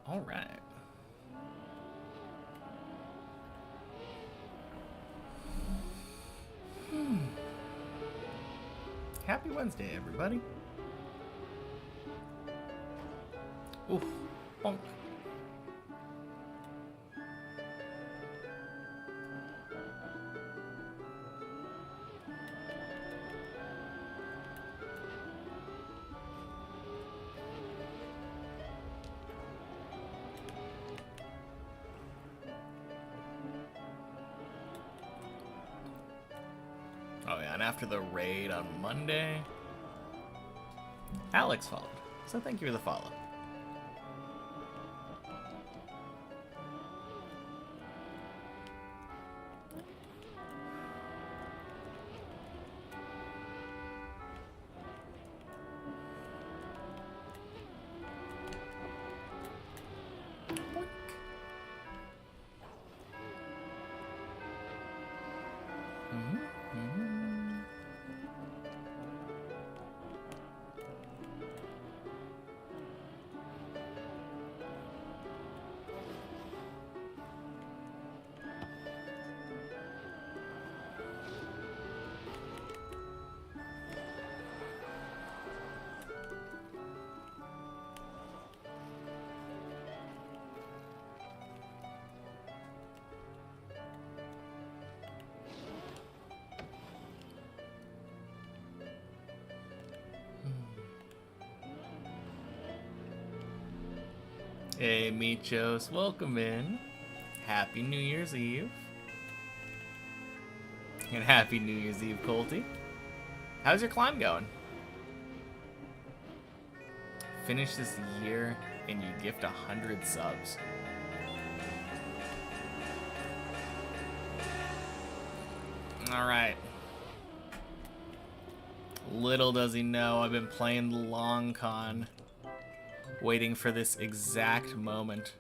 All right. Happy Wednesday, everybody. Oof. Bonk. Oh yeah, and after the raid on Monday, Alex followed. So thank you for the follow. Hey, Michos, welcome in. Happy New Year's Eve. And Happy New Year's Eve, Colty. How's your climb going? Finish this year and you gift 100 subs. Alright. Little does he know, I've been playing the long con, waiting for this exact moment.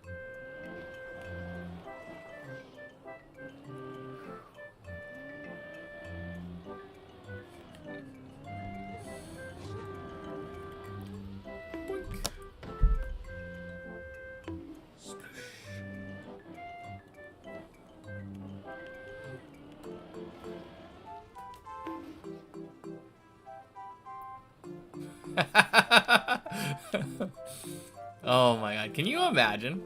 Oh my god, can you imagine?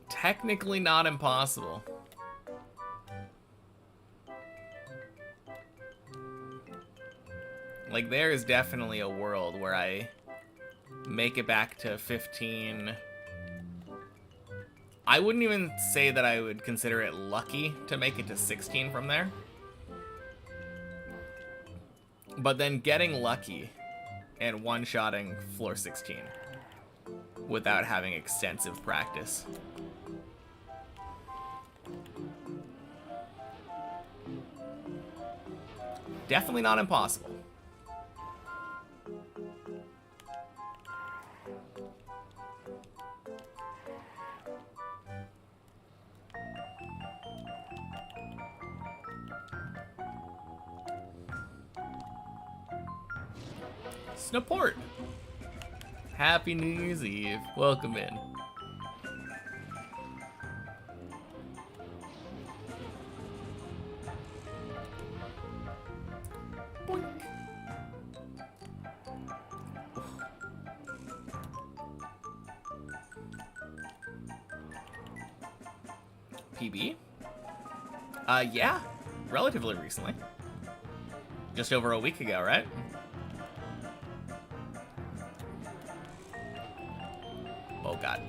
Technically not impossible. Like, there is definitely a world where I make it back to 15. I wouldn't even say that I would consider it lucky to make it to 16 from there. But then getting lucky and one-shotting floor 16 without having extensive practice. Definitely not impossible. Snaport. Happy New Year's Eve. Welcome in. Boink. PB? Yeah. Relatively recently. Just over a week ago, right? Oh god.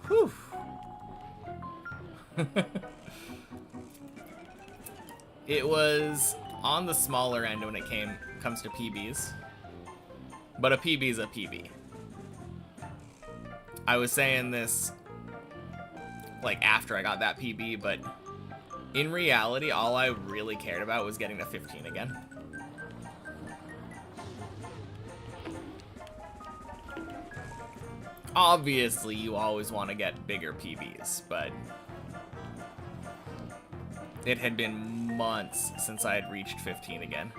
Whew. It was on the smaller end when it comes to PBs. But a PB is a PB. I was saying this like after I got that PB, but in reality, all I really cared about was getting to 15 again. Obviously, you always want to get bigger PBs, but it had been months since I had reached 15 again.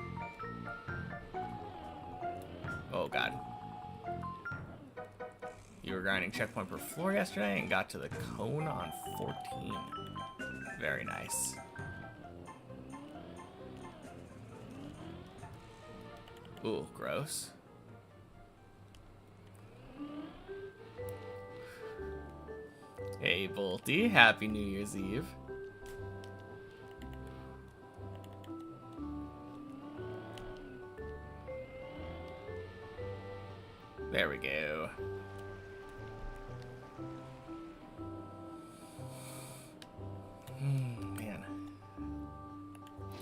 Oh, God. You were grinding checkpoint per floor yesterday and got to the cone on 14. Very nice. Ooh, gross. Hey, Volty. Happy New Year's Eve. There we go. Man.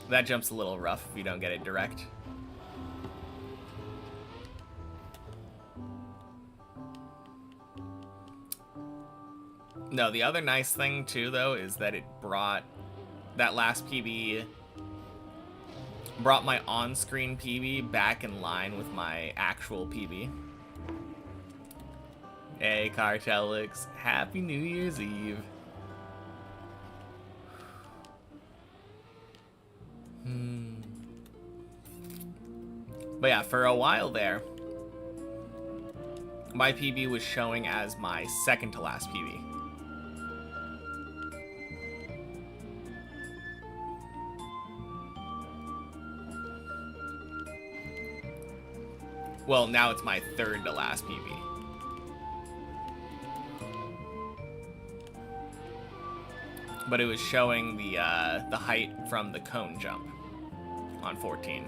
That jump's a little rough if you don't get it direct. No, the other nice thing, too, though, is that it brought... That last PB brought my on-screen PB back in line with my actual PB. Hey, Cartelix. Happy New Year's Eve. But yeah, for a while there, my PB was showing as my second to last PB. Well, now it's my third to last PB. But it was showing the height from the cone jump on 14.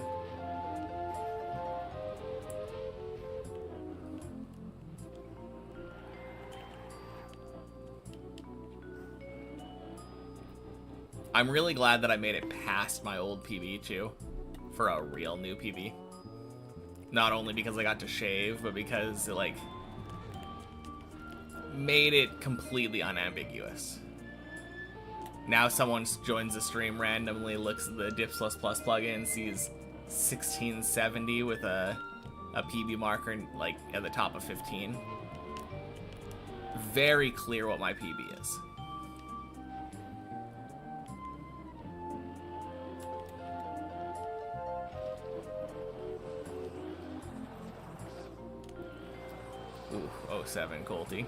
I'm really glad that I made it past my old PB too, for a real new PB. Not only because I got to shave, but because it, like, made it completely unambiguous. Now someone joins the stream randomly, looks at the Dips++ plugin, sees 1670 with a PB marker, like, at the top of 15. Very clear what my PB is. Ooh, 07 Colty.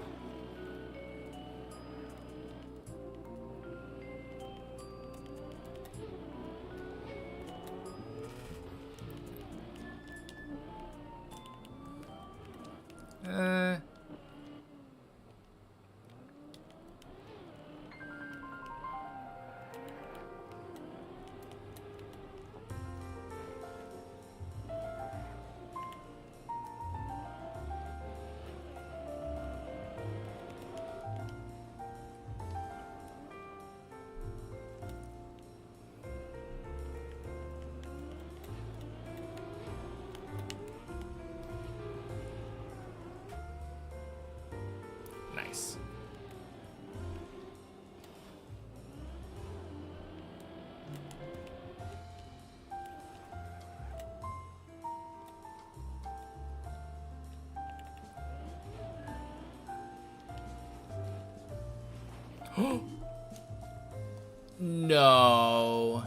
Nice. No.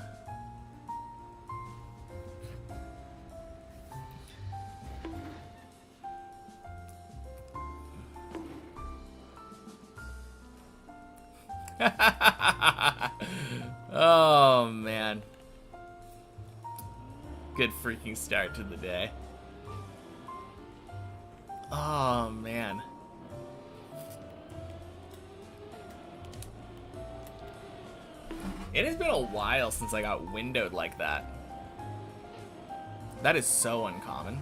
Oh, man. Good freaking start to the day. Oh, man. It has been a while since I got windowed like that. That is so uncommon.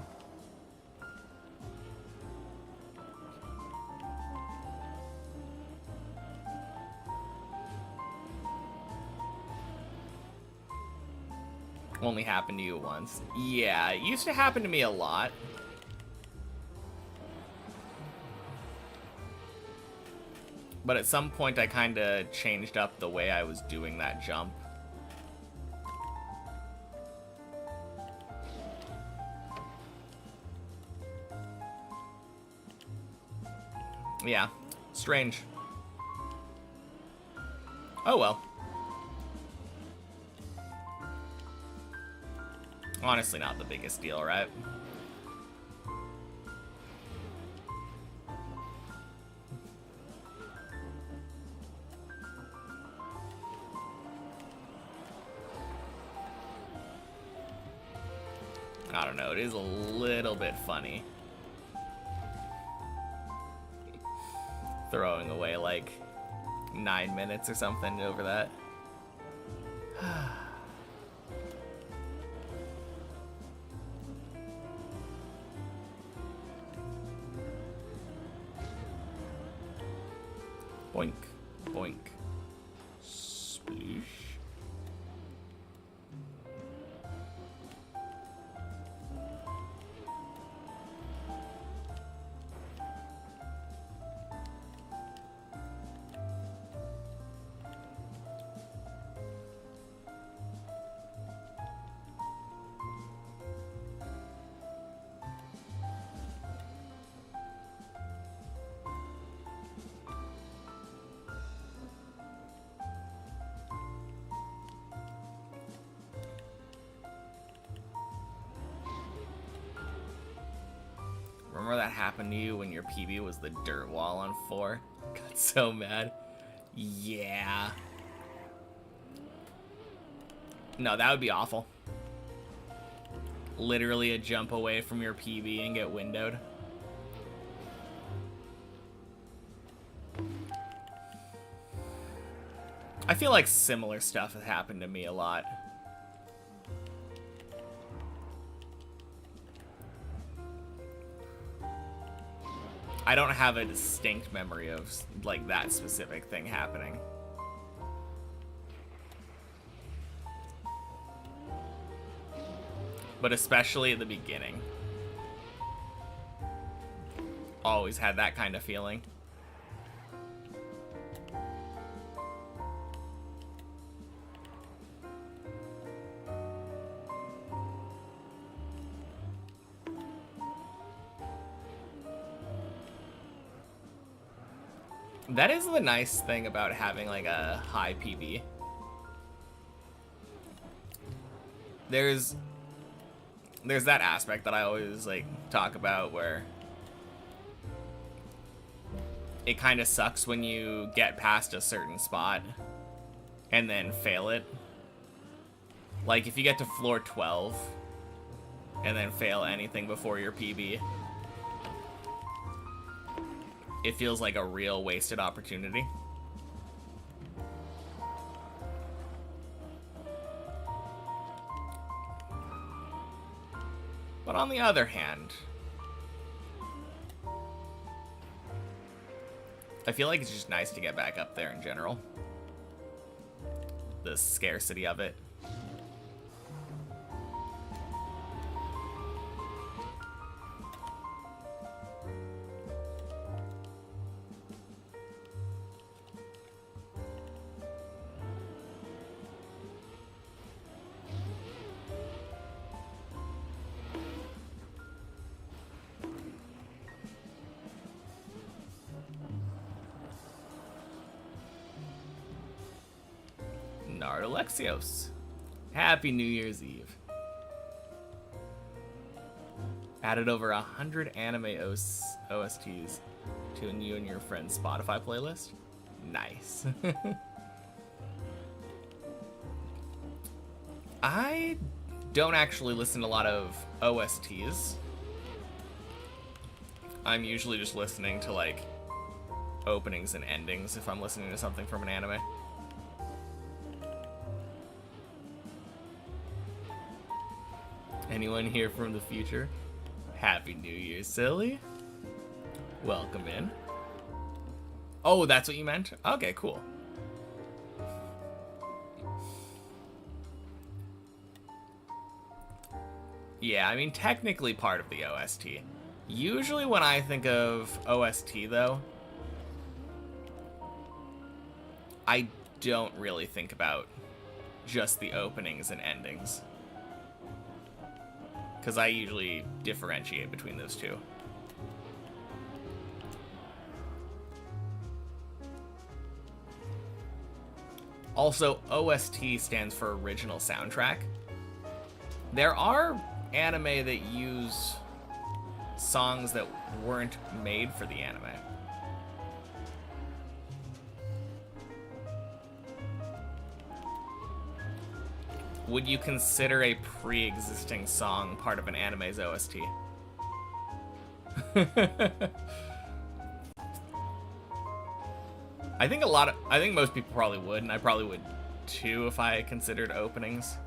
Only happened to you once. Yeah, it used to happen to me a lot. But at some point I kind of changed up the way I was doing that jump. Yeah, strange. Oh well. Honestly, not the biggest deal, right? I don't know, it is a little bit funny. Throwing away like 9 minutes or something over that. Boink, boink, sploosh. Remember that happened to you when your PB was the dirt wall on 4? Got so mad. Yeah. No, that would be awful. Literally a jump away from your PB and get windowed. I feel like similar stuff has happened to me a lot. I don't have a distinct memory of like that specific thing happening. But especially at the beginning. Always had that kind of feeling. That is the nice thing about having like a high PB. There's that aspect that I always like talk about where it kind of sucks when you get past a certain spot and then fail it. Like if you get to floor 12 and then fail anything before your PB, it feels like a real wasted opportunity. But on the other hand, I feel like it's just nice to get back up there in general. The scarcity of it. Alexios. Happy New Year's Eve. Added over 100 anime OSTs to you and your friend's Spotify playlist. Nice. I don't actually listen to a lot of OSTs. I'm usually just listening to like openings and endings if I'm listening to something from an anime. Anyone here from the future? Happy New Year, silly. Welcome in. Oh, that's what you meant? Okay, cool. Yeah, I mean, technically part of the OST. Usually when I think of OST, though, I don't really think about just the openings and endings, because I usually differentiate between those two. Also, OST stands for original soundtrack. There are anime that use songs that weren't made for the anime. Would you consider a pre-existing song part of an anime's OST? I think most people probably would, and I probably would too if I considered openings.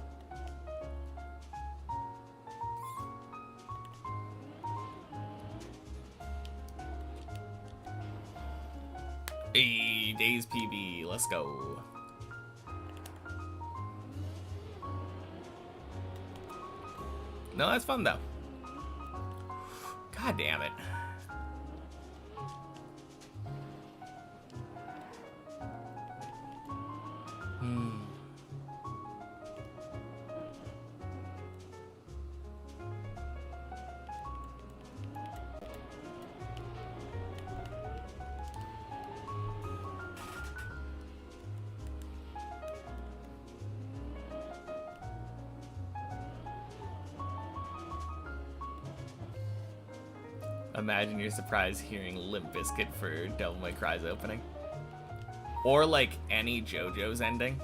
Hey, Days PB, let's go. No, that's fun though. God damn it. Imagine you're surprised hearing Limp Bizkit for Devil May Cry's opening. Or like any JoJo's ending.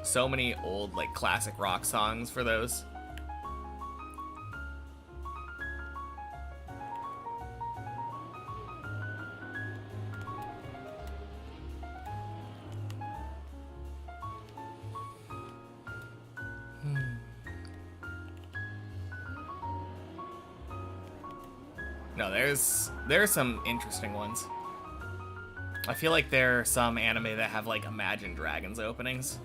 So many old like classic rock songs for those. No, there are some interesting ones. I feel like there are some anime that have like Imagine Dragons openings.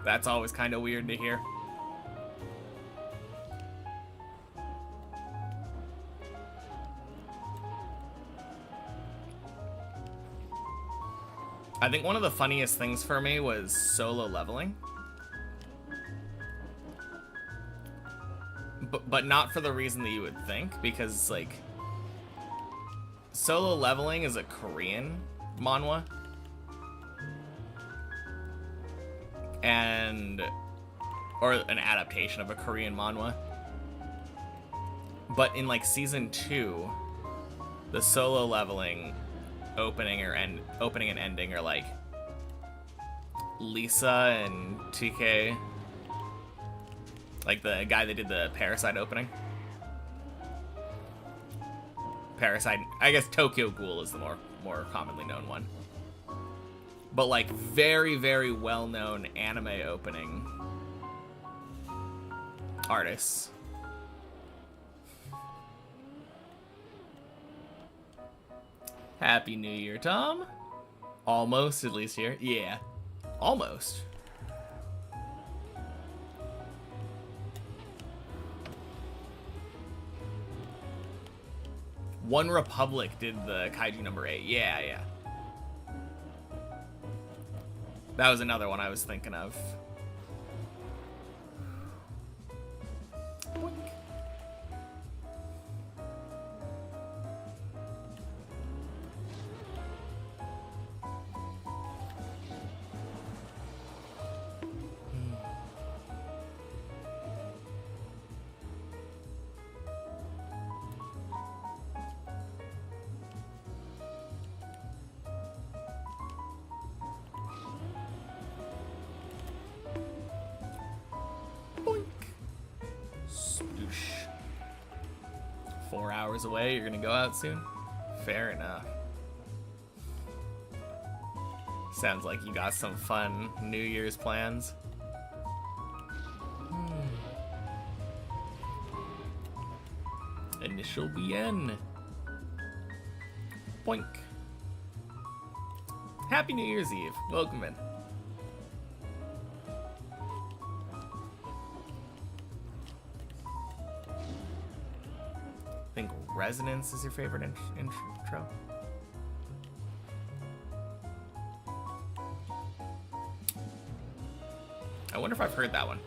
That's always kind of weird to hear. I think one of the funniest things for me was Solo Leveling. But not for the reason that you would think, because like Solo Leveling is a Korean manhwa, or an adaptation of a Korean manhwa. But in like season 2, the Solo Leveling opening and ending are like Lisa and TK. Like the guy that did the Parasite opening. Parasite, I guess Tokyo Ghoul is the more commonly known one. But like very, very well-known anime opening artists. Happy New Year, Tom. Almost, at least here. Yeah, almost. One Republic did the Kaiju number 8. Yeah. That was another one I was thinking of. Boink. Sploosh. 4 hours away, you're gonna go out soon? Fair enough. Sounds like you got some fun New Year's plans. Initial BN. Boink. Happy New Year's Eve. Welcome in. I think Resonance is your favorite intro. I wonder if I've heard that one.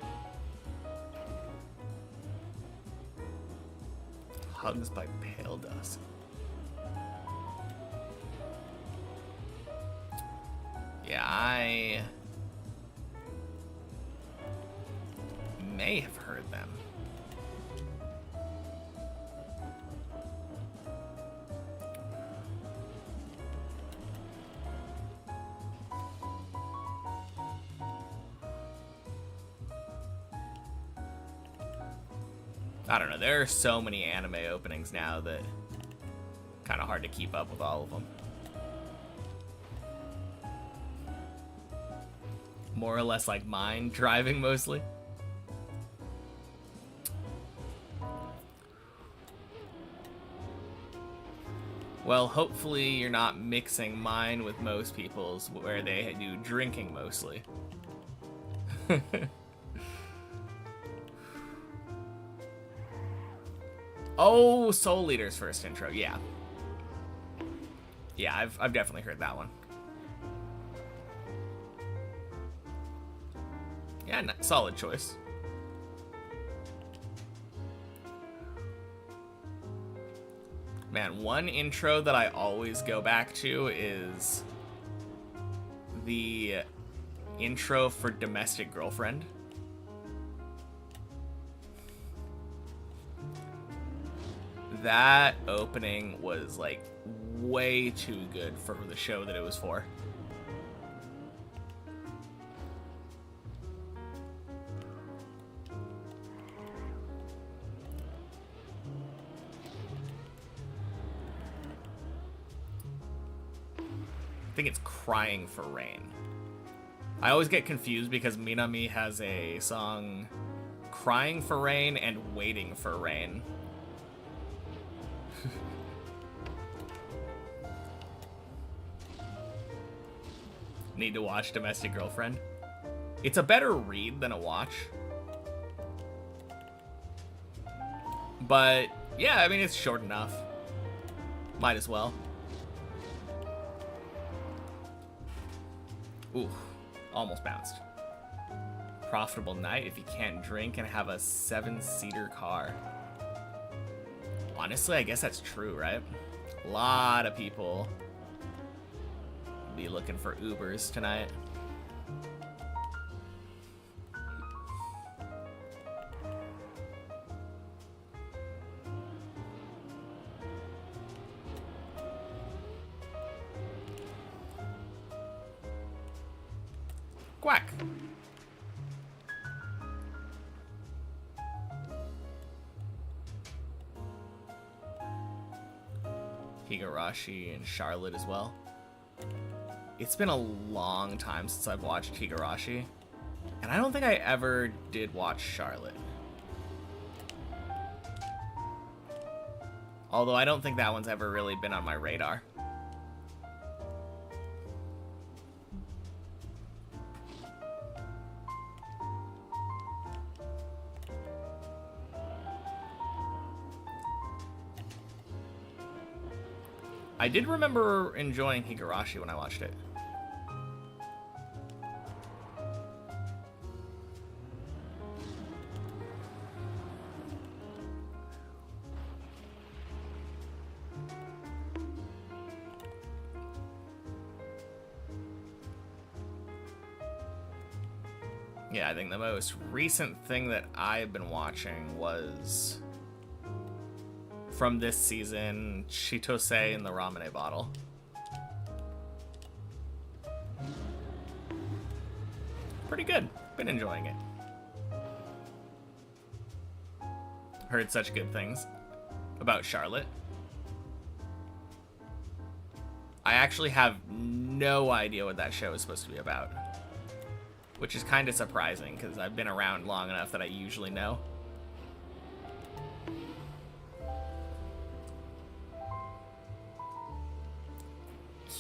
Hugs by Pale Dusk. Yeah, I may have heard them. I don't know. There are so many anime openings now that kind of hard to keep up with all of them. More or less like mine, driving mostly. Well, hopefully you're not mixing mine with most people's, where they do drinking mostly. Oh, Soul Eater's first intro, yeah. Yeah, I've definitely heard that one. Yeah, solid choice. Man, one intro that I always go back to is the intro for Domestic Girlfriend. That opening was like way too good for the show that it was for. I think it's Crying for Rain. I always get confused because Minami has a song Crying for Rain and Waiting for Rain. Need to watch Domestic Girlfriend. It's a better read than a watch. But yeah, I mean, it's short enough. Might as well. Ooh, almost bounced. Profitable night if you can't drink and have a 7-seater car. Honestly, I guess that's true, right? A lot of people be looking for Ubers tonight. Quack. Higurashi and Charlotte as well. It's been a long time since I've watched Higurashi, and I don't think I ever did watch Charlotte. Although I don't think that one's ever really been on my radar. I did remember enjoying Higurashi when I watched it. Yeah, I think the most recent thing that I've been watching was from this season, Chitose in the Ramune Bottle. Pretty good. Been enjoying it. Heard such good things about Charlotte. I actually have no idea what that show is supposed to be about, which is kind of surprising because I've been around long enough that I usually know.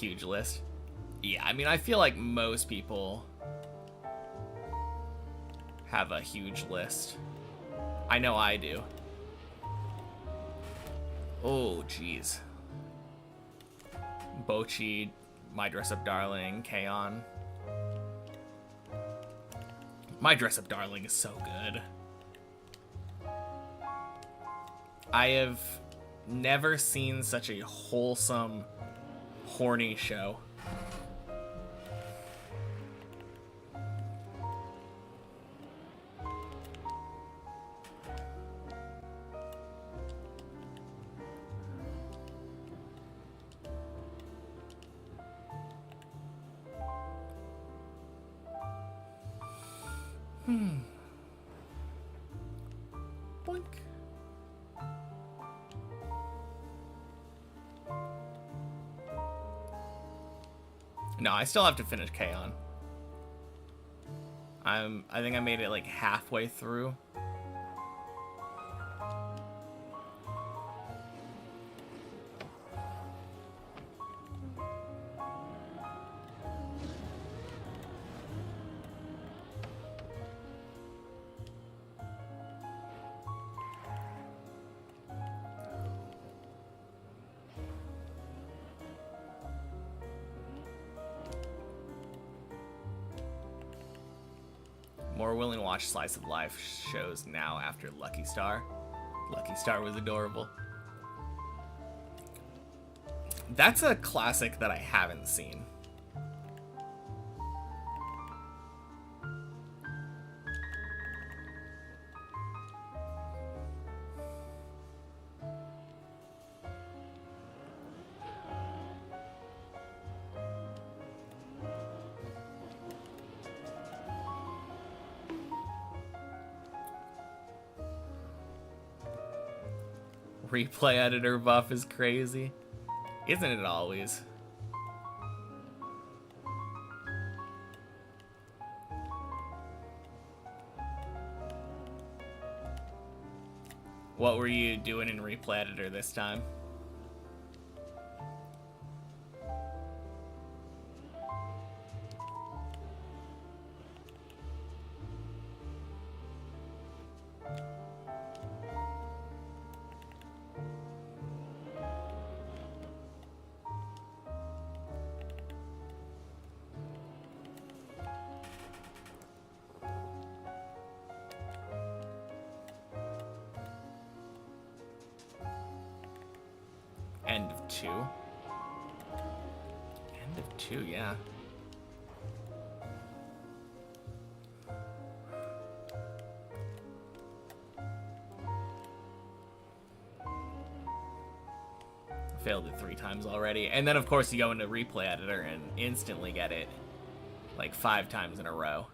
Huge list. Yeah, I mean, I feel like most people have a huge list. I know I do. Oh, jeez. Bochi, My Dress Up Darling, K-On! My Dress Up Darling is so good. I have never seen such a wholesome, horny show. Boink. No, I still have to finish K-On. I think I made it like halfway through. More willing to watch slice of life shows now after Lucky Star. Lucky Star was adorable. That's a classic that I haven't seen. Replay editor buff is crazy. Isn't it always? What were you doing in replay editor this time? End of 2. End of 2, yeah. Failed it 3 times already. And then, of course, you go into replay editor and instantly get it like 5 times in a row.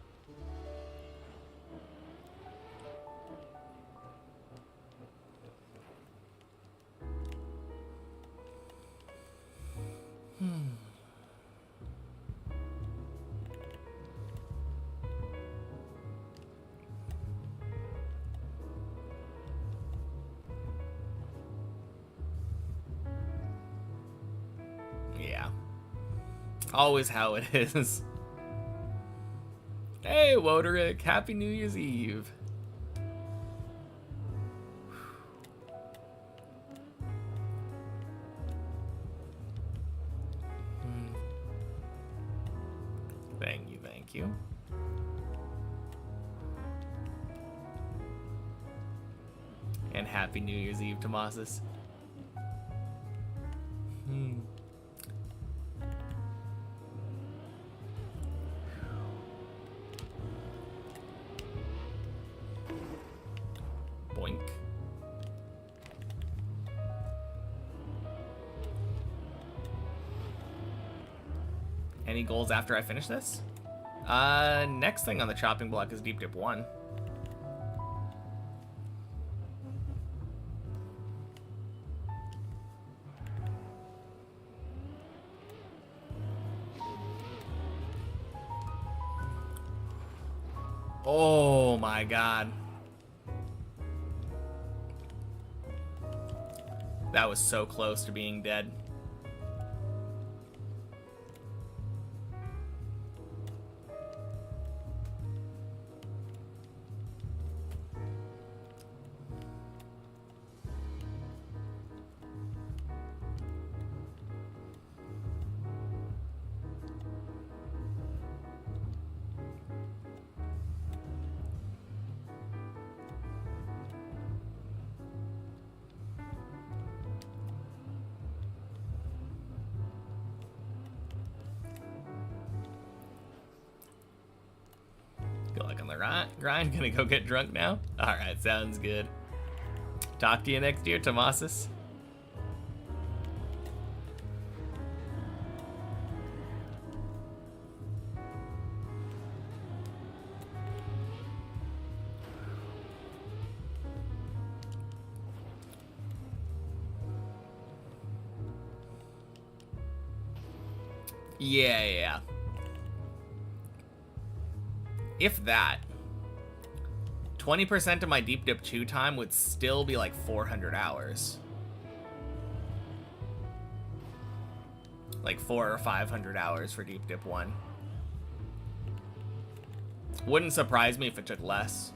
Yeah. Always how it is. Hey, Woderick, Happy New Year's Eve. Thank you, thank you. And Happy New Year's Eve, Tomasis. Boink. Any goals after I finish this? Next thing on the chopping block is Deep Dip 1. Oh my god. That was so close to being dead. Feel like on the grind. Gonna go get drunk now? Alright, sounds good. Talk to you next year, Tomasis. Yeah, yeah, yeah. If that, 20% of my Deep Dip 2 time would still be like 400 hours. Like 400 or 500 hours for Deep Dip 1. Wouldn't surprise me if it took less.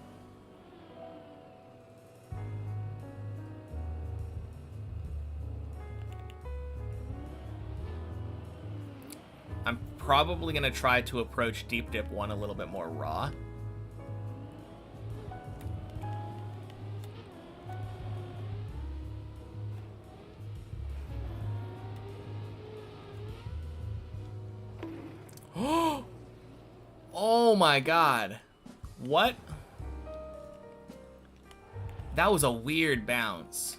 I'm probably going to try to approach Deep Dip 1 a little bit more raw. Oh my god. What? That was a weird bounce.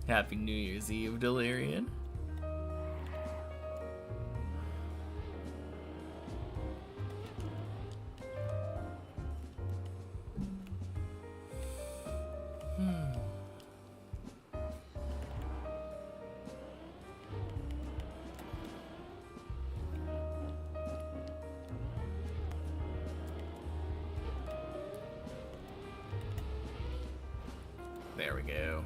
Happy New Year's Eve, Delirian. There we go.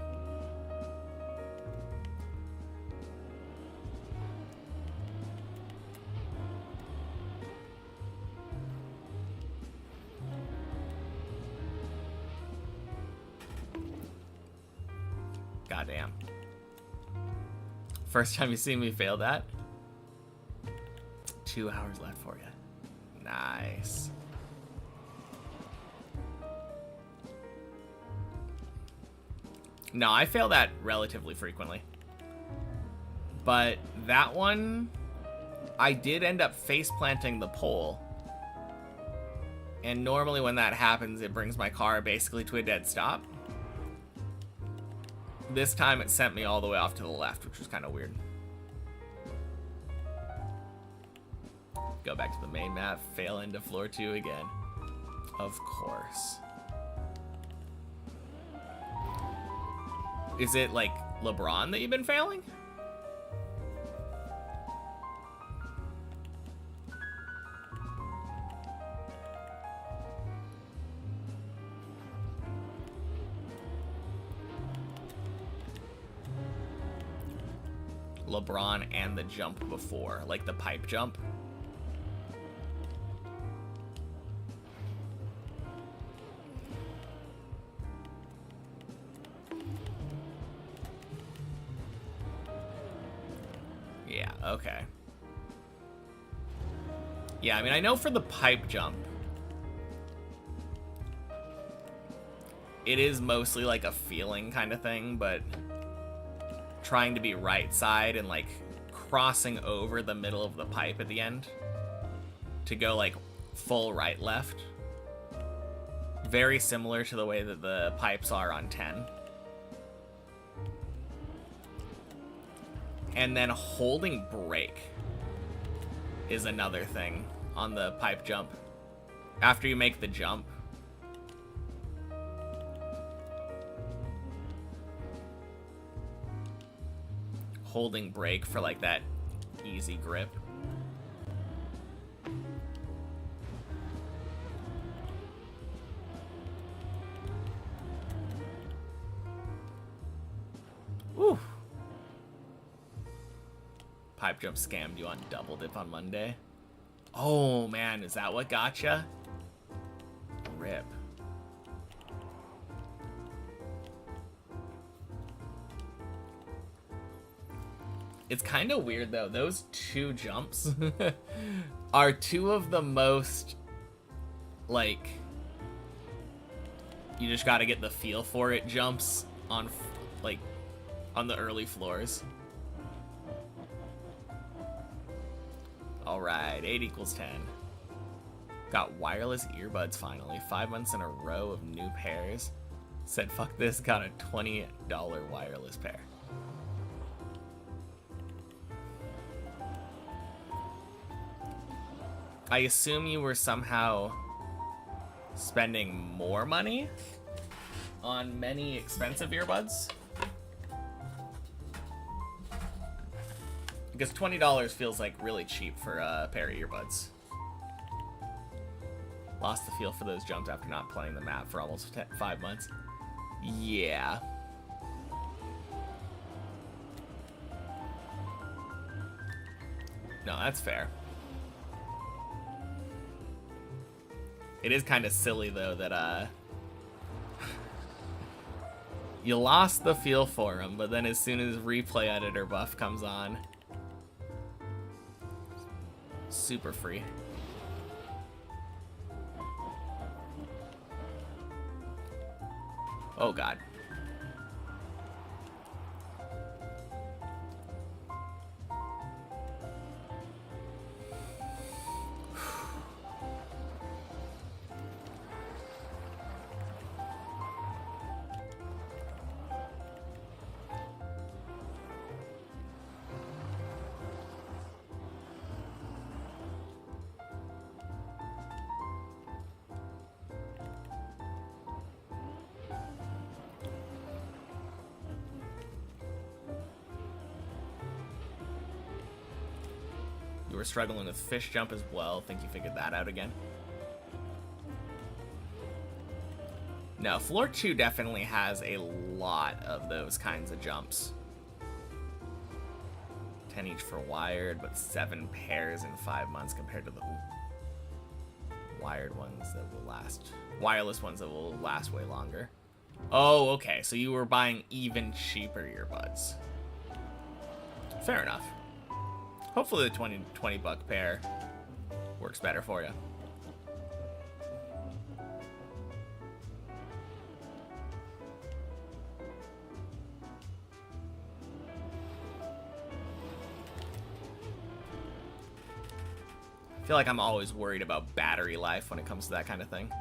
Goddamn. First time you see me fail that? 2 hours left for you. Nice. No, I fail that relatively frequently. But that one, I did end up face planting the pole. And normally when that happens, it brings my car basically to a dead stop. This time it sent me all the way off to the left, which was kind of weird. Go back to the main map, fail into floor 2 again. Of course. Is it like LeBron that you've been failing? LeBron and the jump before, like the pipe jump. Yeah, okay. Yeah, I mean, I know for the pipe jump, it is mostly like a feeling kind of thing, but trying to be right side and like crossing over the middle of the pipe at the end to go like full right left. Very similar to the way that the pipes are on 10. And then holding brake is another thing on the pipe jump. After you make the jump, holding brake for like that easy grip. Woo. Pipe jump scammed you on double dip on Monday. Oh man, is that what gotcha? Rip. It's kind of weird though. Those two jumps are two of the most, like, you just gotta get the feel for it jumps on, like, on the early floors. Alright, 8 equals 10. Got wireless earbuds finally. 5 months in a row of new pairs. Said fuck this, got a $20 wireless pair. I assume you were somehow spending more money on many expensive earbuds. Because $20 feels like really cheap for a pair of earbuds. Lost the feel for those jumps after not playing the map for almost 5 months. Yeah. No, that's fair. It is kind of silly, though, that, you lost the feel for them, but then as soon as replay editor buff comes on, super free. Oh, God. You were struggling with fish jump as well. Think you figured that out again? No, floor 2 definitely has a lot of those kinds of jumps. 10 each for wired, but 7 pairs in 5 months compared to the wired ones that will last. Wireless ones that will last way longer. Oh, okay. So you were buying even cheaper earbuds. Fair enough. Hopefully the 20 buck pair works better for you. I feel like I'm always worried about battery life when it comes to that kind of thing.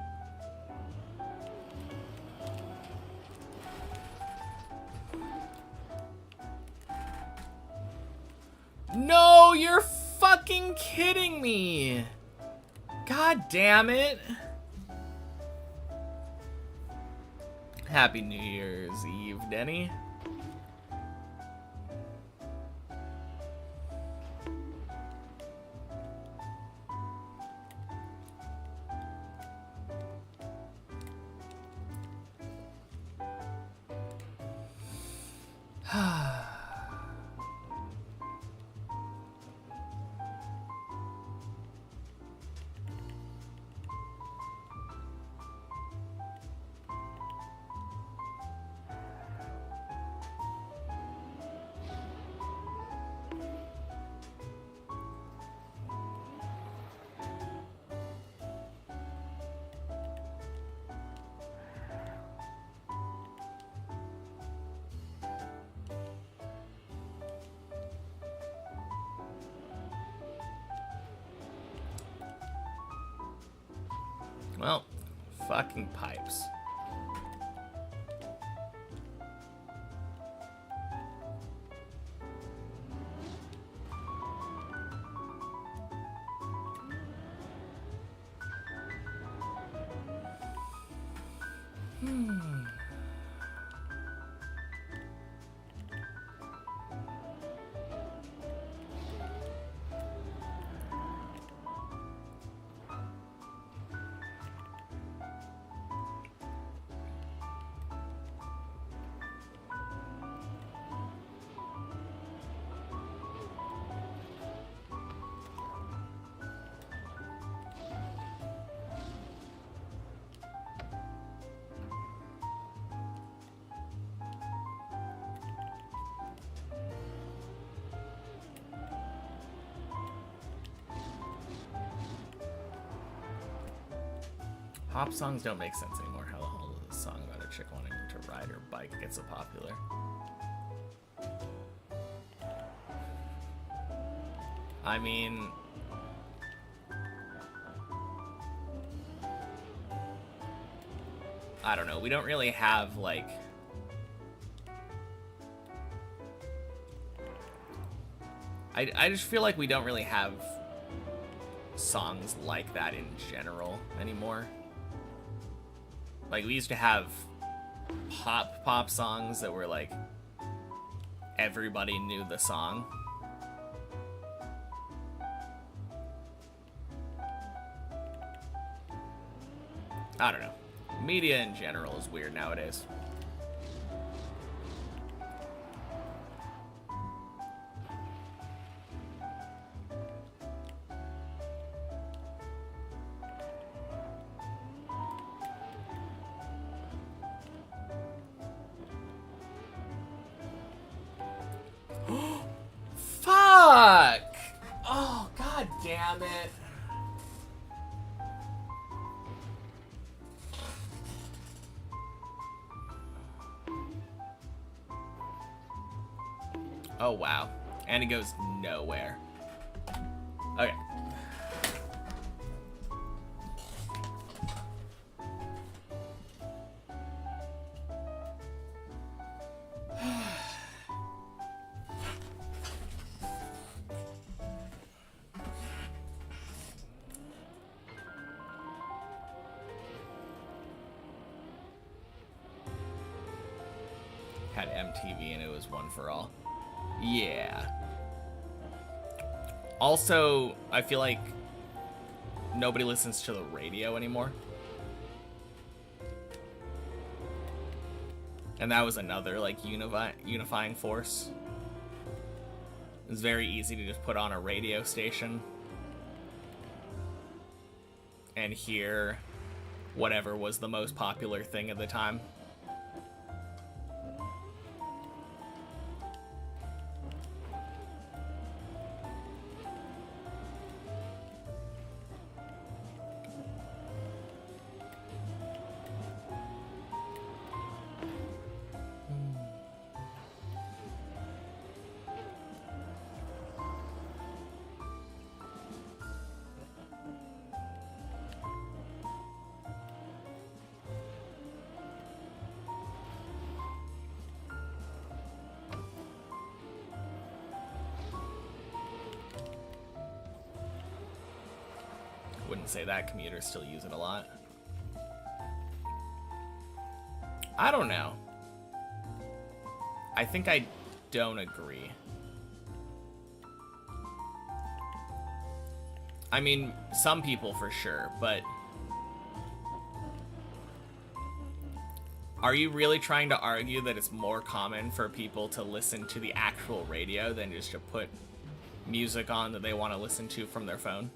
No, you're fucking kidding me. God damn it. Happy New Year's Eve, Denny. Well, fucking pipes. Pop songs don't make sense anymore. How the hell does a song about a chick wanting to ride her bike get so popular? I mean, I don't know. We don't really have, like, I just feel like we don't really have songs like that in general anymore. Like, we used to have pop songs that were like everybody knew the song. I don't know. Media in general is weird nowadays. Fuck! Oh, god damn it. Oh, wow. And it goes nowhere. Okay. Had MTV and it was one for all. Yeah. Also, I feel like nobody listens to the radio anymore. And that was another, like, unifying force. It's very easy to just put on a radio station and hear whatever was the most popular thing at the time. Wouldn't say that. Commuters still use it a lot. I don't know. I think I don't agree. I mean, some people for sure, but are you really trying to argue that it's more common for people to listen to the actual radio than just to put music on that they want to listen to from their phone?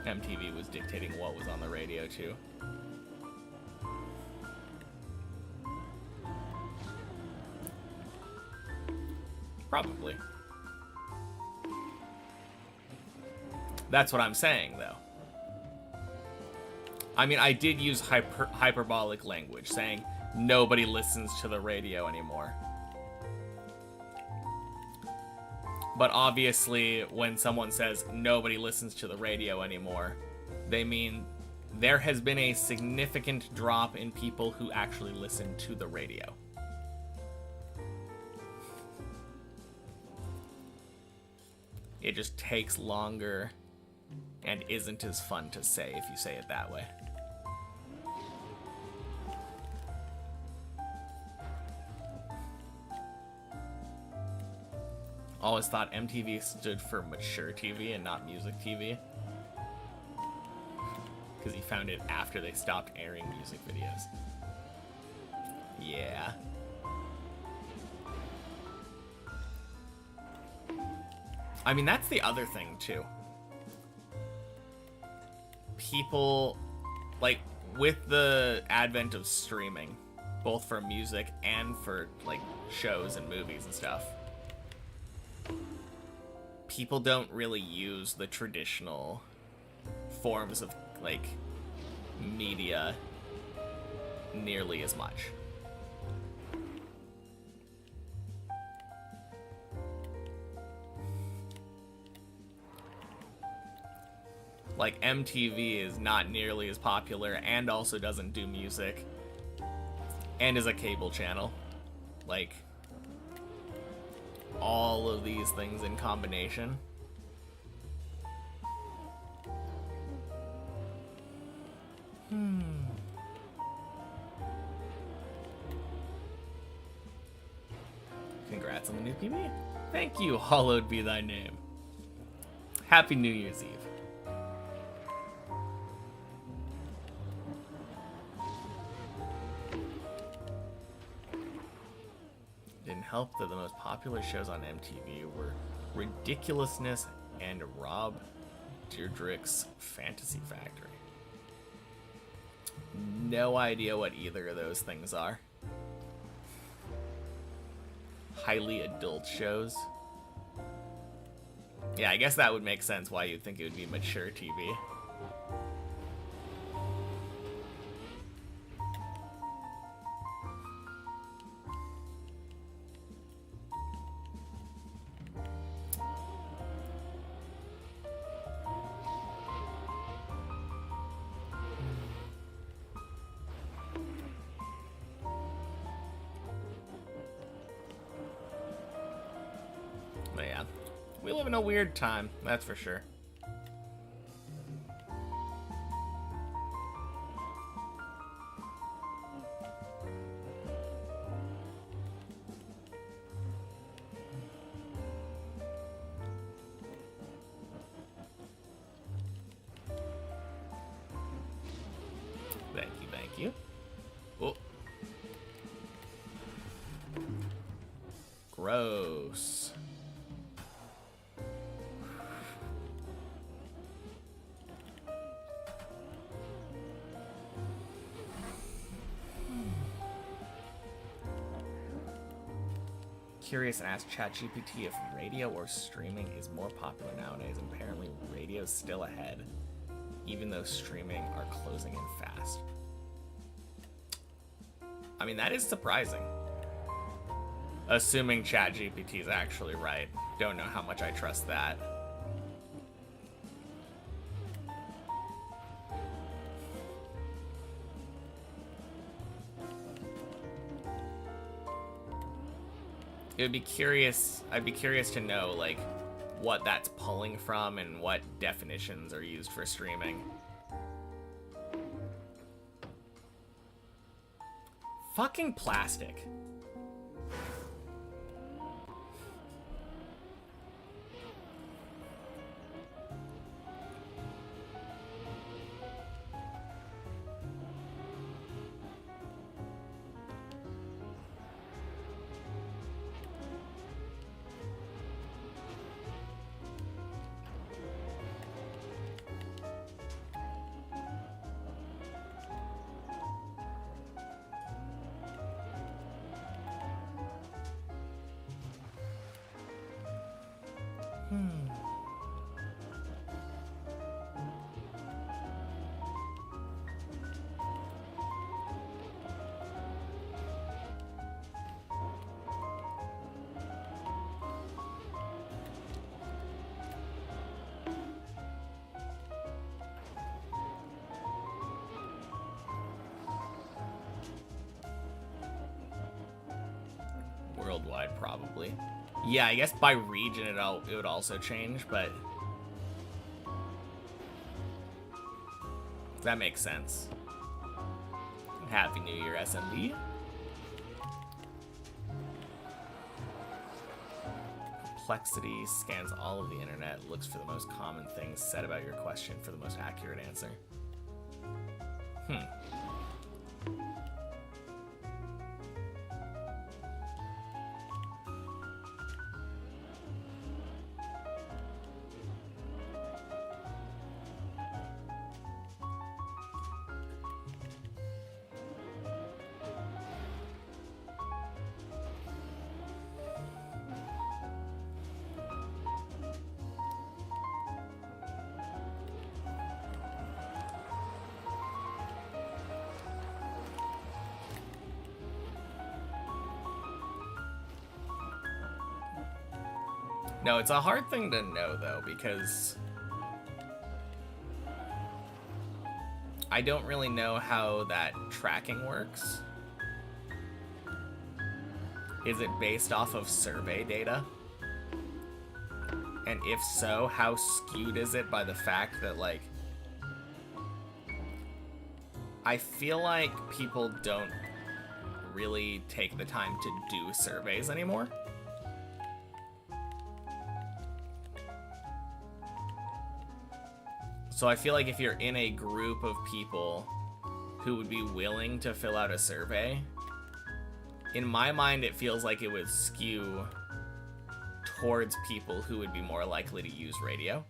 MTV was dictating what was on the radio, too. Probably. That's what I'm saying, though. I mean, I did use hyperbolic language, saying nobody listens to the radio anymore. But obviously, when someone says nobody listens to the radio anymore, they mean there has been a significant drop in people who actually listen to the radio. It just takes longer and isn't as fun to say if you say it that way. Always thought MTV stood for mature TV and not music TV. Because he found it after they stopped airing music videos. Yeah. I mean, that's the other thing, too. People, like, with the advent of streaming, both for music and for, like, shows and movies and stuff, people don't really use the traditional forms of, like, media nearly as much. Like, MTV is not nearly as popular and also doesn't do music. And is a cable channel. Like, all of these things in combination. Congrats on the new PB. Thank you, hallowed be thy name. Happy New Year's Eve. Didn't help that the most popular shows on MTV were Ridiculousness and Rob Dyrdek's Fantasy Factory. No idea what either of those things are. Highly adult shows. Yeah, I guess that would make sense why you'd think it would be mature TV. But yeah, we live in a weird time, that's for sure. Thank you. Oh. Gross. Curious and asked ChatGPT if radio or streaming is more popular nowadays. Apparently, radio's still ahead, even though streaming are closing in fast. I mean, that is surprising. Assuming ChatGPT is actually right. Don't know how much I trust that. I'd be curious to know, like, what that's pulling from and what definitions are used for streaming. Fucking plastic. Worldwide, probably. Yeah, I guess by region it would also change, but that makes sense. Happy New Year, SMB. Complexity scans all of the internet, looks for the most common things said about your question for the most accurate answer. No, it's a hard thing to know, though, because I don't really know how that tracking works. Is it based off of survey data? And if so, how skewed is it by the fact that, like, I feel like people don't really take the time to do surveys anymore. So I feel like if you're in a group of people who would be willing to fill out a survey, in my mind it feels like it would skew towards people who would be more likely to use radio.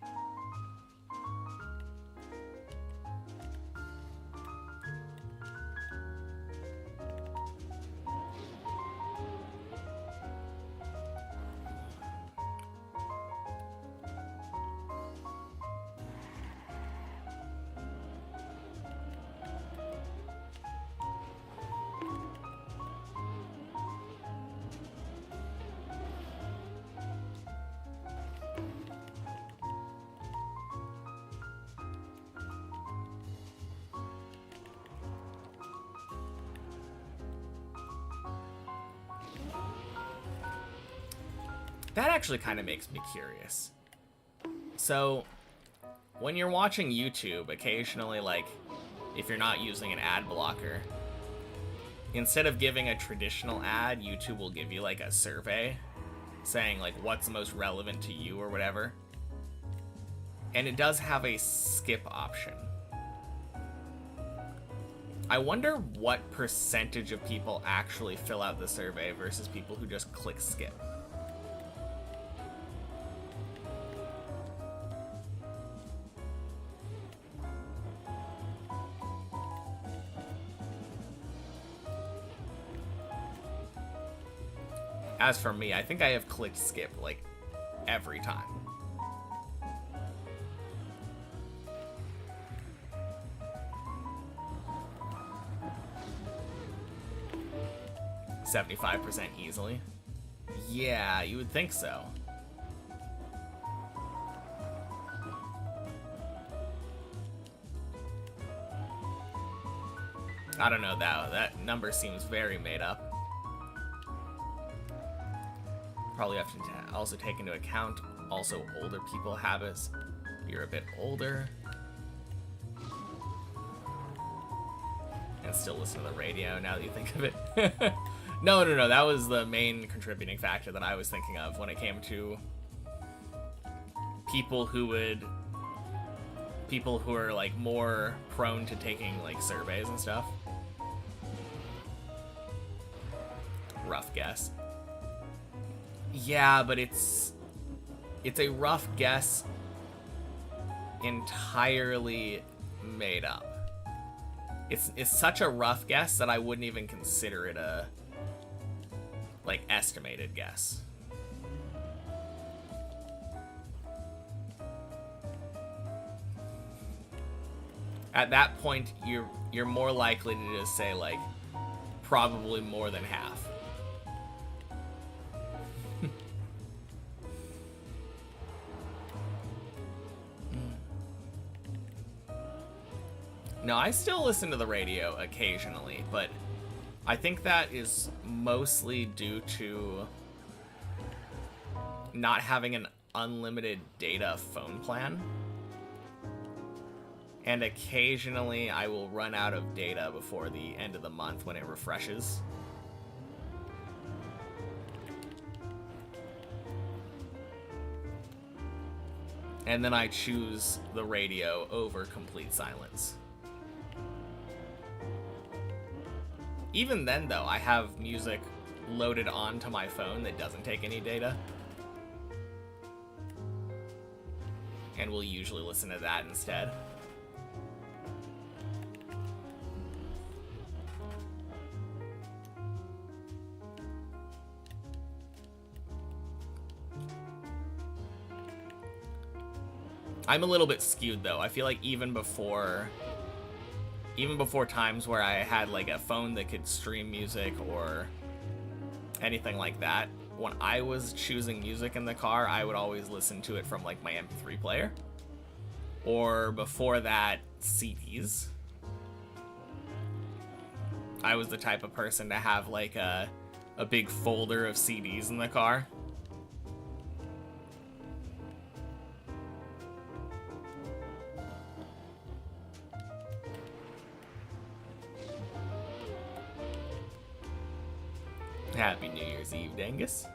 That actually kind of makes me curious. So, when you're watching YouTube, occasionally, like, if you're not using an ad blocker, instead of giving a traditional ad, YouTube will give you, like, a survey saying, like, what's the most relevant to you or whatever. And it does have a skip option. I wonder what percentage of people actually fill out the survey versus people who just click skip. As for me, I think I have clicked skip, like, every time. $75% easily. Yeah, you would think so. I don't know, that number seems very made up. Probably have to also take into account also older people habits. You're a bit older and still listen to the radio now that you think of it. No, that was the main contributing factor that I was thinking of when it came to people who are like more prone to taking like surveys and stuff. Rough guess. Yeah, but it's a rough guess entirely made up. It's such a rough guess that I wouldn't even consider it a like estimated guess. At that point, you're more likely to just say like probably more than half. No, I still listen to the radio occasionally, but I think that is mostly due to not having an unlimited data phone plan. And occasionally I will run out of data before the end of the month when it refreshes. And then I choose the radio over complete silence. Even then, though, I have music loaded onto my phone that doesn't take any data. And we'll usually listen to that instead. I'm a little bit skewed, though. I feel like even before times where I had like a phone that could stream music or anything like that, when I was choosing music in the car, I would always listen to it from like my MP3 player. Or before that, CDs. I was the type of person to have like a big folder of CDs in the car. Happy New Year's Eve, Dangus.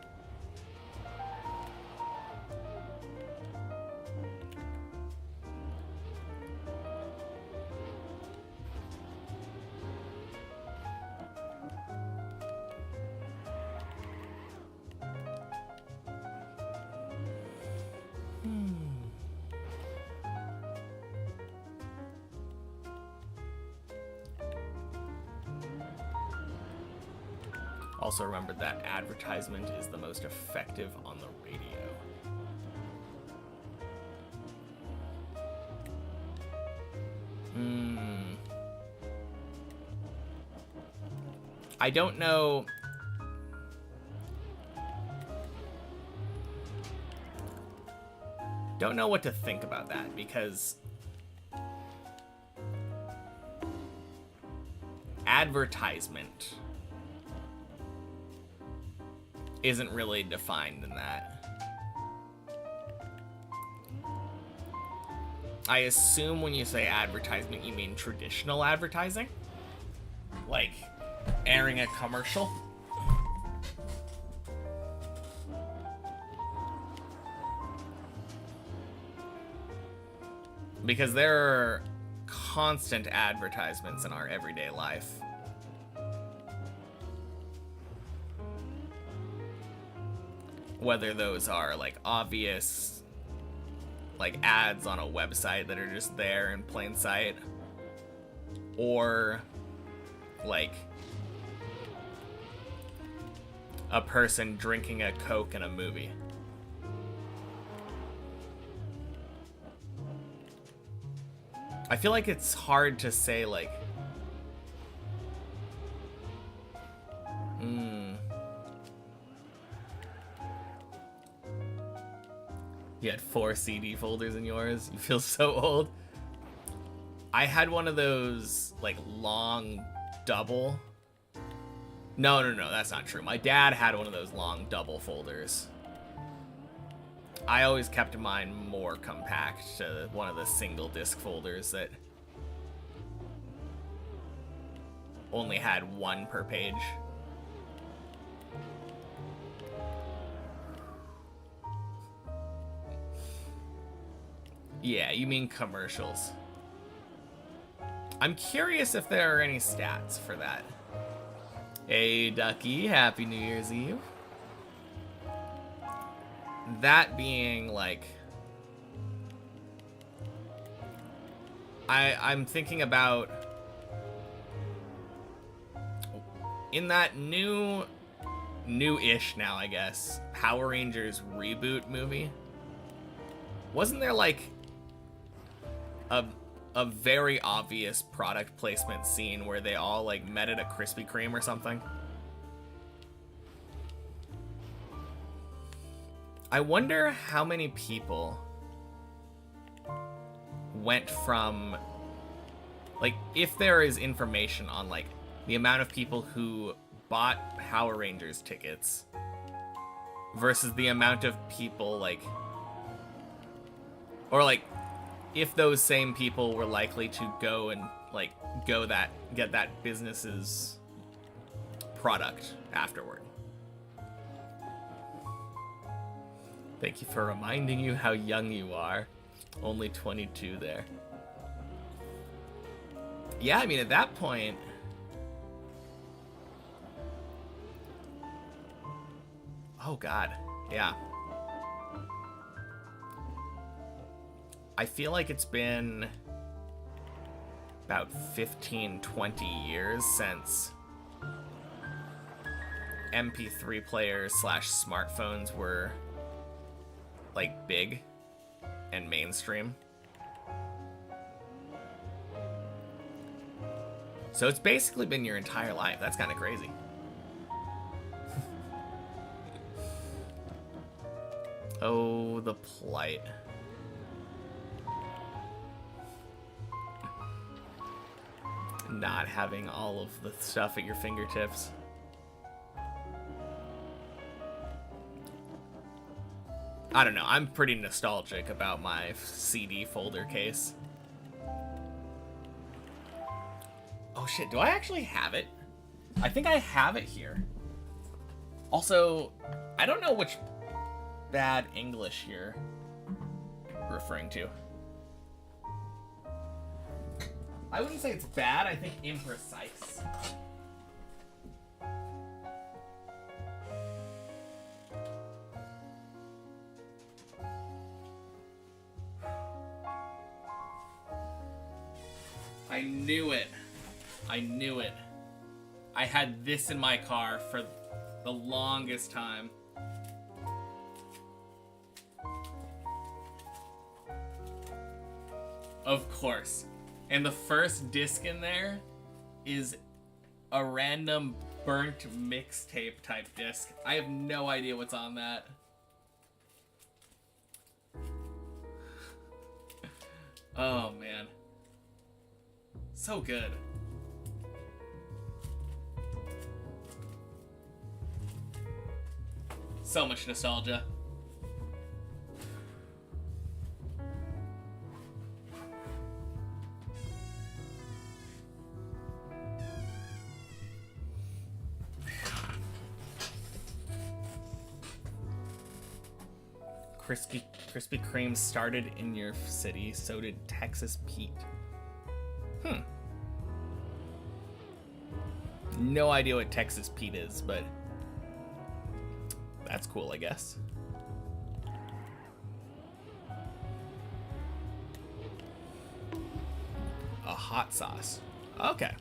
Also remembered that advertisement is the most effective on the radio. I don't know. Don't know what to think about that, because advertisement isn't really defined in that. I assume when you say advertisement, you mean traditional advertising? Like airing a commercial? Because there are constant advertisements in our everyday life. Whether those are like obvious, like ads on a website that are just there in plain sight, or like a person drinking a Coke in a movie. I feel like it's hard to say like, You had 4 CD folders in yours? You feel so old. I had one of those, like, long double. No, that's not true. My dad had one of those long double folders. I always kept mine more compact to one of the single disc folders that only had 1 per page. Yeah, you mean commercials. I'm curious if there are any stats for that. Hey, Ducky, Happy New Year's Eve. That being, like... I'm thinking about... In that new-ish now, I guess, Power Rangers reboot movie, wasn't there, like... a very obvious product placement scene where they all like met at a Krispy Kreme or something? I wonder how many people went from, like, if there is information on like the amount of people who bought Power Rangers tickets versus the amount of people like, or like if those same people were likely to go and like get that business's product afterward. Thank you for reminding you how young you are. Only 22 there. Yeah, I mean, at that point, oh god, yeah. I feel like it's been about 15, 20 years since MP3 players / smartphones were like big and mainstream. So it's basically been your entire life. That's kind of crazy. Oh, the plight. not having all of the stuff at your fingertips. I don't know, I'm pretty nostalgic about my CD folder case. Oh shit, do I actually have it? I think I have it here. Also, I don't know which bad English you're referring to. I wouldn't say it's bad, I think imprecise. I knew it. I knew it. I had this in my car for the longest time. Of course. And the first disc in there is a random burnt mixtape type disc. I have no idea what's on that. Oh man. So good. So much nostalgia. Krispy Kreme started in your city, so did Texas Pete. No idea what Texas Pete is, but that's cool, I guess. A hot sauce. Okay.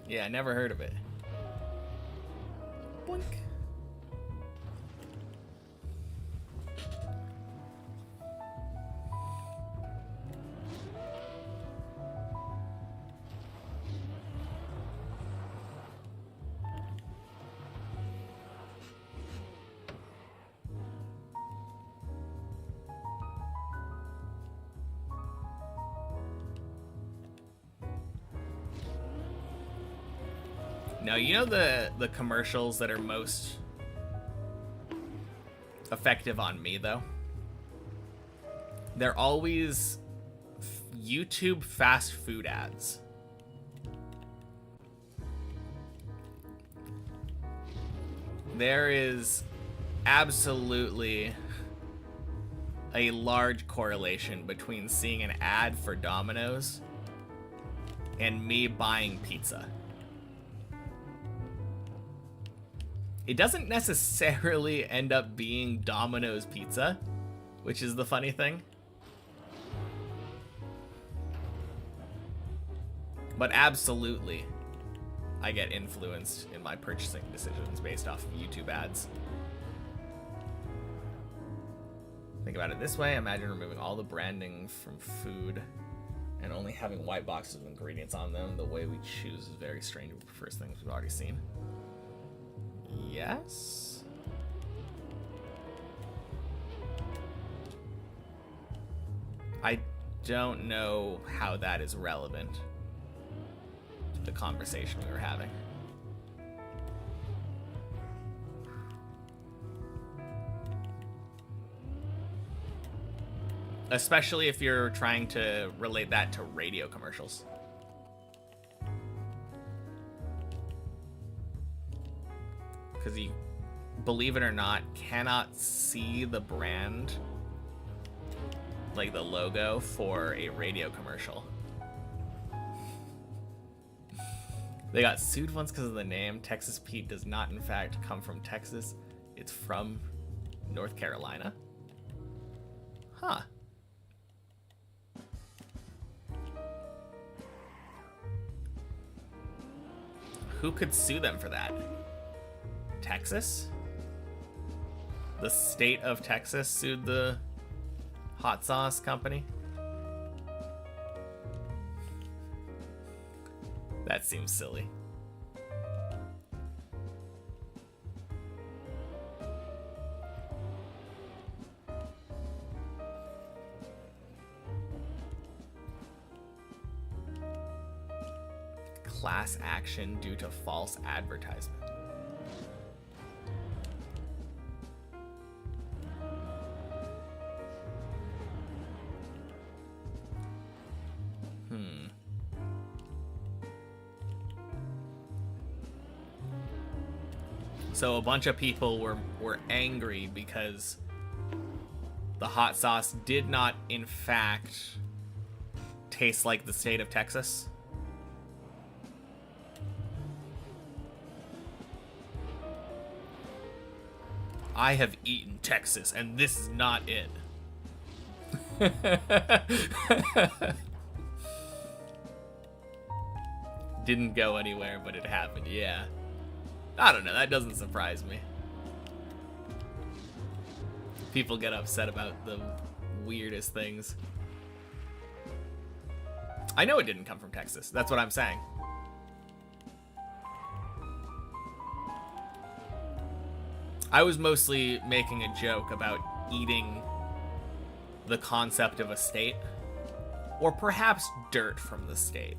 Yeah, I never heard of it. Boink. Now, you know the commercials that are most effective on me, though? They're always YouTube fast food ads. There is absolutely a large correlation between seeing an ad for Domino's and me buying pizza. It doesn't necessarily end up being Domino's pizza, which is the funny thing. But absolutely, I get influenced in my purchasing decisions based off of YouTube ads. Think about it this way, imagine removing all the branding from food and only having white boxes of ingredients on them. The way we choose is very strange. We prefer things we've already seen. Yes. I don't know how that is relevant to the conversation we were having. Especially if you're trying to relate that to radio commercials. Because you, believe it or not, cannot see the brand, like the logo, for a radio commercial. They got sued once because of the name. Texas Pete does not, in fact, come from Texas. It's from North Carolina. Huh. Who could sue them for that? Texas? The state of Texas sued the hot sauce company? That seems silly. class action due to false advertisement. So a bunch of people were angry because the hot sauce did not, in fact, taste like the state of Texas. I have eaten Texas, and this is not it. Didn't go anywhere, but it happened, yeah. I don't know, that doesn't surprise me. People get upset about the weirdest things. I know it didn't come from Texas, that's what I'm saying. I was mostly making a joke about eating the concept of a state, or perhaps dirt from the state.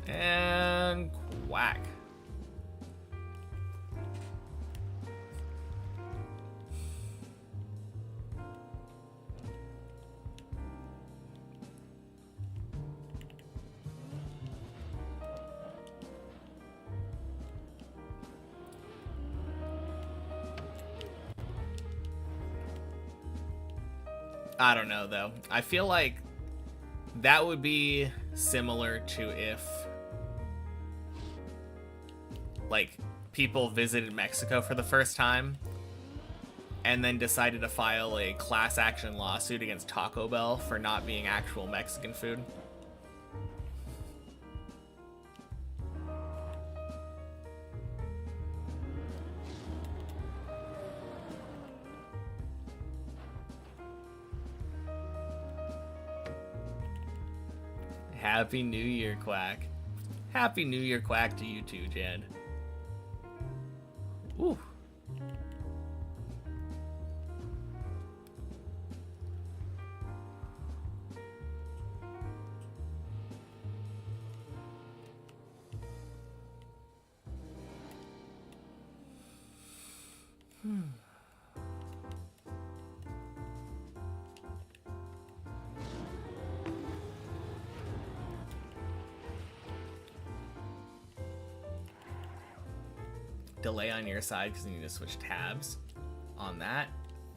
And quack. I don't know, though. I feel like that would be similar to if, like, people visited Mexico for the first time and then decided to file a class action lawsuit against Taco Bell for not being actual Mexican food. Happy New Year, Quack. Happy New Year, Quack, to you too, Jan. Ooh. Delay on your side because you need to switch tabs on that.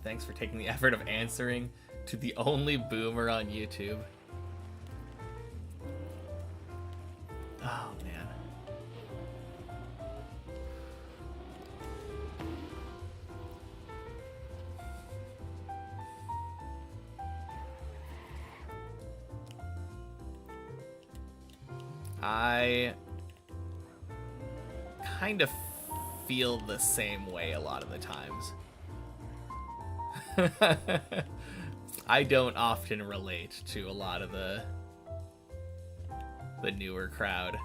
Thanks for taking the effort of answering to the only boomer on YouTube. Oh, man. I kind of feel the same way a lot of the times. I don't often relate to a lot of the newer crowd.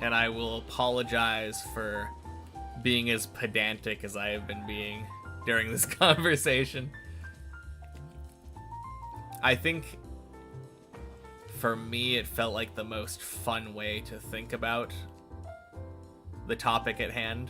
And I will apologize for being as pedantic as I have been being during this conversation. I think, for me, it felt like the most fun way to think about the topic at hand.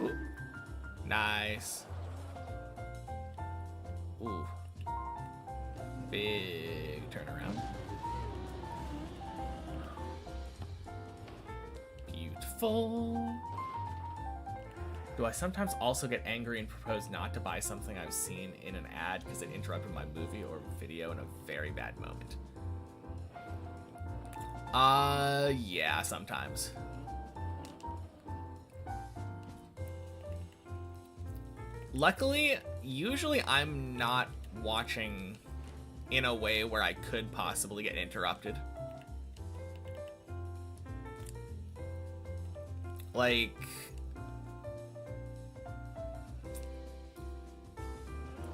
Ooh. Nice. Ooh. Big turnaround. Beautiful. Do I sometimes also get angry and propose not to buy something I've seen in an ad because it interrupted my movie or video in a very bad moment? Yeah, sometimes. Luckily, usually I'm not watching in a way where I could possibly get interrupted. like,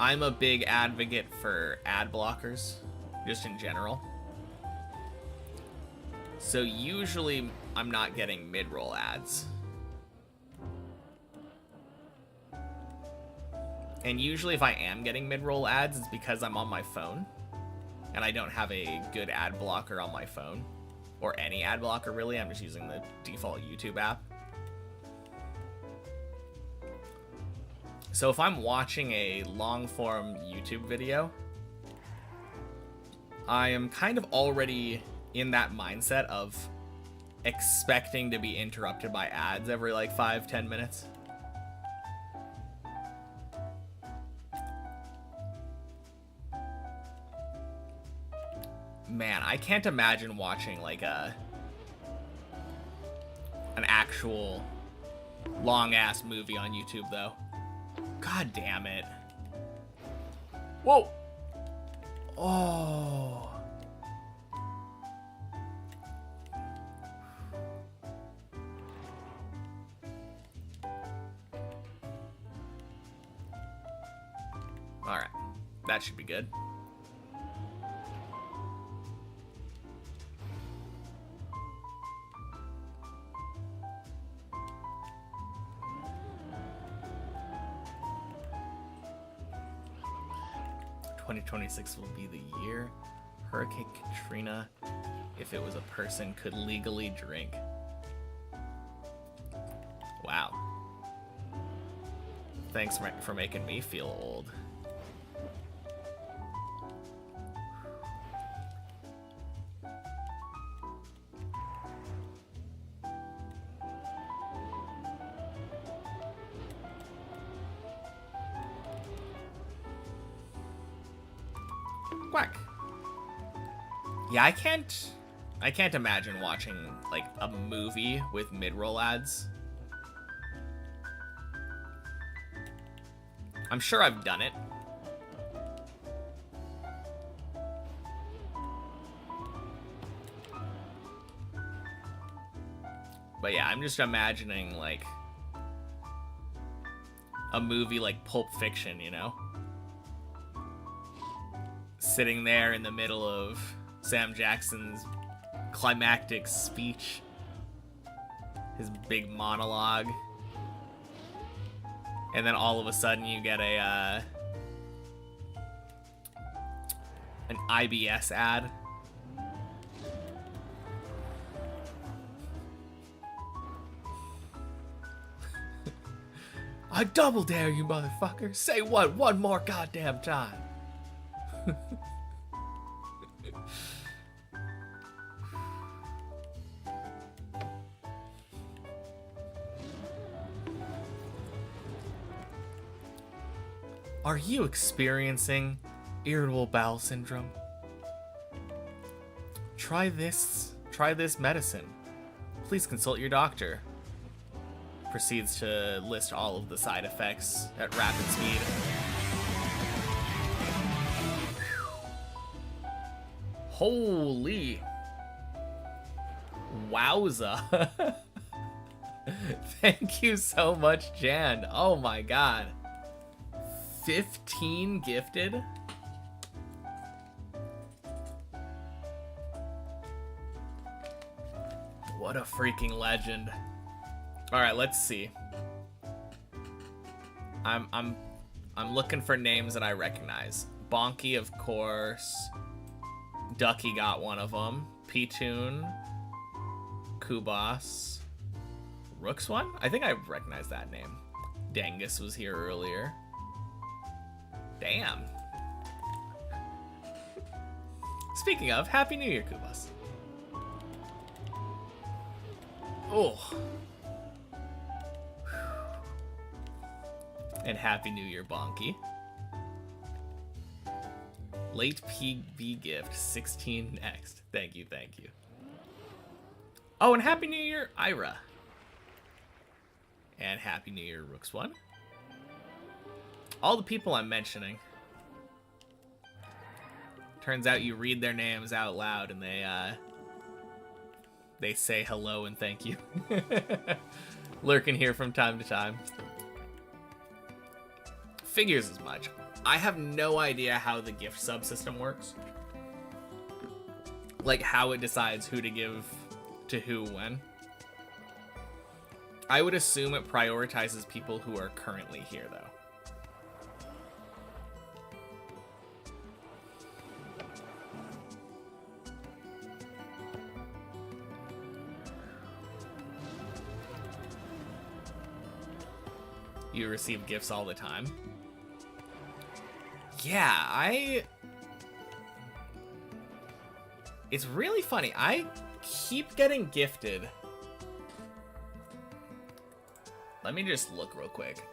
I'm a big advocate for ad blockers, just in general. So usually I'm not getting mid-roll ads. And usually if I am getting mid-roll ads, it's because I'm on my phone. And I don't have a good ad blocker on my phone. Or any ad blocker, really. I'm just using the default YouTube app. So if I'm watching a long-form YouTube video, I am kind of already in that mindset of expecting to be interrupted by ads every like 5-10 minutes. Man, I can't imagine watching like an actual long ass movie on YouTube though. God damn it. Whoa. Oh. Alright, that should be good. '26 will be the year Hurricane Katrina, if it was a person, could legally drink. Wow. Thanks for making me feel old. Quack. Yeah, I can't imagine watching like a movie with mid-roll ads. I'm sure I've done it. But yeah, I'm just imagining like a movie like Pulp Fiction, you know? Sitting there in the middle of Sam Jackson's climactic speech, his big monologue, and then all of a sudden you get an IBS ad. I double dare you, motherfucker. Say what one more goddamn time. Are you experiencing irritable bowel syndrome? Try this medicine. Please consult your doctor. Proceeds to list all of the side effects at rapid speed. Holy wowza. Thank you so much, Jan. Oh my god. 15 gifted? What a freaking legend. All right, let's see. I'm looking for names that I recognize. Bonky, of course. Ducky got one of them. P-Tune. Kubas. Rooks one? I think I recognize that name. Dangus was here earlier. Damn. Speaking of, Happy New Year, Kubas. Oh. And Happy New Year, Bonky. Late PB gift, 16 next. Thank you, thank you. Oh, and Happy New Year, Ira. And Happy New Year, Rooks One. All the people I'm mentioning. Turns out you read their names out loud and they say hello and thank you. Lurking here from time to time. Figures as much. I have no idea how the gift subsystem works. Like how it decides who to give to who when. I would assume it prioritizes people who are currently here though. You receive gifts all the time. Yeah, it's really funny. I keep getting gifted. Let me just look real quick.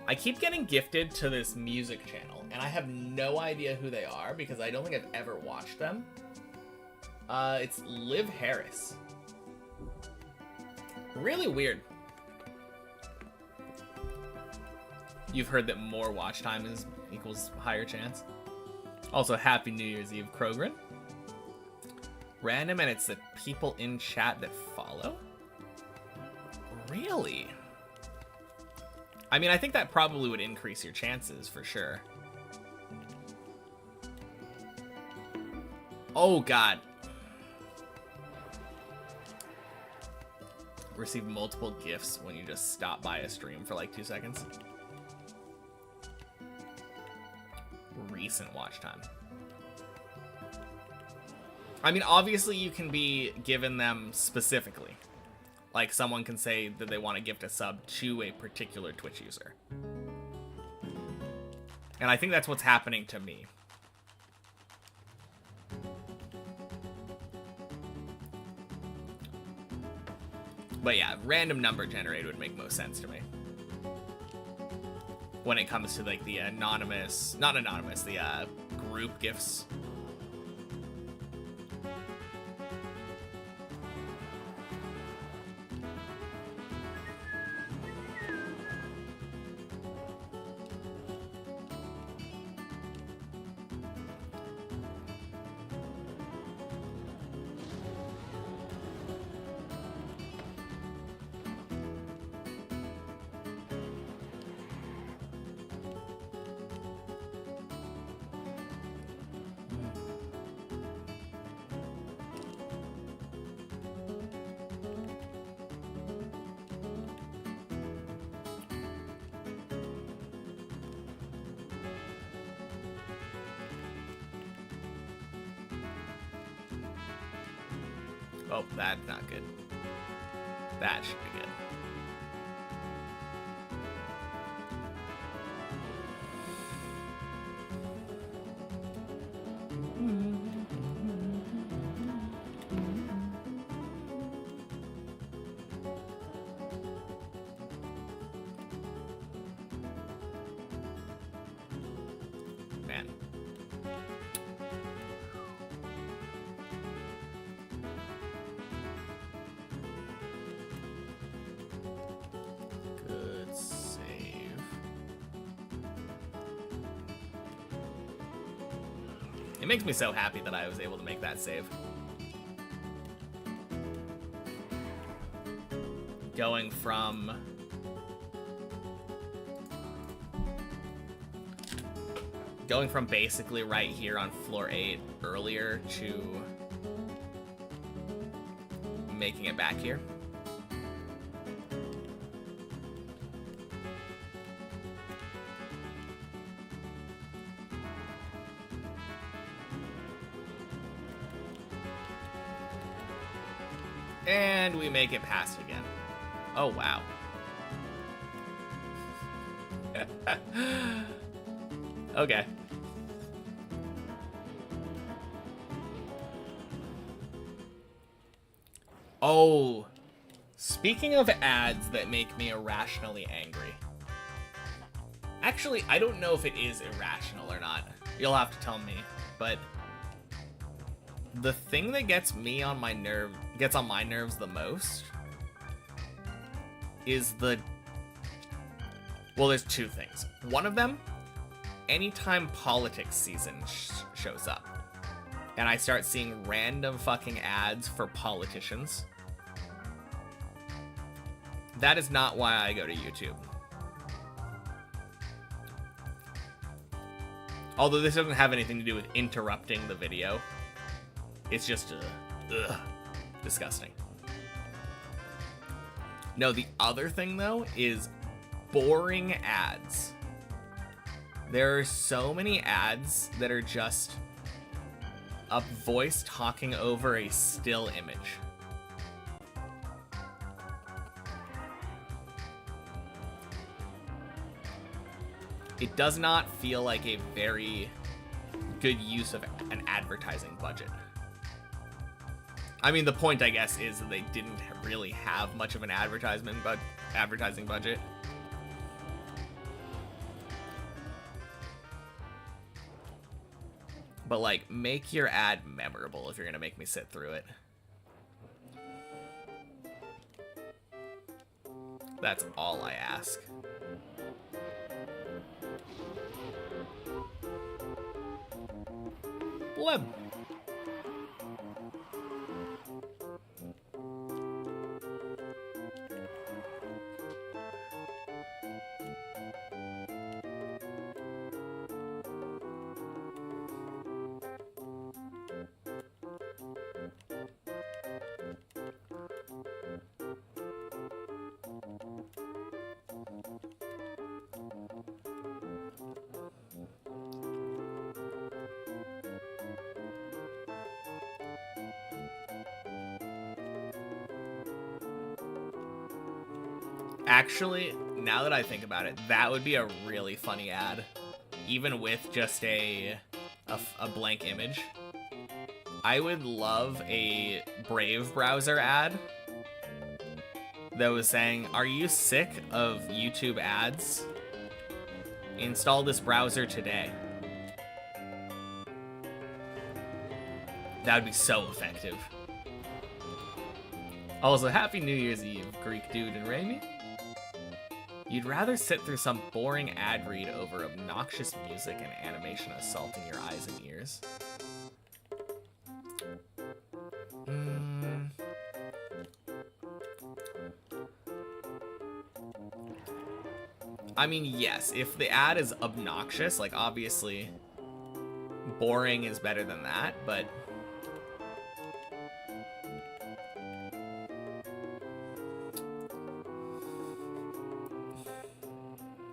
I keep getting gifted to this music channel, and I have no idea who they are because I don't think I've ever watched them. It's Liv Harris. Really weird. You've heard that more watch time equals higher chance. Also, Happy New Year's Eve, Krogren. Random, and it's the people in chat that follow? Really? I mean, I think that probably would increase your chances, for sure. Oh, God. Receive multiple gifts when you just stop by a stream for like 2 seconds. Recent watch time. I mean, obviously you can be given them specifically. Like someone can say that they want to gift a sub to a particular Twitch user. And I think that's what's happening to me. But yeah, random number generated would make most sense to me. When it comes to like the anonymous, not anonymous, the group gifts. Oh, that's not good. That should be good. Man. Good save. It makes me so happy that I was able to make that save. Going from basically right here on floor 8 earlier to making it back here. And we make it past again. Oh, wow. Okay. Oh, speaking of ads that make me irrationally angry. Actually, I don't know if it is irrational or not. You'll have to tell me. But the thing that gets on my nerves the most is the... Well, there's two things. One of them, anytime politics season shows up, and I start seeing random fucking ads for politicians, that is not why I go to YouTube. Although this doesn't have anything to do with interrupting the video. It's just, disgusting. No, the other thing, though, is boring ads. There are so many ads that are just a voice talking over a still image. It does not feel like a very good use of an advertising budget. I mean, the point, I guess, is that they didn't really have much of an advertising budget. But, like, make your ad memorable if you're gonna make me sit through it. That's all I ask. Bleb. Actually, now that I think about it, that would be a really funny ad. Even with just a blank image. I would love a Brave browser ad that was saying, "Are you sick of YouTube ads? Install this browser today." That would be so effective. Also, Happy New Year's Eve, Greek Dude and Raimi. You'd rather sit through some boring ad read over obnoxious music and animation assaulting your eyes and ears. I mean, yes, if the ad is obnoxious, like, obviously, boring is better than that, but...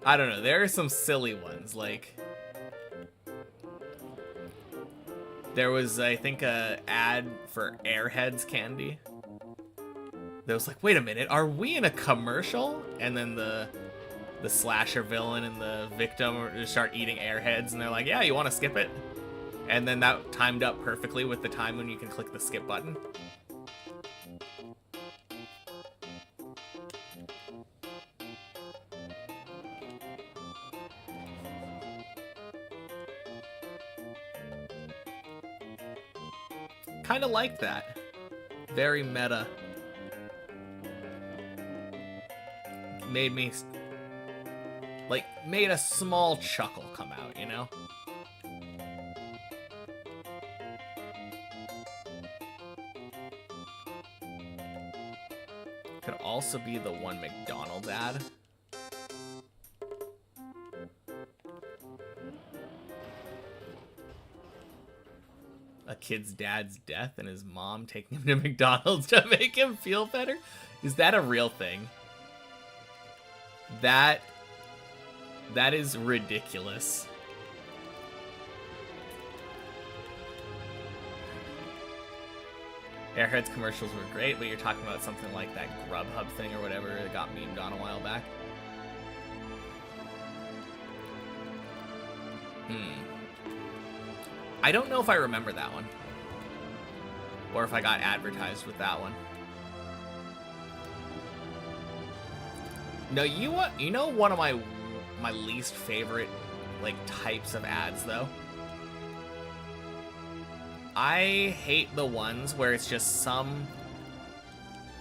I don't know, there are some silly ones, like... There was, I think, a ad for Airheads candy. That was like, wait a minute, are we in a commercial? And then the slasher villain and the victim just start eating Airheads, and they're like, yeah, you want to skip it? And then that timed up perfectly with the time when you can click the skip button. Kind of like that. Very meta. Made me... like, made a small chuckle come out, you know? Could also be the one McDonald's ad. A kid's dad's death and his mom taking him to McDonald's to make him feel better? Is that a real thing? That is ridiculous. Airheads commercials were great, but you're talking about something like that Grubhub thing or whatever that got memed on a while back. I don't know if I remember that one. Or if I got advertised with that one. No, you know one of my least favorite, like, types of ads, though? I hate the ones where it's just some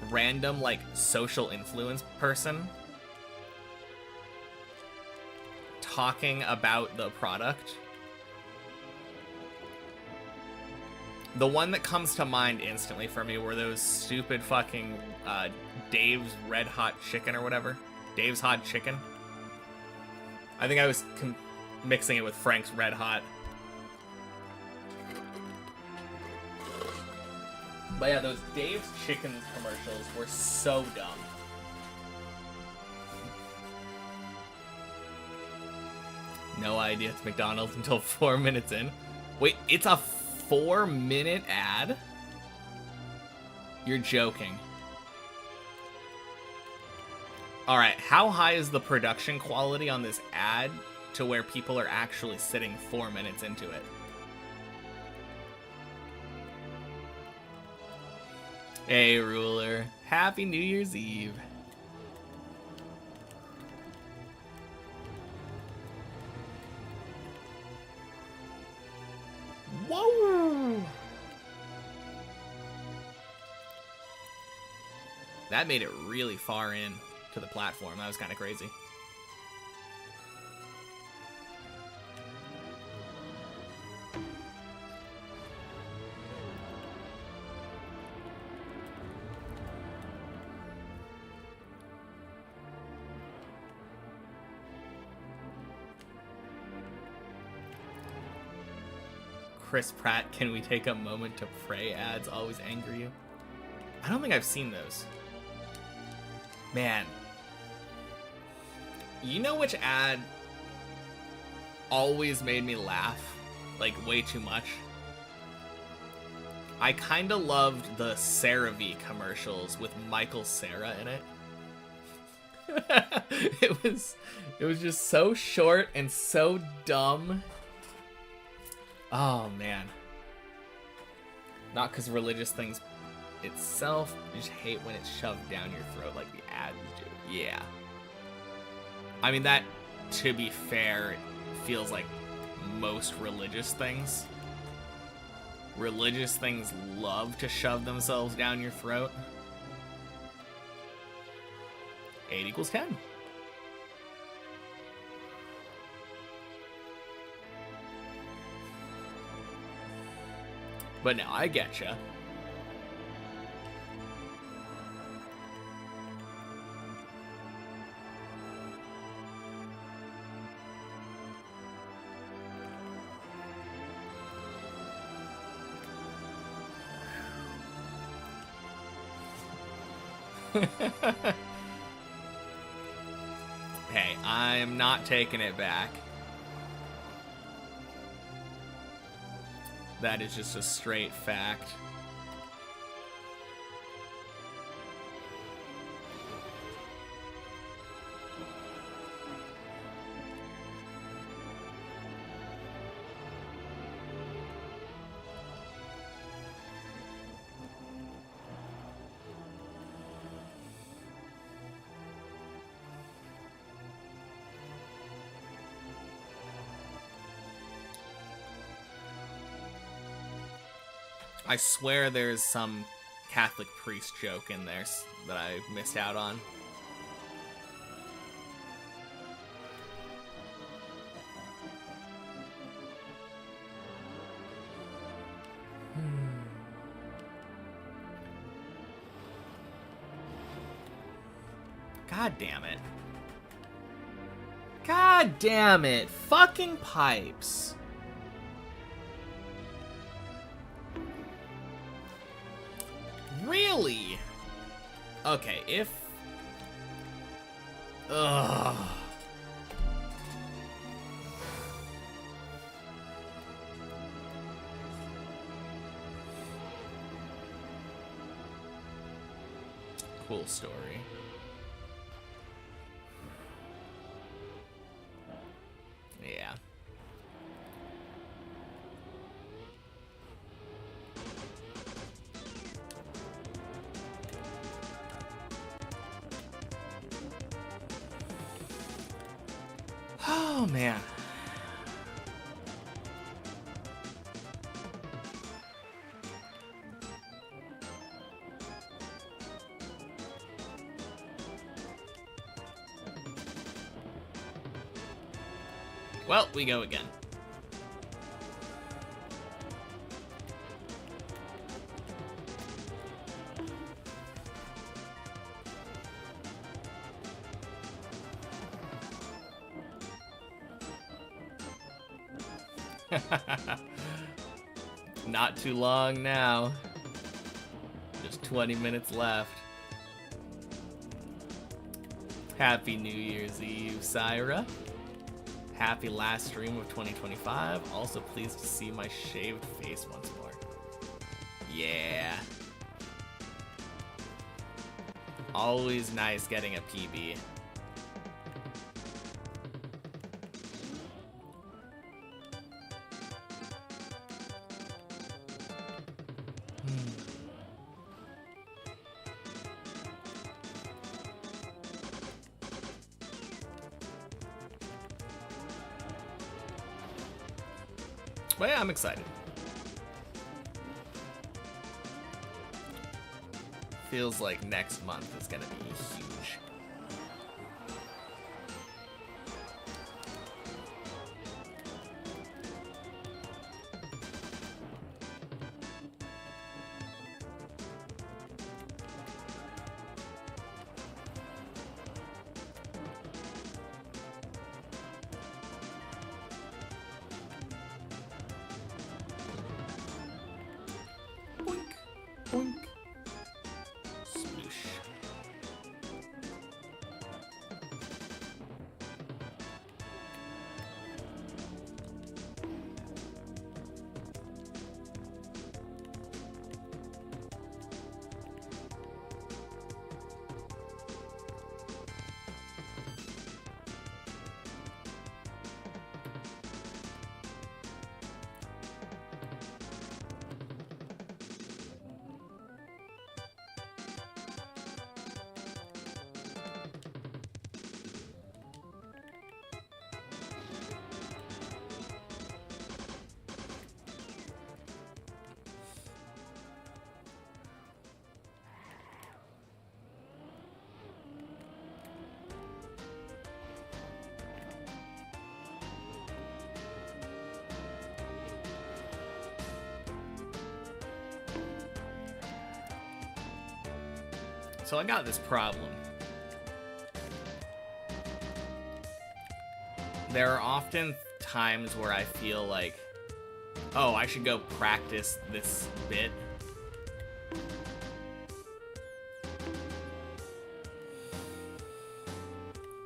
random, like, social influence person talking about the product. The one that comes to mind instantly for me were those stupid fucking Dave's Red Hot Chicken or whatever. Dave's Hot Chicken. I think I was mixing it with Frank's Red Hot. But yeah, those Dave's Chicken commercials were so dumb. No idea it's McDonald's until 4 minutes in. Wait, it's a 4-minute ad? You're joking. Alright, how high is the production quality on this ad to where people are actually sitting 4 minutes into it? Hey, Ruler. Happy New Year's Eve. Whoa! That made it really far in to the platform. That was kind of crazy. Chris Pratt, can we take a moment to pray ads always anger you? I don't think I've seen those. Man. You know which ad always made me laugh? Like, way too much? I kinda loved the CeraVe commercials with Michael Cera in it. It was just so short and so dumb. Oh, man. Not because religious things itself, you just hate when it's shoved down your throat like the ads do. Yeah. I mean, that, to be fair, feels like most religious things. Religious things love to shove themselves down your throat. 8 equals 10. But no, I getcha. Hey, I'm not taking it back. That is just a straight fact. I swear there's some Catholic priest joke in there that I missed out on. God damn it. God damn it. Fucking pipes. Really? Okay, if... Ugh. Cool story. Yeah. Oh, man. Well, we go again. Not too long now. Just 20 minutes left. Happy New Year's Eve, Syra. Happy last stream of 2025. Also pleased to see my shaved face once more. Yeah. Always nice getting a PB. But yeah, I'm excited. Feels like next month is gonna be huge. Boink. Sploosh. So I got this problem. There are often times where I feel like, oh, I should go practice this bit.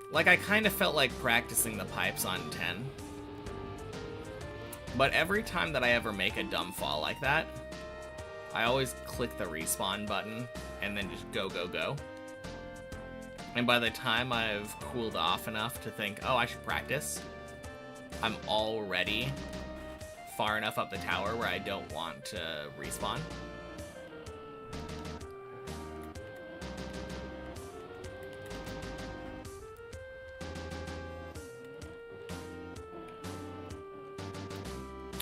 Like, I kind of felt like practicing the pipes on 10. But every time that I ever make a dumb fall like that, I always click the respawn button and then just go, go, go. And by the time I've cooled off enough to think, oh, I should practice, I'm already far enough up the tower where I don't want to respawn.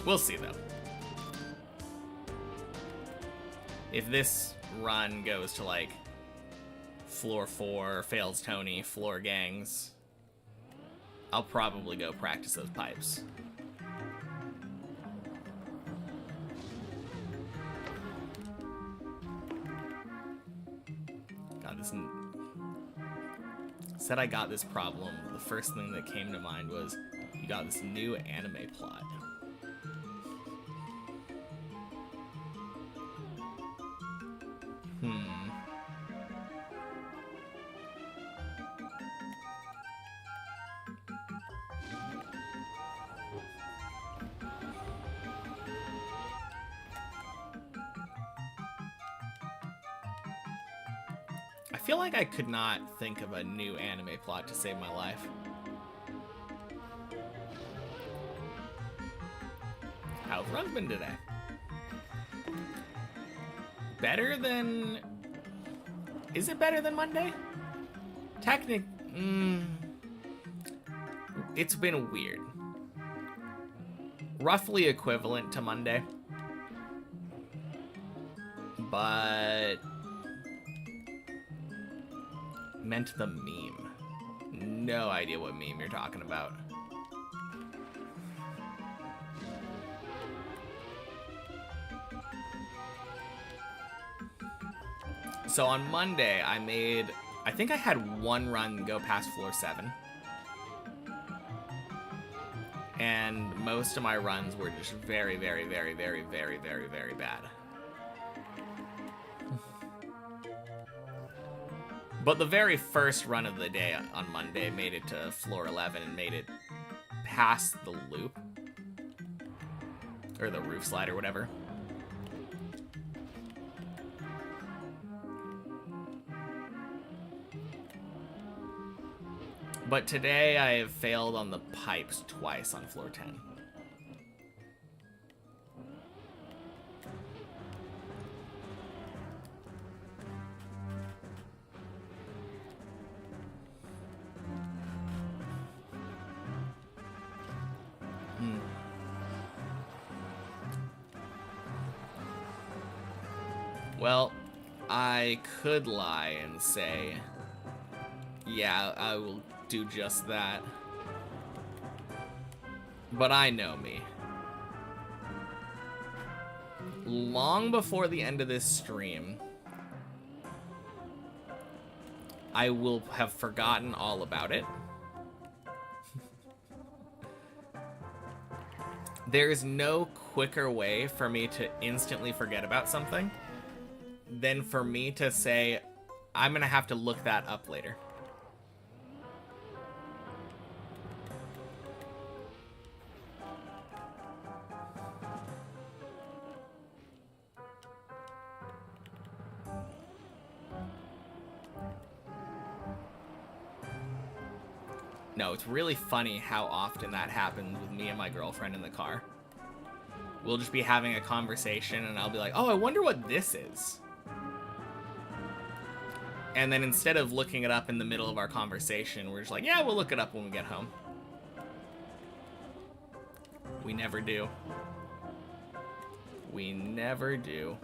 We'll see, though. If this run goes to, like, floor 4, fails Tony, floor gangs, I'll probably go practice those pipes. God, this... Said I got this problem. The first thing that came to mind was, you got this new anime plot. I feel like I could not think of a new anime plot to save my life. How's Run's been today? Better than... Is it better than Monday? It's been weird. Roughly equivalent to Monday. But... meant the meme. No idea what meme you're talking about. So on Monday, I think I had one run go past floor 7. And most of my runs were just very, very, very, very, very, very, very bad. But the very first run of the day on Monday made it to floor 11 and made it past the loop. Or the roof slide or whatever. But today I have failed on the pipes twice on floor 10. Well, I could lie and say, yeah, I will do just that. But I know me. Long before the end of this stream, I will have forgotten all about it. There is no quicker way for me to instantly forget about something than for me to say, I'm gonna have to look that up later. No, it's really funny how often that happens with me and my girlfriend in the car. We'll just be having a conversation and I'll be like, oh, I wonder what this is. And then instead of looking it up in the middle of our conversation, we're just like, yeah, we'll look it up when we get home. We never do. We never do.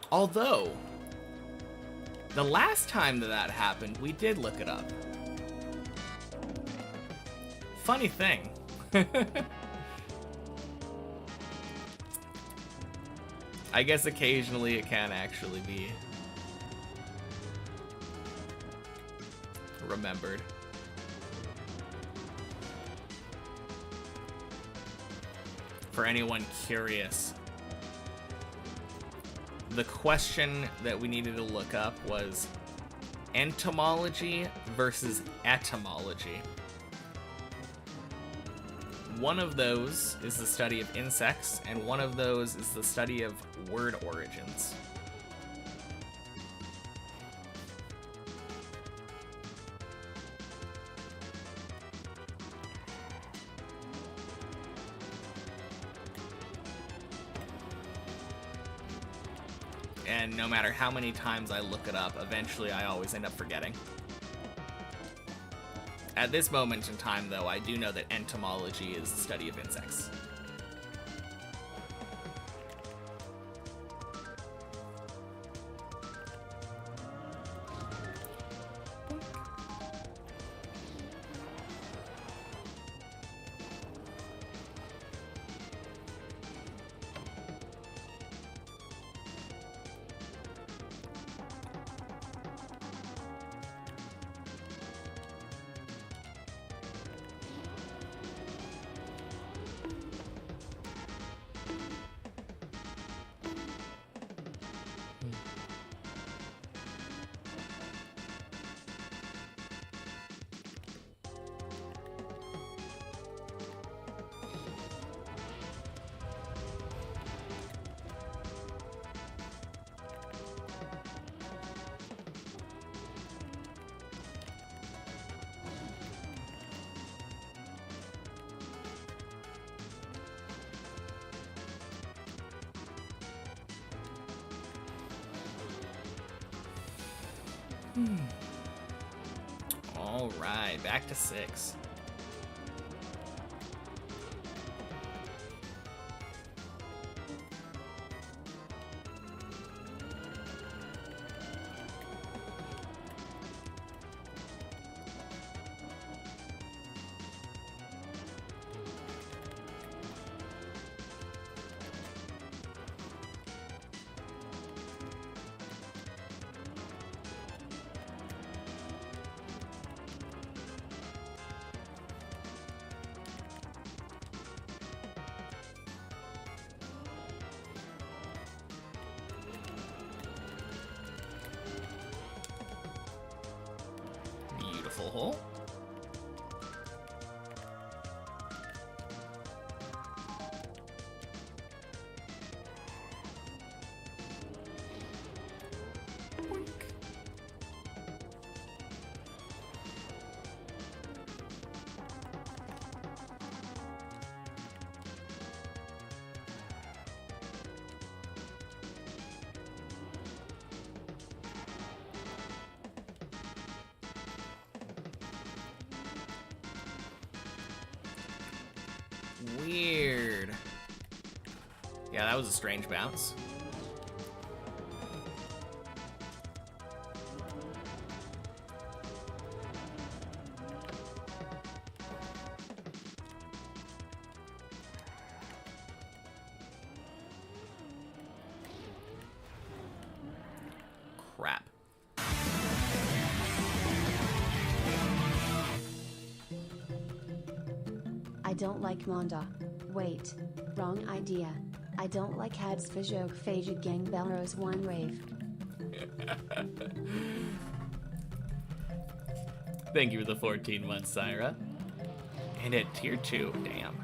Although, the last time that happened, we did look it up. Funny thing. I guess occasionally it can actually be remembered. For anyone curious, the question that we needed to look up was entomology versus etymology. One of those is the study of insects, and one of those is the study of word origins. And no matter how many times I look it up, eventually I always end up forgetting. At this moment in time, though, I do know that entomology is the study of insects. All right, back to 6. cool. Weird. Yeah, that was a strange bounce. Crap. I don't like Monda. Wait, wrong idea. I don't like Hads Fijog Fajig Gang Belrose One Rave. Thank you for the 14 months, Syra. And at tier 2, damn.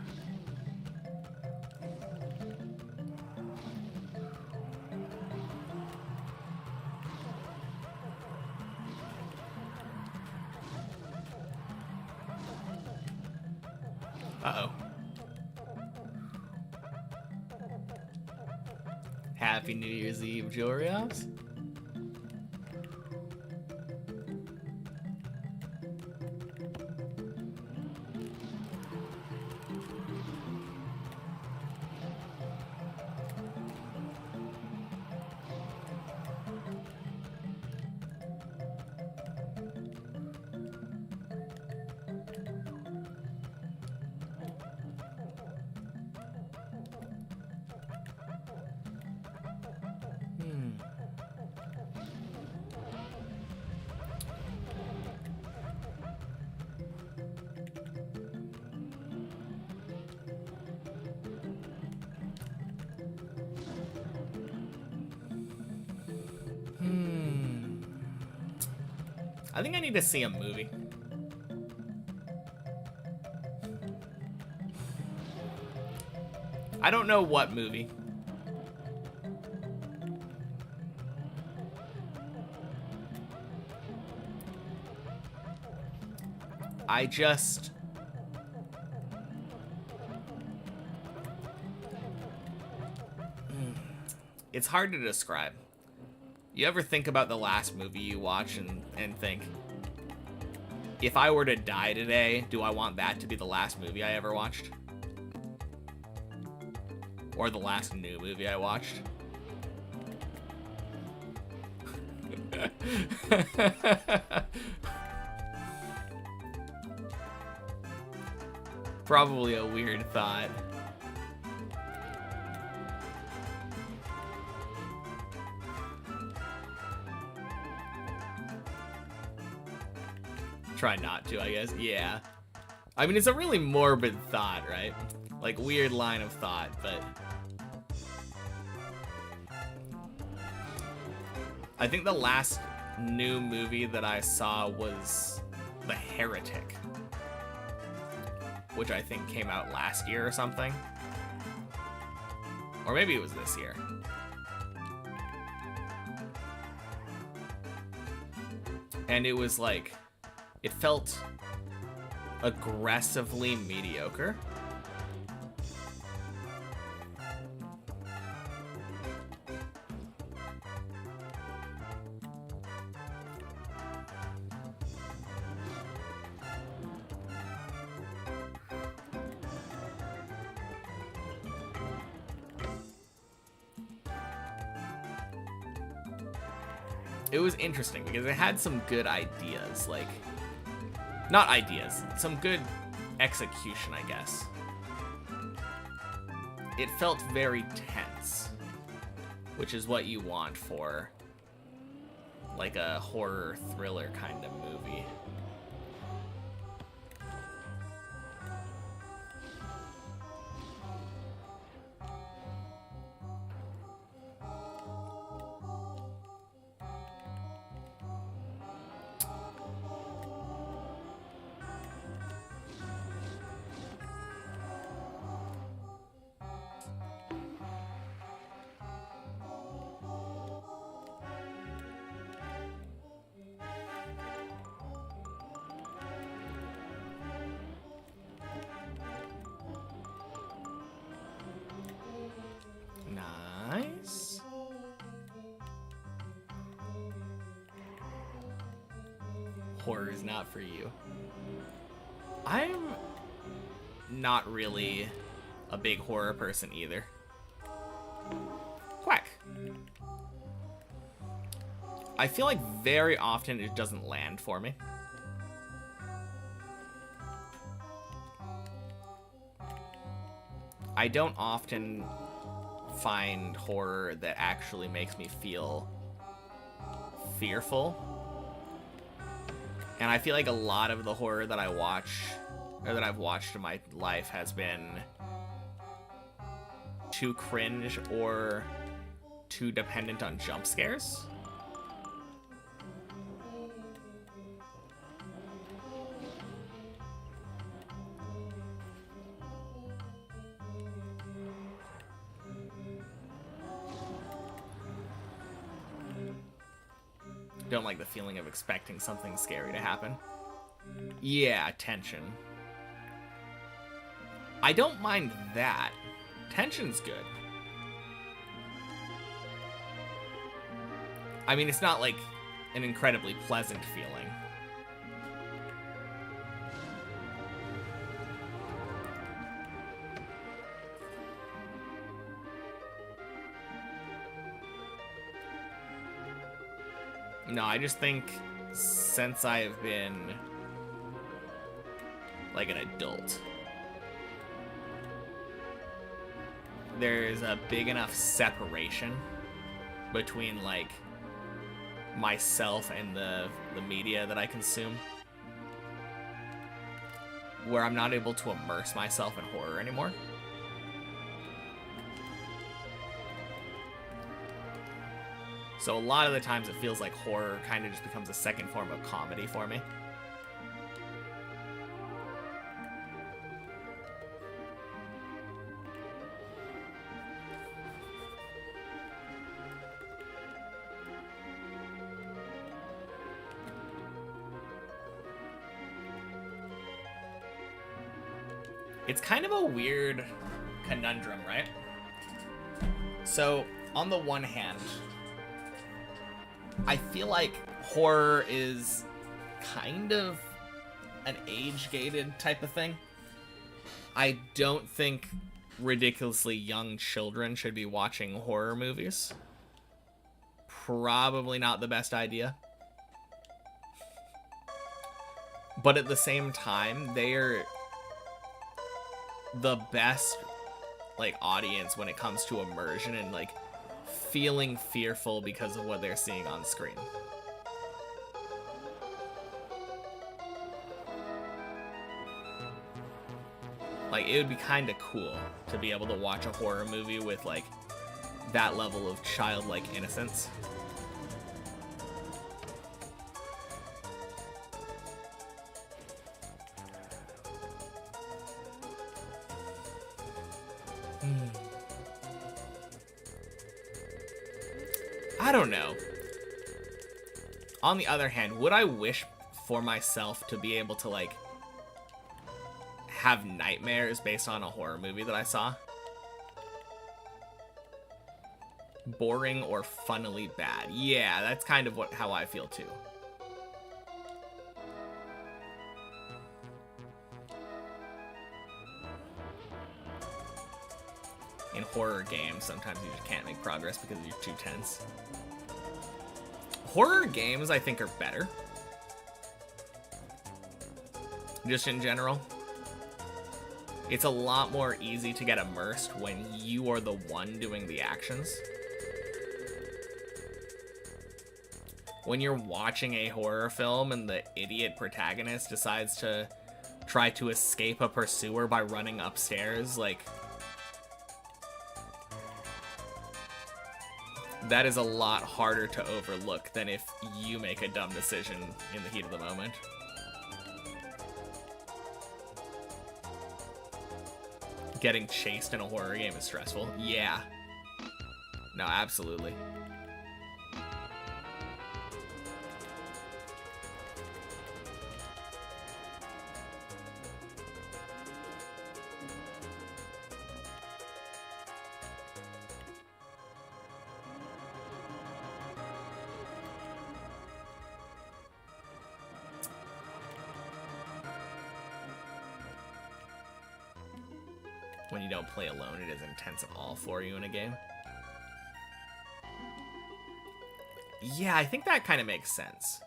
Uh-oh. Happy New Year's Eve, Jorios. I think I need to see a movie. I don't know what movie. I just... It's hard to describe. You ever think about the last movie you watch and think, if I were to die today, do I want that to be the last movie I ever watched? Or the last new movie I watched? Probably a weird thought. Try not to, I guess. Yeah. I mean, it's a really morbid thought, right? Like, weird line of thought, but... I think the last new movie that I saw was The Heretic, which I think came out last year or something. Or maybe it was this year. And it was like... It felt aggressively mediocre. It was interesting because it had some good ideas, like... Not ideas, some good execution, I guess. It felt very tense, which is what you want for, like, a horror thriller kind of movie. horror is not for you. I'm not really a big horror person either. Quack. I feel like very often it doesn't land for me. I don't often find horror that actually makes me feel fearful. And I feel like a lot of the horror that I watch, or that I've watched in my life, has been too cringe or too dependent on jump scares. Don't like the feeling of expecting something scary to happen. Yeah, tension. I don't mind that. Tension's good. I mean, it's not like an incredibly pleasant feeling. No, I just think since I have been like an adult, there's a big enough separation between like myself and the media that I consume, where I'm not able to immerse myself in horror anymore. So a lot of the times it feels like horror kind of just becomes a second form of comedy for me. It's kind of a weird conundrum, right? So, on the one hand, I feel like horror is kind of an age-gated type of thing. I don't think ridiculously young children should be watching horror movies. Probably not the best idea. But at the same time, they're the best like audience when it comes to immersion and like feeling fearful because of what they're seeing on screen. Like, it would be kind of cool to be able to watch a horror movie with like that level of childlike innocence. I don't know. On the other hand, would I wish for myself to be able to, like, have nightmares based on a horror movie that I saw? Boring or funnily bad. Yeah, that's kind of how I feel too. In horror games, sometimes you just can't make progress because you're too tense. Horror games, I think, are better. Just in general. It's a lot more easy to get immersed when you are the one doing the actions. When you're watching a horror film and the idiot protagonist decides to try to escape a pursuer by running upstairs, like, that is a lot harder to overlook than if you make a dumb decision in the heat of the moment. Getting chased in a horror game is stressful. Yeah. No, absolutely. when you don't play alone, it is intense at all for you in a game. Yeah, I think that kind of makes sense.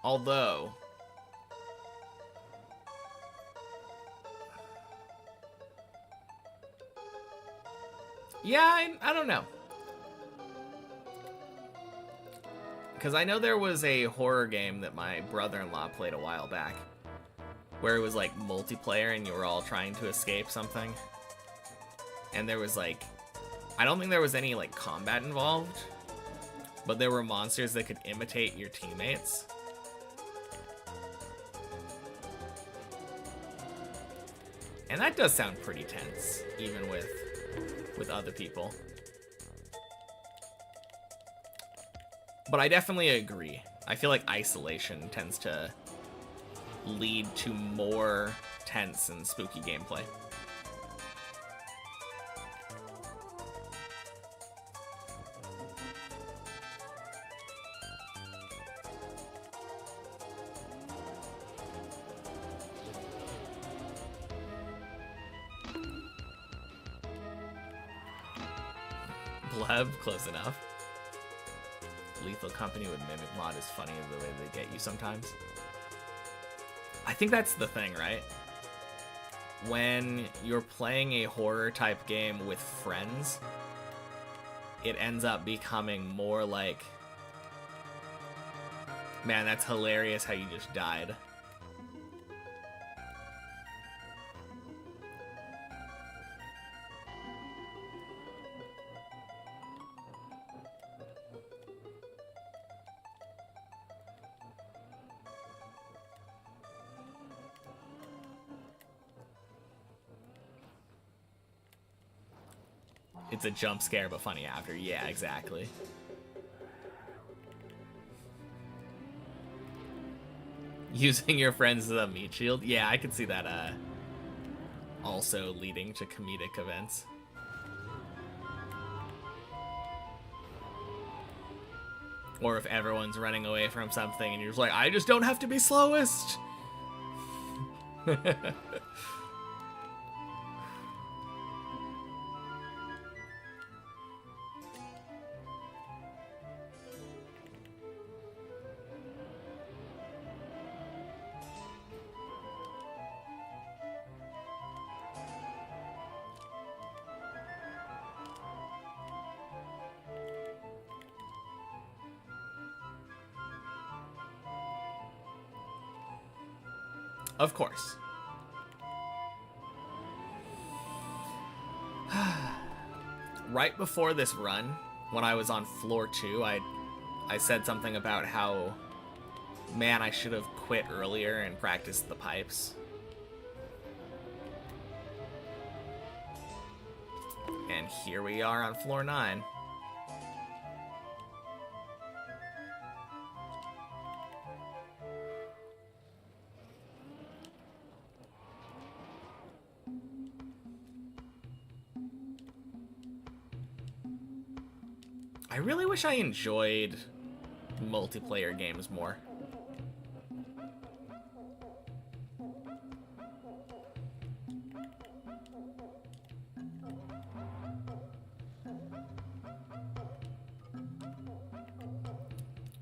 Although, yeah, I don't know. Because I know there was a horror game that my brother-in-law played a while back, where it was like multiplayer and you were all trying to escape something. And there was like, I don't think there was any like combat involved, but there were monsters that could imitate your teammates. And that does sound pretty tense, even with other people. But I definitely agree. I feel like isolation tends to lead to more tense and spooky gameplay. Bleb, close enough. Lethal Company with Mimic Mod is funny the way they get you sometimes. I think that's the thing, right? When you're playing a horror type game with friends, it ends up becoming more like, man, that's hilarious how you just died. It's a jump scare, but funny after. Yeah, exactly. Using your friends as a meat shield. Yeah, I could see that also leading to comedic events. Or if everyone's running away from something and you're just like, I just don't have to be slowest. Of course. Right before this run, when I was on floor 2, I said something about how, man, I should have quit earlier and practiced the pipes. And here we are on floor 9. I really wish I enjoyed multiplayer games more.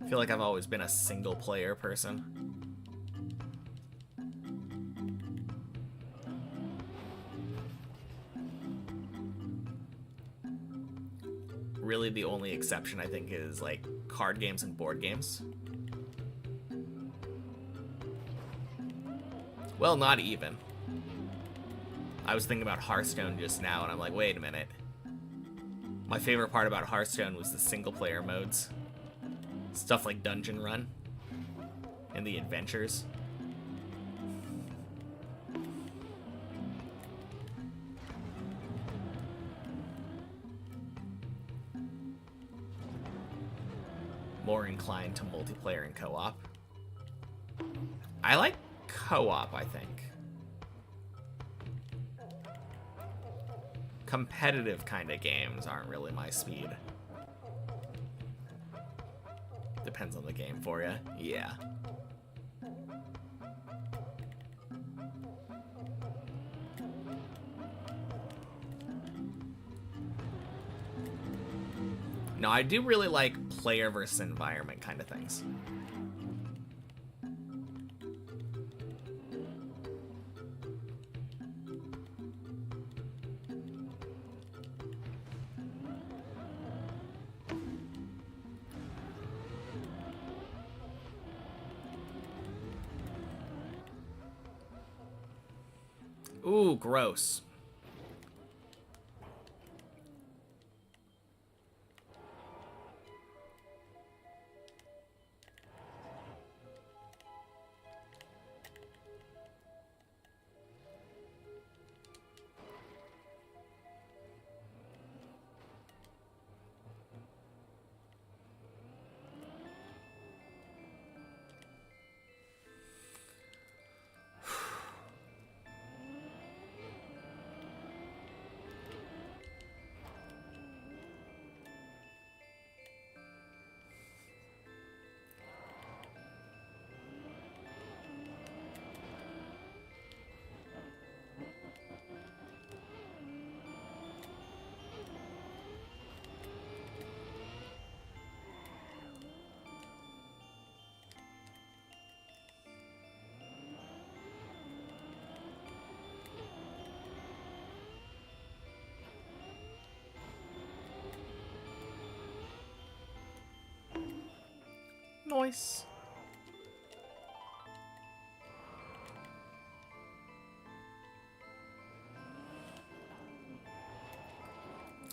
I feel like I've always been a single player person. Really the only exception I think is like card games and board games. Well, not even. I was thinking about Hearthstone just now and I'm like, wait a minute. My favorite part about Hearthstone was the single player modes. Stuff like Dungeon Run and the adventures. More inclined to multiplayer and co-op. I like co-op, I think. Competitive kind of games aren't really my speed. The depends on the game for you. Yeah. No, I do really like player versus environment kind of things. Ooh, gross. Nice.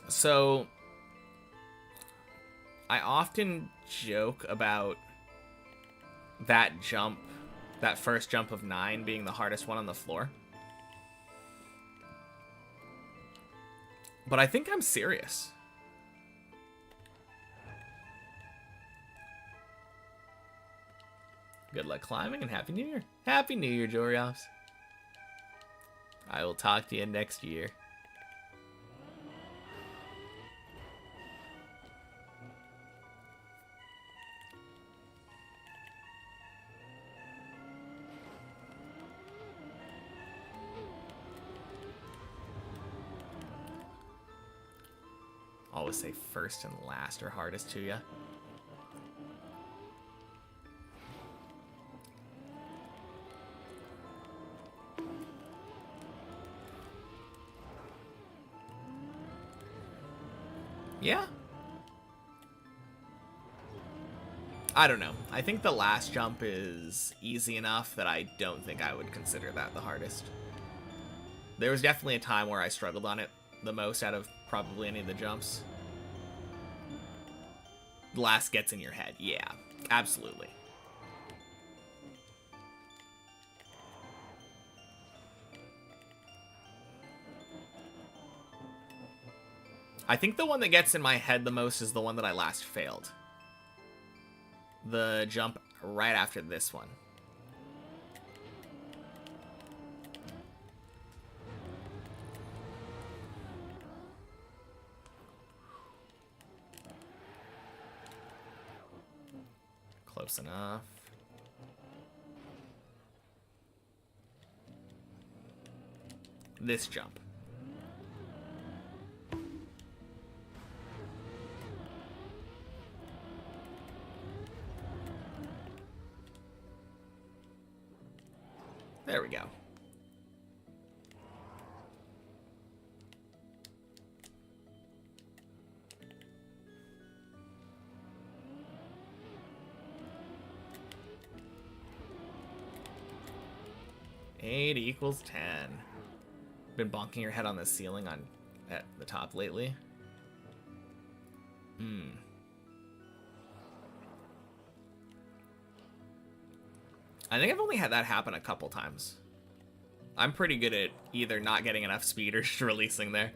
So, I often joke about that jump, that first jump of 9 being the hardest one on the floor. But I think I'm serious. Good luck climbing and Happy New Year. Happy New Year, Jorios. I will talk to you next year. Always say first and last are hardest to you. Yeah. I don't know. I think the last jump is easy enough that I don't think I would consider that the hardest. There was definitely a time where I struggled on it the most out of probably any of the jumps. The last gets in your head. Yeah, absolutely. I think the one that gets in my head the most is the one that I last failed. The jump right after this one. Close enough. This jump. There we go. Eight equals 10. Been bonking your head on the ceiling at the top lately. I think I've only had that happen a couple times. I'm pretty good at either not getting enough speed or just releasing there.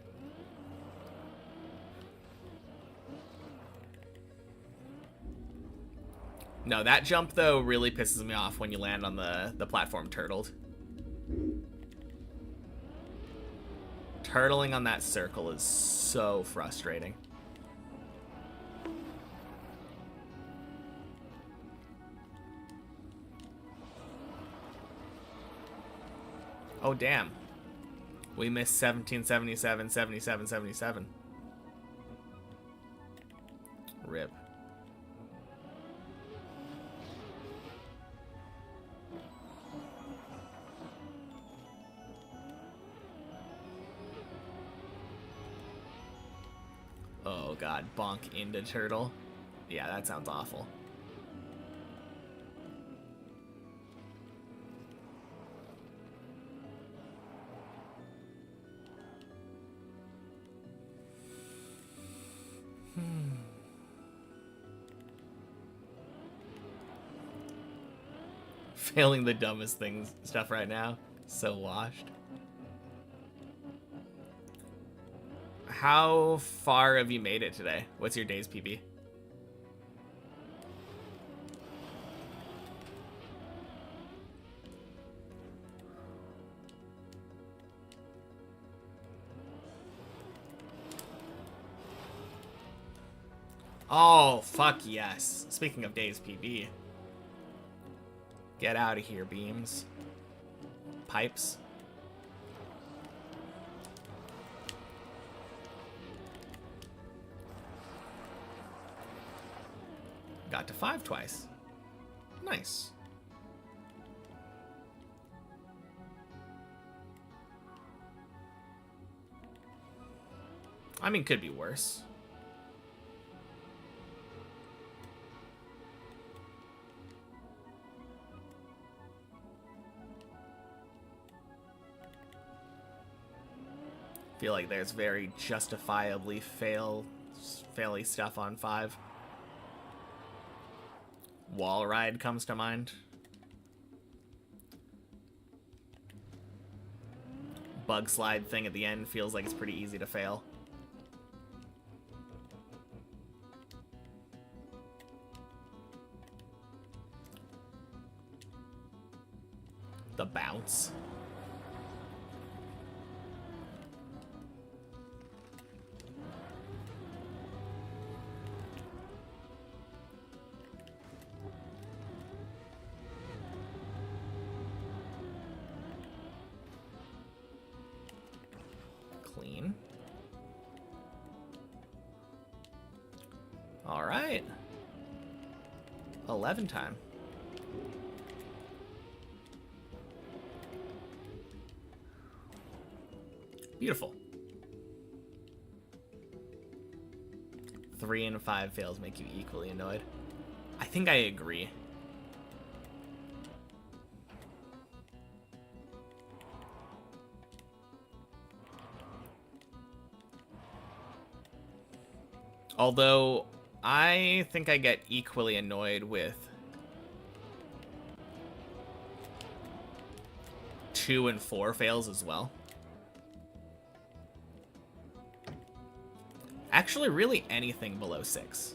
No, that jump, though, really pisses me off when you land on the platform turtled. Turtling on that circle is so frustrating. Oh, damn. We missed 1777, 77, 77. Rip. Oh god, bonk into turtle. Yeah, that sounds awful. Failing the dumbest things stuff right now. So washed. How far have you made it today? What's your day's PB? Oh, fuck yes. Speaking of days PB. Get out of here, beams. Pipes. Got to 5 twice. Nice. I mean, could be worse. Feel like there's very justifiably faily stuff on 5. Wall ride comes to mind. Bug slide thing at the end feels like it's pretty easy to fail. The bounce. Clean. All right. 11 time. Beautiful. 3 and 5 fails make you equally annoyed. I think I agree. Although, I think I get equally annoyed with 2 and 4 fails as well. Actually, really anything below 6.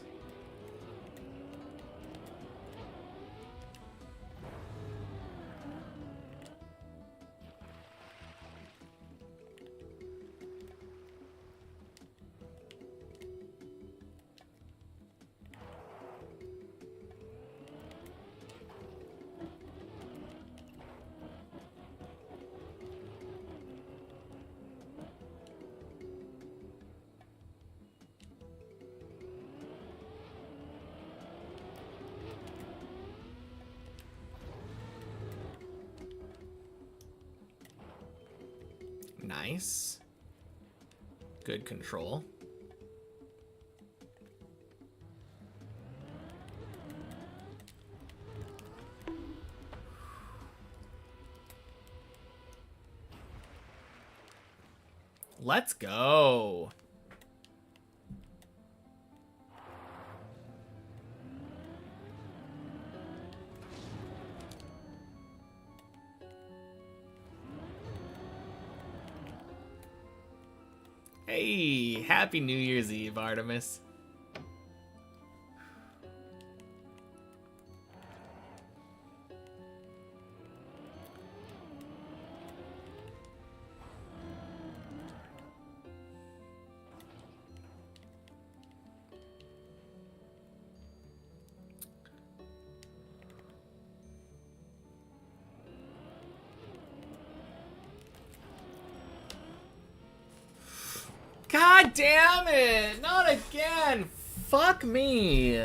Nice. Good control. Let's go. Hey, happy New Year's Eve, Artemis. God damn it! Not again! Fuck me!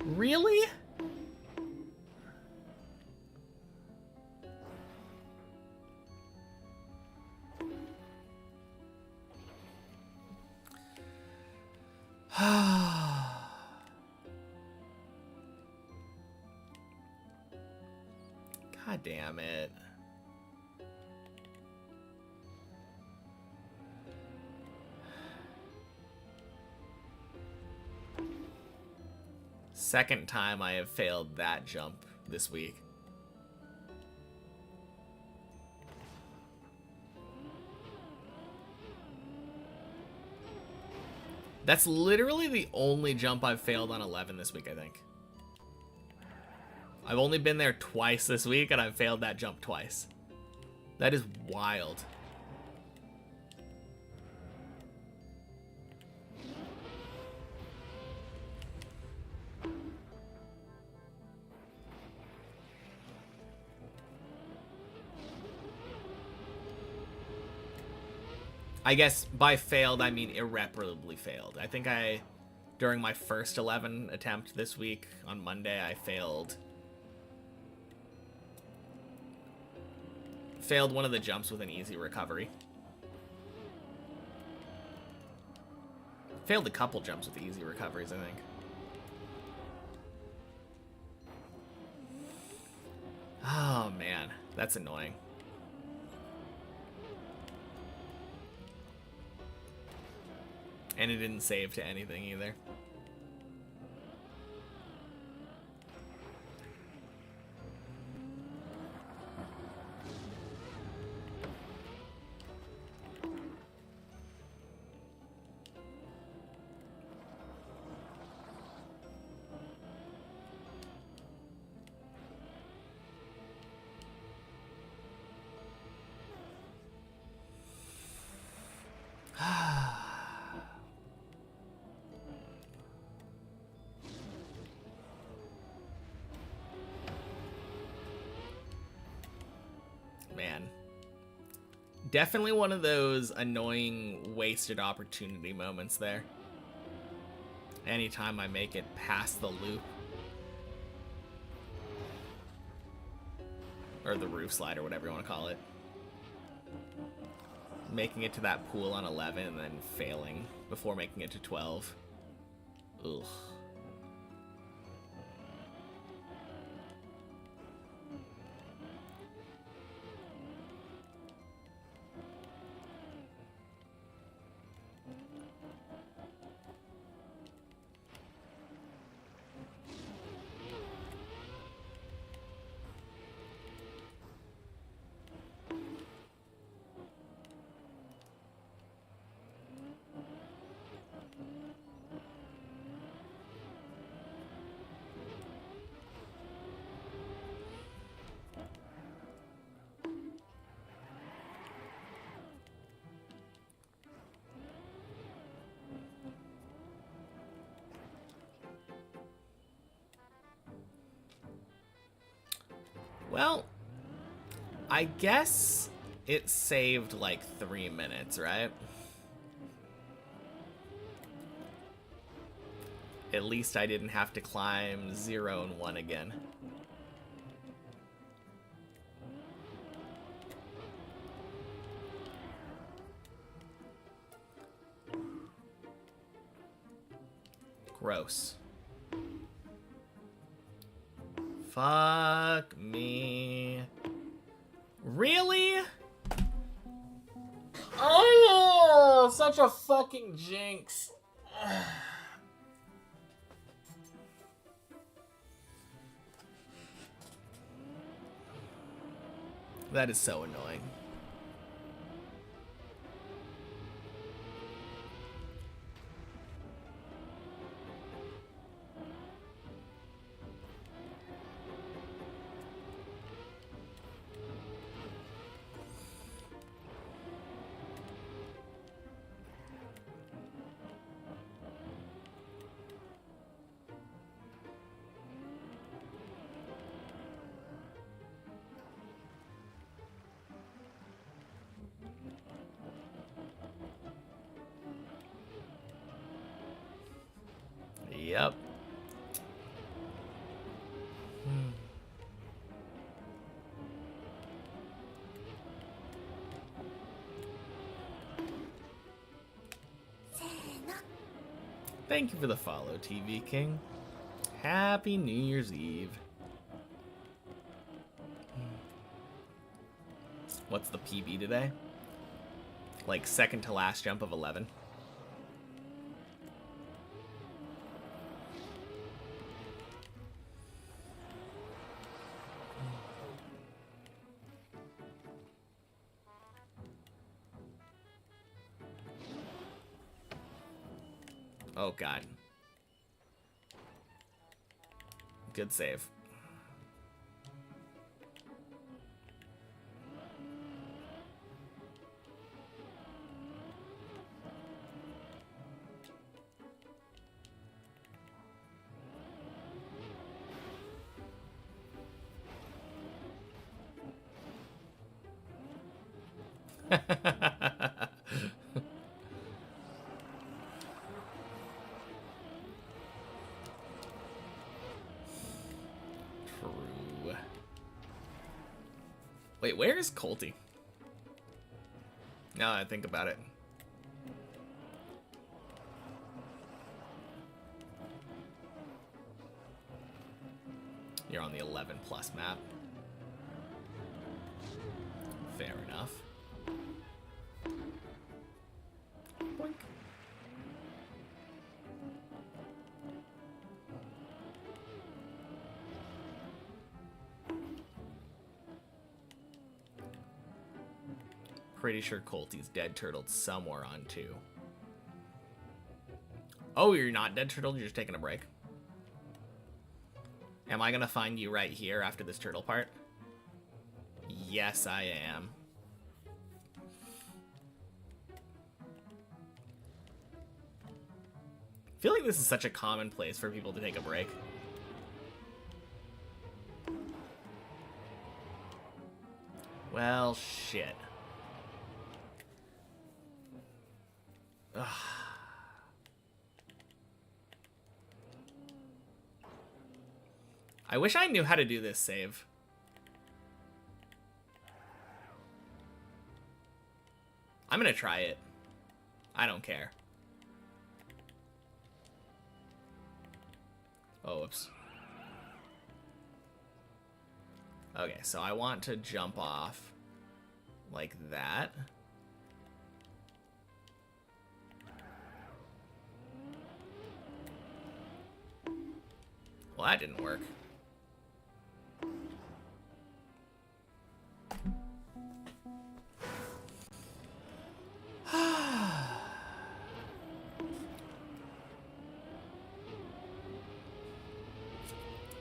Really? God damn it. Second time I have failed that jump this week. That's literally the only jump I've failed on 11 this week, I think. I've only been there twice this week, and I've failed that jump twice. That is wild. I guess by failed, I mean irreparably failed. I think during my first 11 attempt this week on Monday, I failed one of the jumps with an easy recovery. Failed a couple jumps with easy recoveries, I think. Oh man, that's annoying. And it didn't save to anything either. Man. Definitely one of those annoying wasted opportunity moments there. Anytime I make it past the loop. Or the roof slide, or whatever you want to call it. Making it to that pool on 11 and then failing before making it to 12. Ugh. Well, I guess it saved like 3 minutes, right? At least I didn't have to climb 0 and 1 again. Gross. Fuck me. Really? Oh, such a fucking jinx. That is so annoying. Thank you for the follow, TV King. Happy New Year's Eve. What's the PB today? Like second to last jump of 11. Oh god. Good save. True. Wait, where is Colty? Now that I think about it. You're on the 11 plus map. Fair enough. Boink. Pretty sure Colty's dead turtled somewhere on 2. Oh, you're not dead turtled, you're just taking a break. Am I gonna find you right here after this turtle part? Yes, I am. I feel like this is such a common place for people to take a break. Well, shit. Ugh. I wish I knew how to do this save. I'm gonna try it. I don't care. Oh, whoops. Okay, so I want to jump off like that. Well, that didn't work.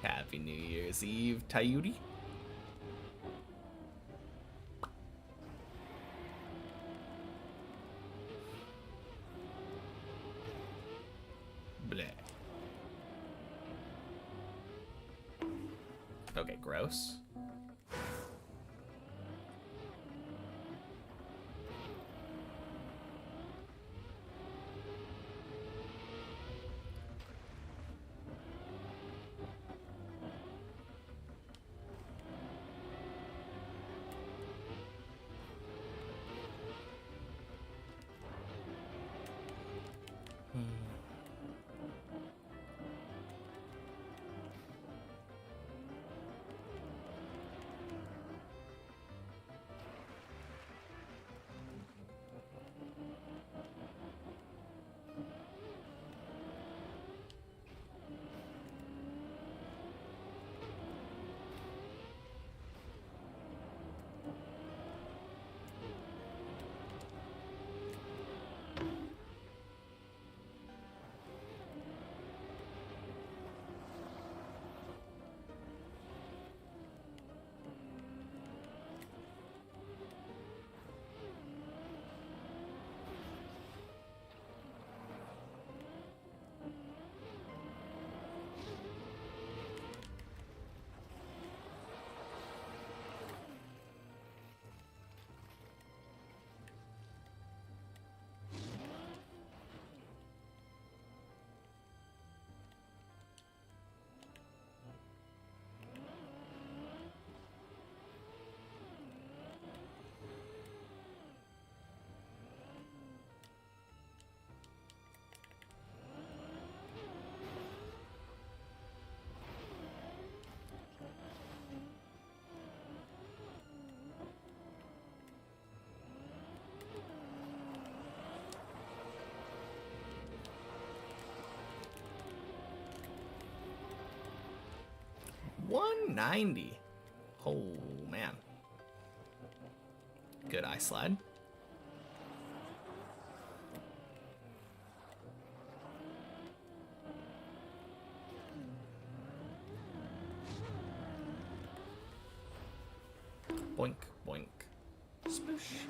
Happy New Year's Eve, Tayuri. Bleh. Okay, gross. 190. Oh, man. Good eye slide. Boink, boink. Sploosh.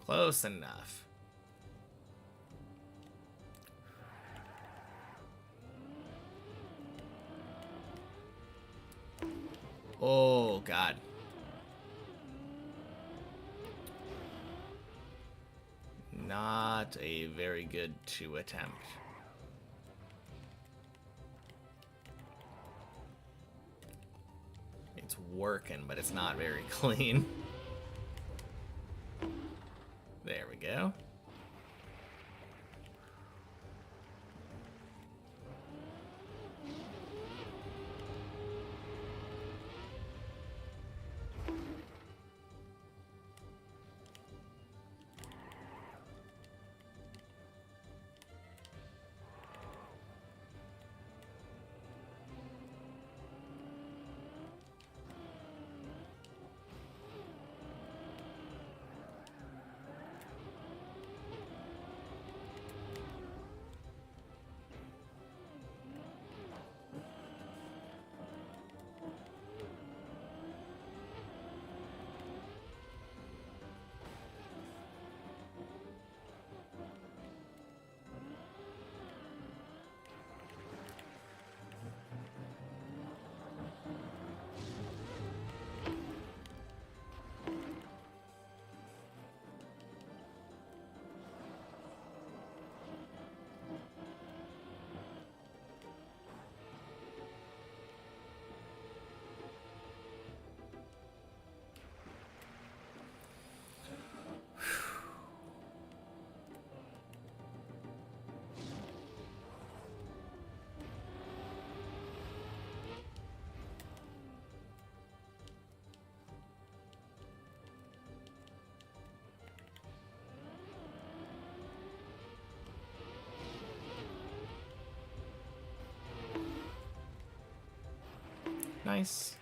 Close enough. Oh, God. Not a very good 2 attempt. It's working, but it's not very clean. There we go. Nice.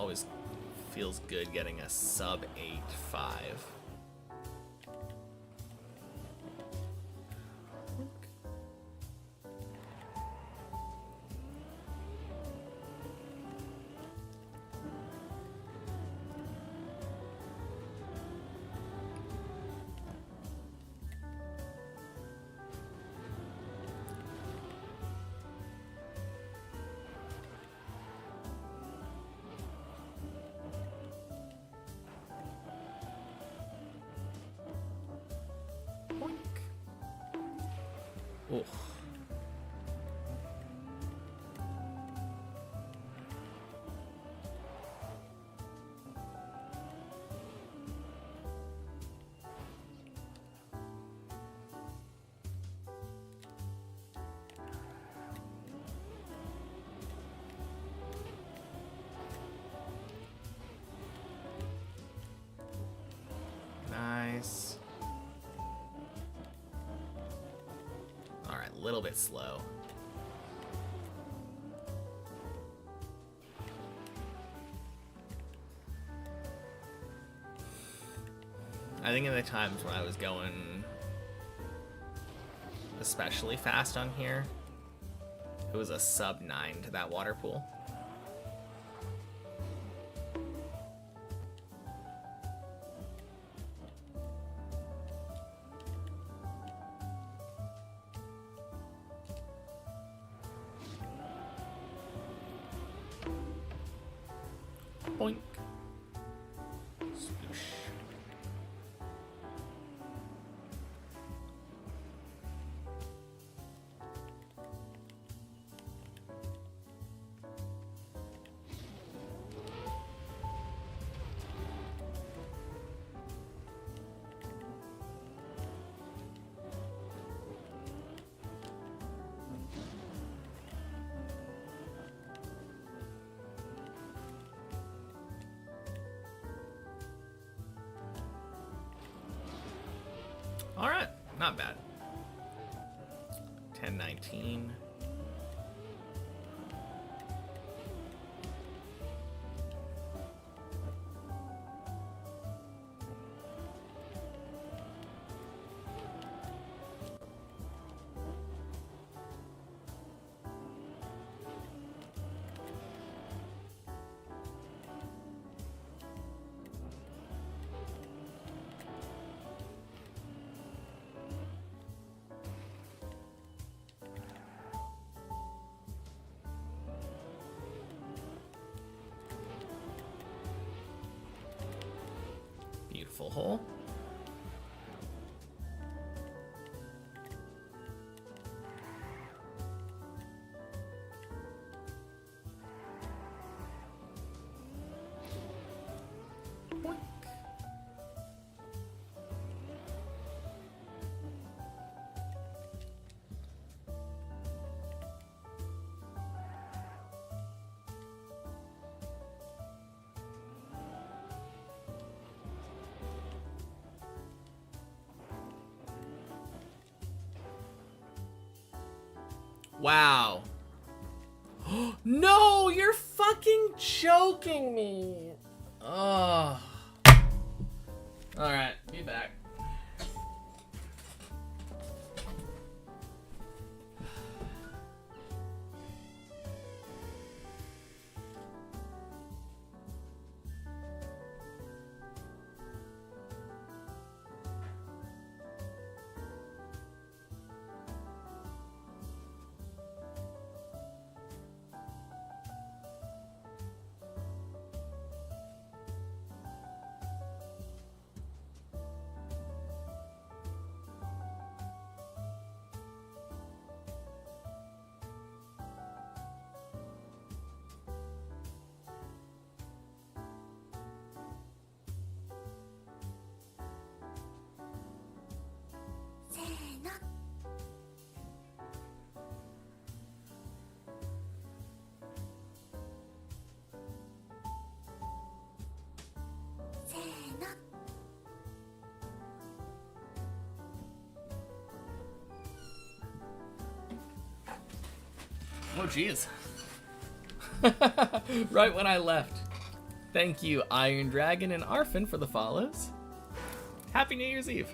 always feels good getting a sub 8.5. Oh. Nice. Alright, a little bit slow. I think in the times when I was going especially fast on here, it was a sub 9 to that water pool. Boink. Swoosh. All right, not bad. 10-19. Beautiful hole. Boink. Wow. No, you're fucking joking me. Oh. Alright, be back. Oh, jeez. Right when I left. Thank you, Iron Dragon and Arfin, for the follows. Happy New Year's Eve.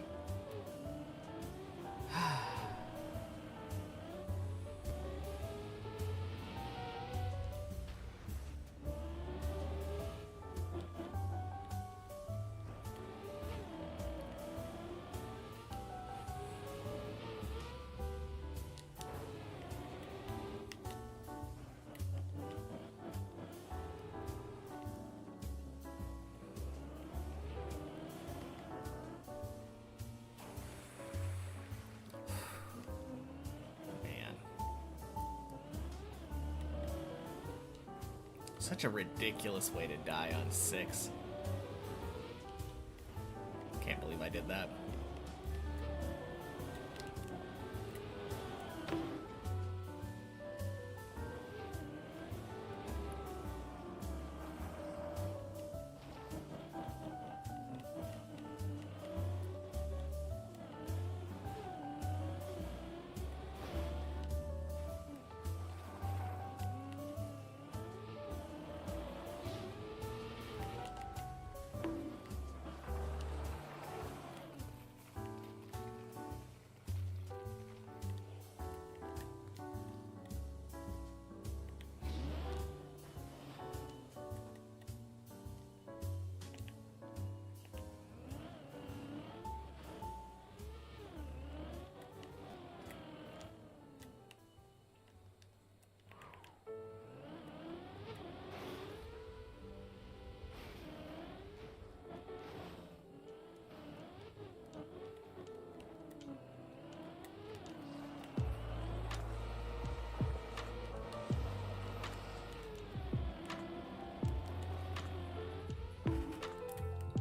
Such a ridiculous way to die on 6. Can't believe I did that.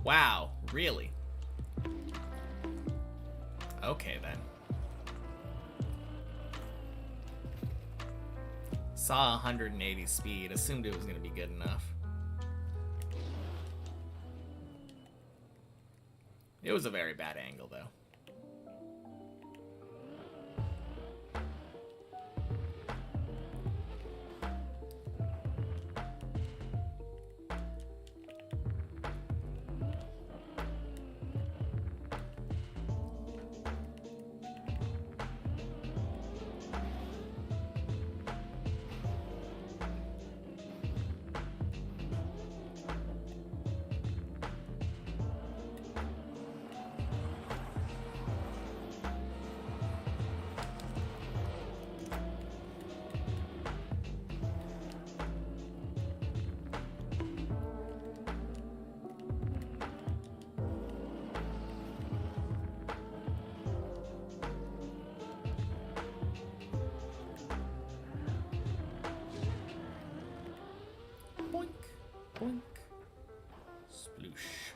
Wow, really? Okay then. Saw 180 speed, assumed it was going to be good enough. It was a very bad angle though. Boink. Sploosh.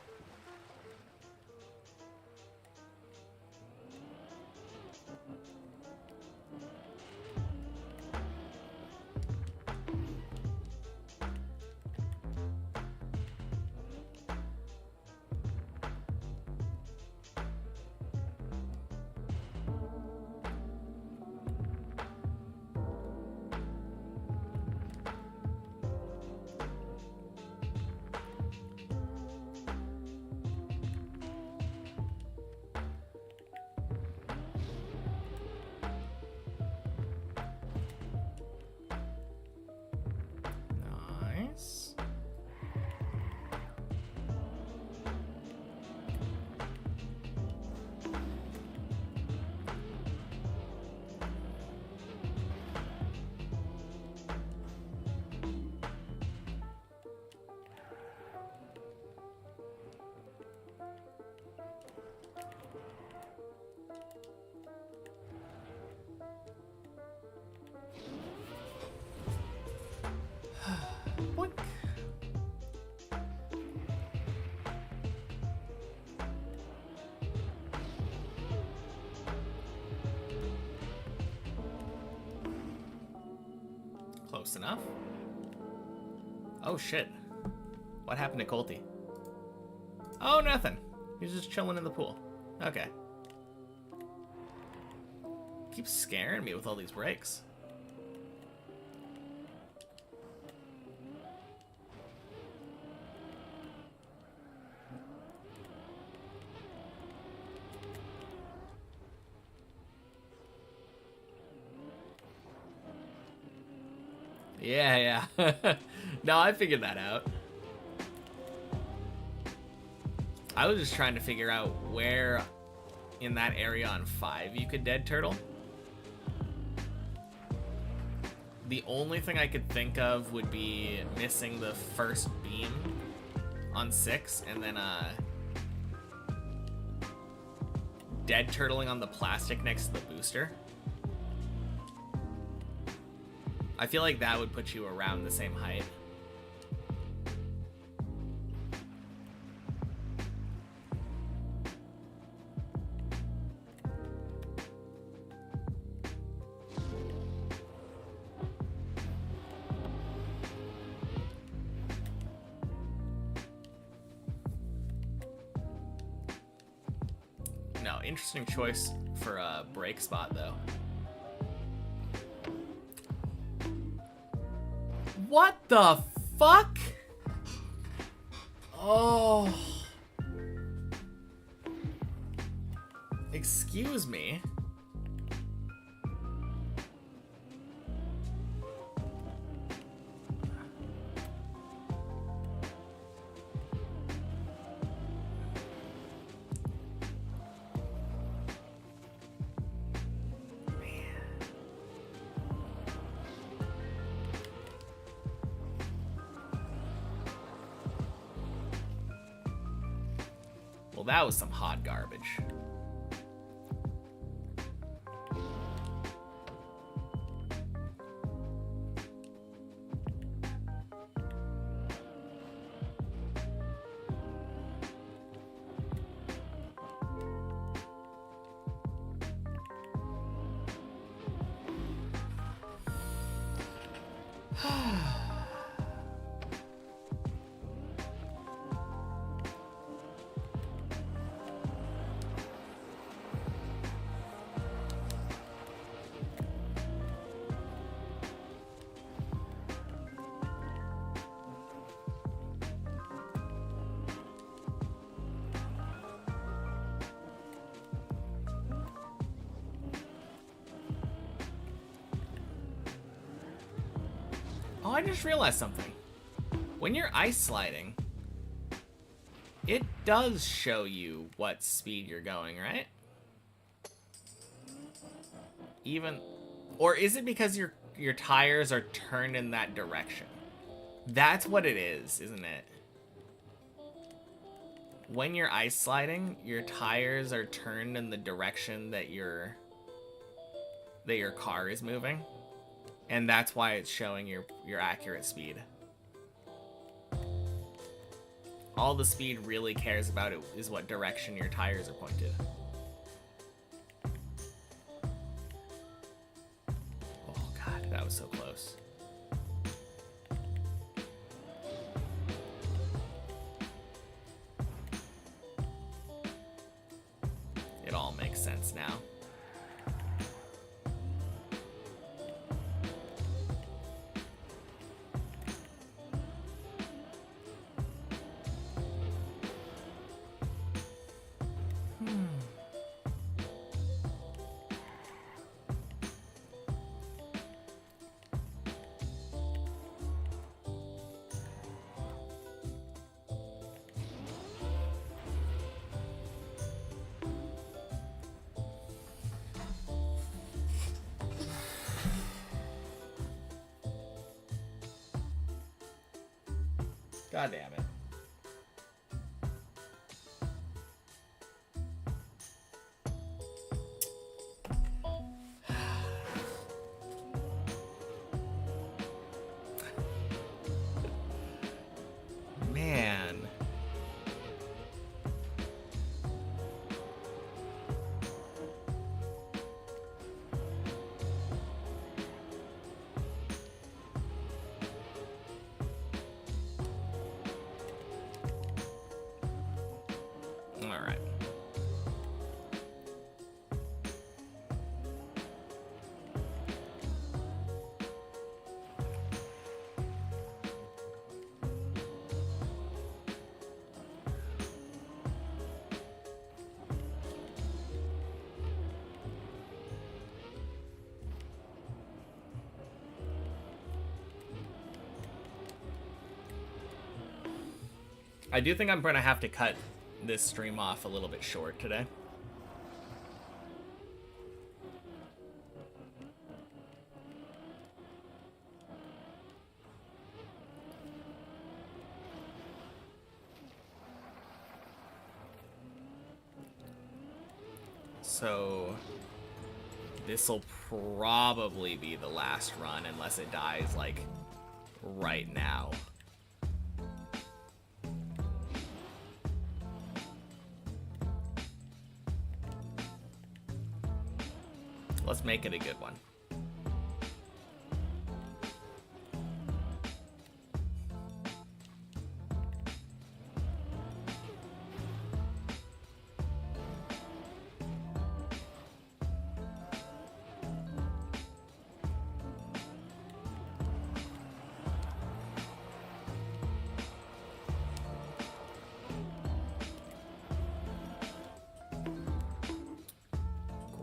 Nice. Boink. Close enough. Oh shit. What happened to Colty? Oh, nothing. He's just chilling in the pool. Okay. Keeps scaring me with all these breaks. Yeah, yeah. No, I figured that out. I was just trying to figure out where in that area on 5 you could dead turtle. The only thing I could think of would be missing the first beam on 6 and then dead turtling on the plastic next to the booster. I feel like that would put you around the same height. No, interesting choice for a break spot though. What the fuck? Oh. Excuse me. Well, that was some hot garbage. Oh, I just realized something. When you're ice sliding, it does show you what speed you're going, right? Even, or is it because your tires are turned in that direction? That's what it is, isn't it? When you're ice sliding, your tires are turned in the direction that your car is moving. And that's why it's showing your accurate speed. All the speed really cares about it is what direction your tires are pointed. Oh god, that was so close. It all makes sense now. God damn it. Man. I do think I'm going to have to cut this stream off a little bit short today. So this will probably be the last run unless it dies like right now. Let's make it a good one.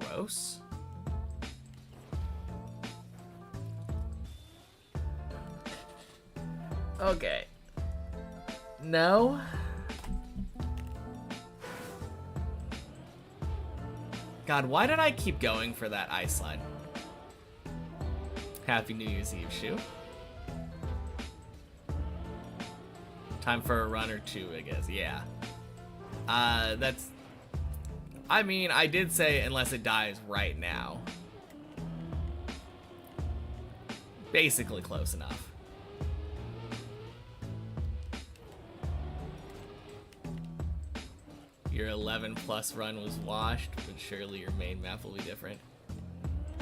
Gross. Okay. No. God, why did I keep going for that ice slide? Happy New Year's Eve, Shu. Time for a run or two, I guess. Yeah. That's... I mean, I did say unless it dies right now. Basically close enough. Your 11 plus run was washed, but surely your main map will be different.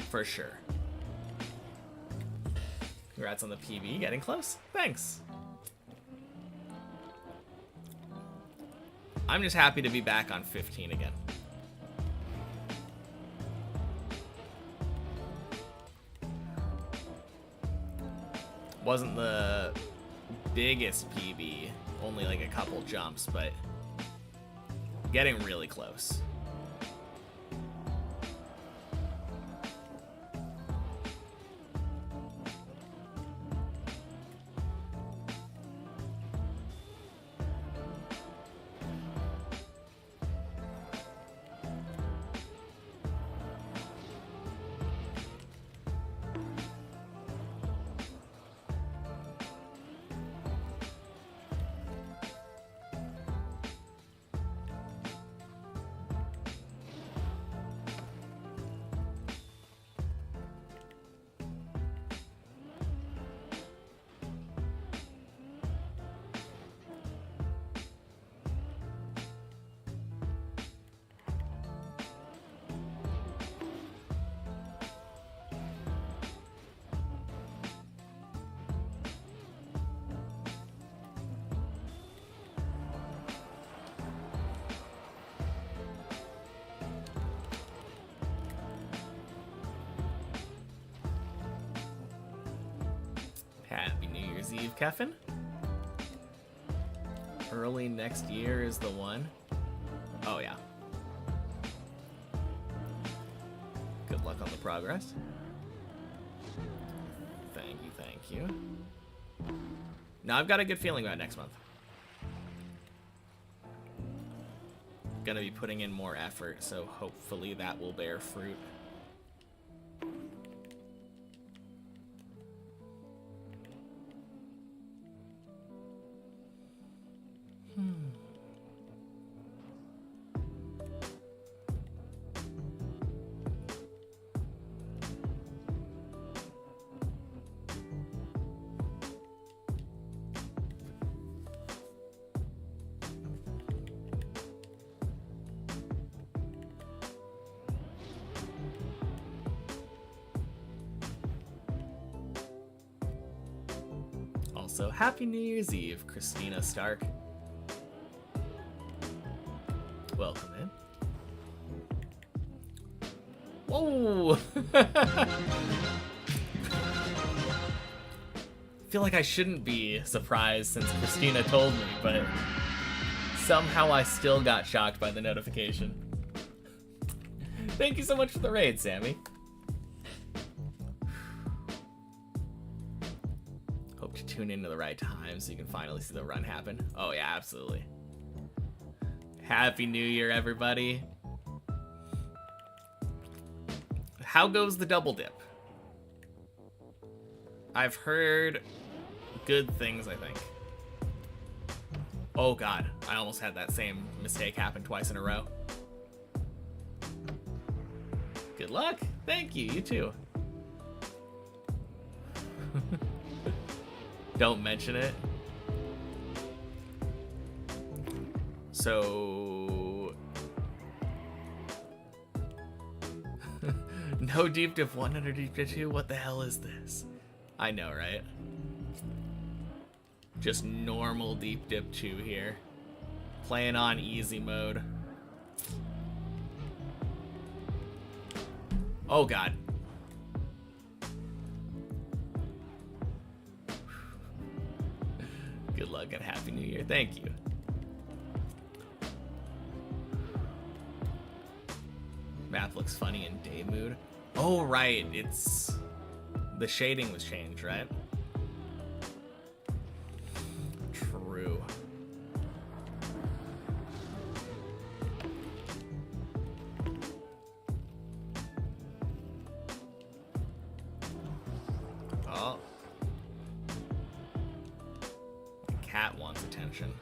For sure. Congrats on the PB, getting close. Thanks. I'm just happy to be back on 15 again. Wasn't the biggest PB, only like a couple jumps, but getting really close. Happy New Year's Eve, Kevin. Early next year is the one. Oh, yeah. Good luck on the progress. Thank you, thank you. Now I've got a good feeling about next month. Gonna be putting in more effort, so hopefully that will bear fruit. Also, Happy New Year's Eve, Christina Stark. Welcome in. Whoa! Feel like I shouldn't be surprised since Christina told me, but somehow I still got shocked by the notification. Thank you so much for the raid, Sammy. Hope to tune into the right time so you can finally see the run happen. Oh yeah, absolutely. Happy New Year, everybody. How goes the double dip? I've heard good things, I think. Oh god, I almost had that same mistake happen twice in a row. Good luck. Thank you, you too. Don't mention it. So... no deep dip 1 under deep dip 2? What the hell is this? I know, right? Just normal deep dip 2 here. Playing on easy mode. Oh god. Good luck and Happy New Year. Thank you. Map looks funny in day mood. Oh right, it's... the shading was changed, right? True. Oh. The cat wants attention.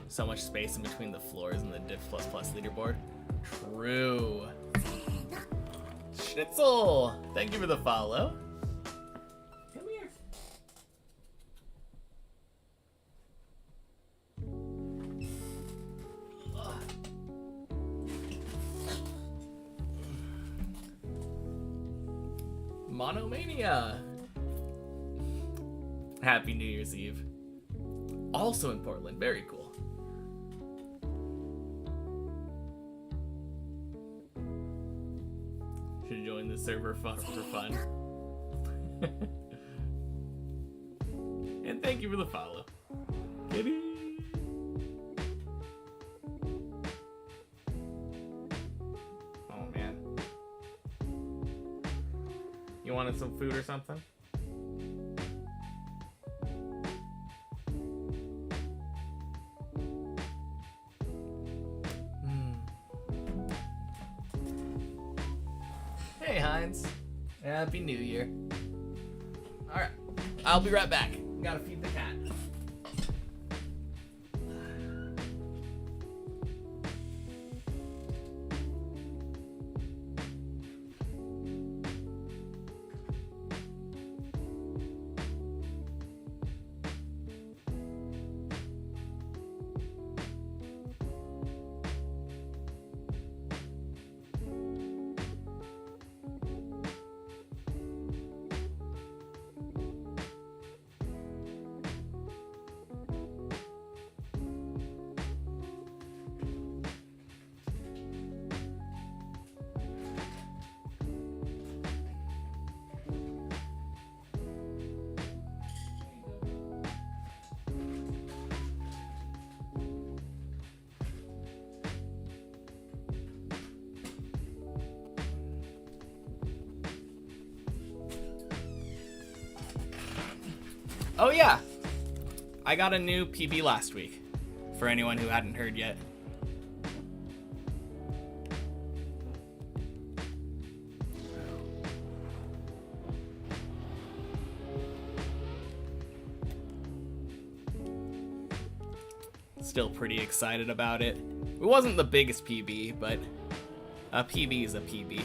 So much space in between the floors and the Diff++ leaderboard. True. Schnitzel! Thank you for the follow. Come here. Monomania! Happy New Year's Eve. Also in Portland, very cool. Should join the server for fun. And thank you for the follow. Kitty! Oh man. You wanted some food or something? Hey Heinz, Happy New Year. Alright, I'll be right back. Gotta feed the cat. Oh yeah, I got a new PB last week, for anyone who hadn't heard yet. Still pretty excited about it. It wasn't the biggest PB, but a PB is a PB.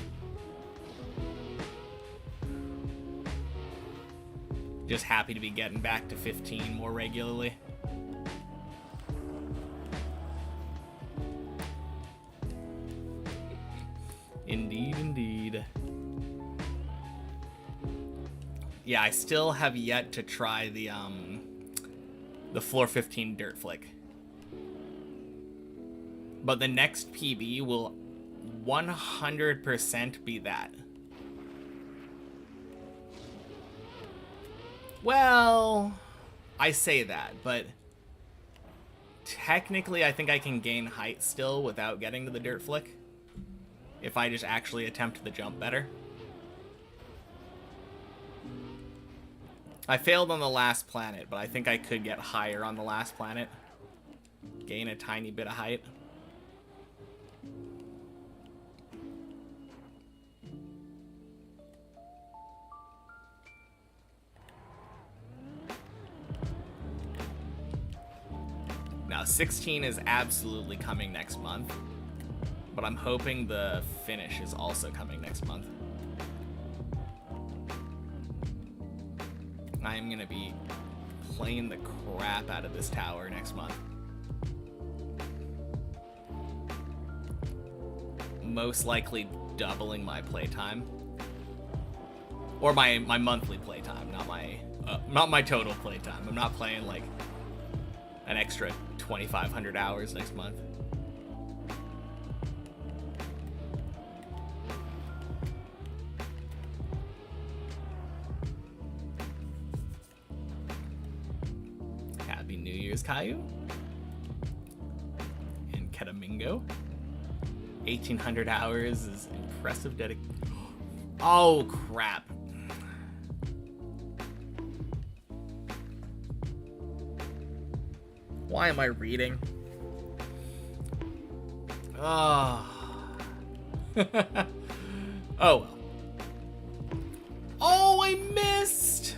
Just happy to be getting back to 15 more regularly. Indeed, indeed. Yeah, I still have yet to try the floor 15 dirt flick. But the next PB will 100% be that. Well, I say that, but technically I think I can gain height still without getting to the dirt flick, if I just actually attempt the jump better. I failed on the last planet, but I think I could get higher on the last planet. Gain a tiny bit of height. Now, 16 is absolutely coming next month, but I'm hoping the finish is also coming next month. I am going to be playing the crap out of this tower next month. Most likely doubling my playtime. Or my monthly playtime, not my total playtime. I'm not playing like an extra 2,500 hours next month. Happy New Year's, Caillou. And Ketamingo. 1,800 hours is impressive dedication. Oh, crap. Why am I reading? Oh. Oh, well. Oh, I missed!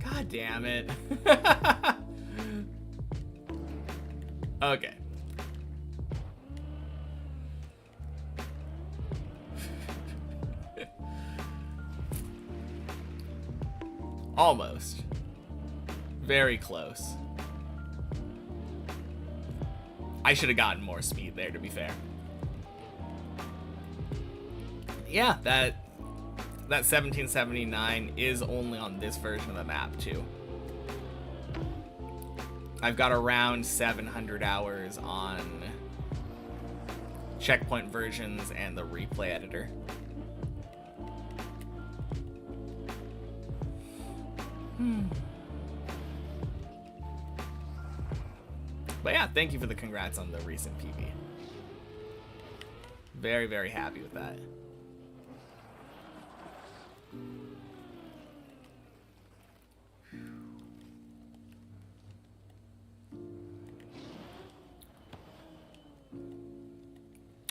God damn it. Okay. Almost. Very close. I should have gotten more speed there, to be fair. Yeah, that 1779 is only on this version of the map, too. I've got around 700 hours on checkpoint versions and the replay editor. But yeah, thank you for the congrats on the recent PB. Very, very happy with that.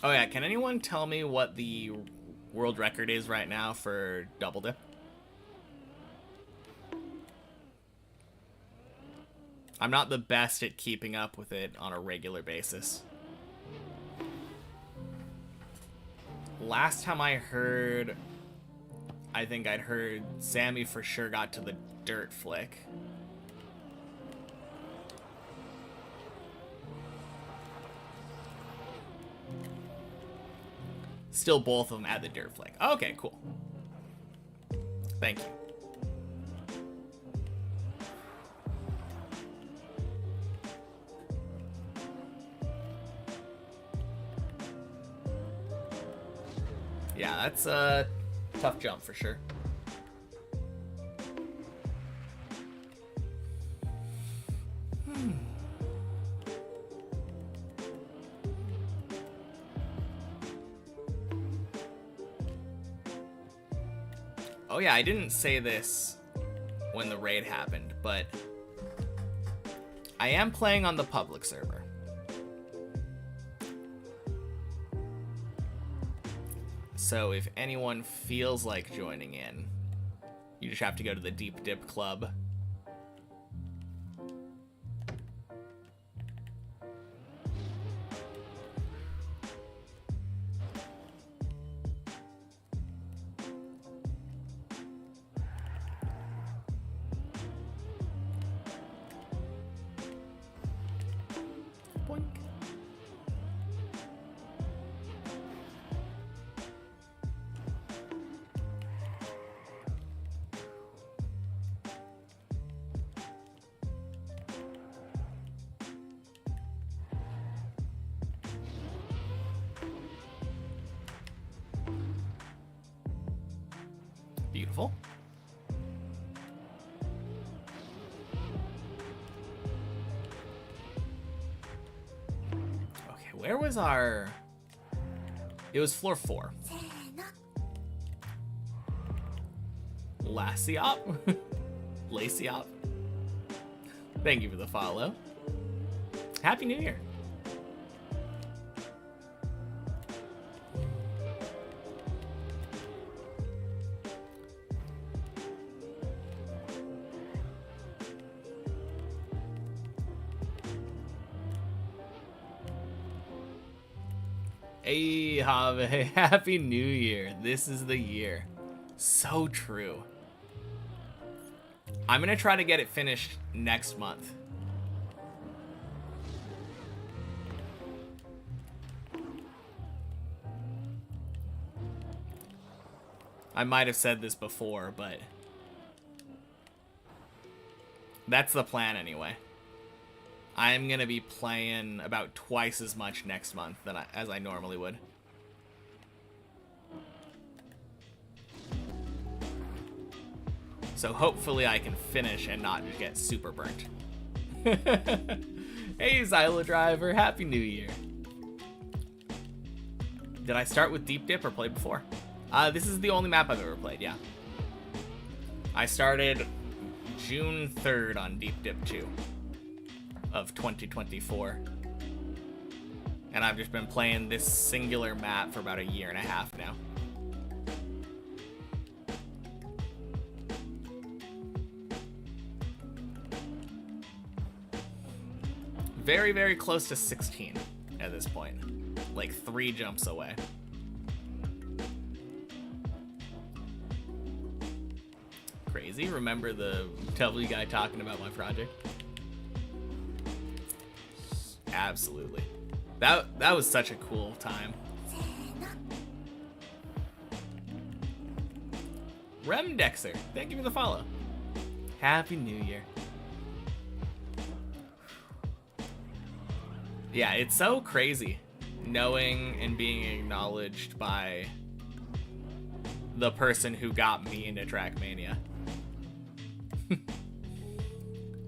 Oh yeah, can anyone tell me what the world record is right now for double dip? I'm not the best at keeping up with it on a regular basis. Last time I heard, I think I'd heard Sammy for sure got to the dirt flick. Still both of them at the dirt flick. Okay, cool. Thank you. Yeah, that's a tough jump for sure. Oh yeah, I didn't say this when the raid happened, but I am playing on the public server. So if anyone feels like joining in, you just have to go to the Deep Dip Club. Boink. Beautiful. Okay, where was our... It was floor 4. Laciop? Laciop? Thank you for the follow. Happy New Year. Hey, Have, Happy New Year. This is the year. So true. I'm gonna try to get it finished next month. I might have said this before, but that's the plan anyway. I'm gonna be playing about twice as much next month than as I normally would. So hopefully I can finish and not just get super burnt. Hey, Xylo Driver, Happy New Year. Did I start with Deep Dip or play before? This is the only map I've ever played, yeah. I started June 3rd on Deep Dip 2 of 2024. And I've just been playing this singular map for about a year and a half now. Very, very close to 16 at this point. Like 3 jumps away. Crazy. Remember the W guy talking about my project? Absolutely. That was such a cool time. Remdexer, thank you for the follow. Happy New Year. Yeah, it's so crazy knowing and being acknowledged by the person who got me into Trackmania.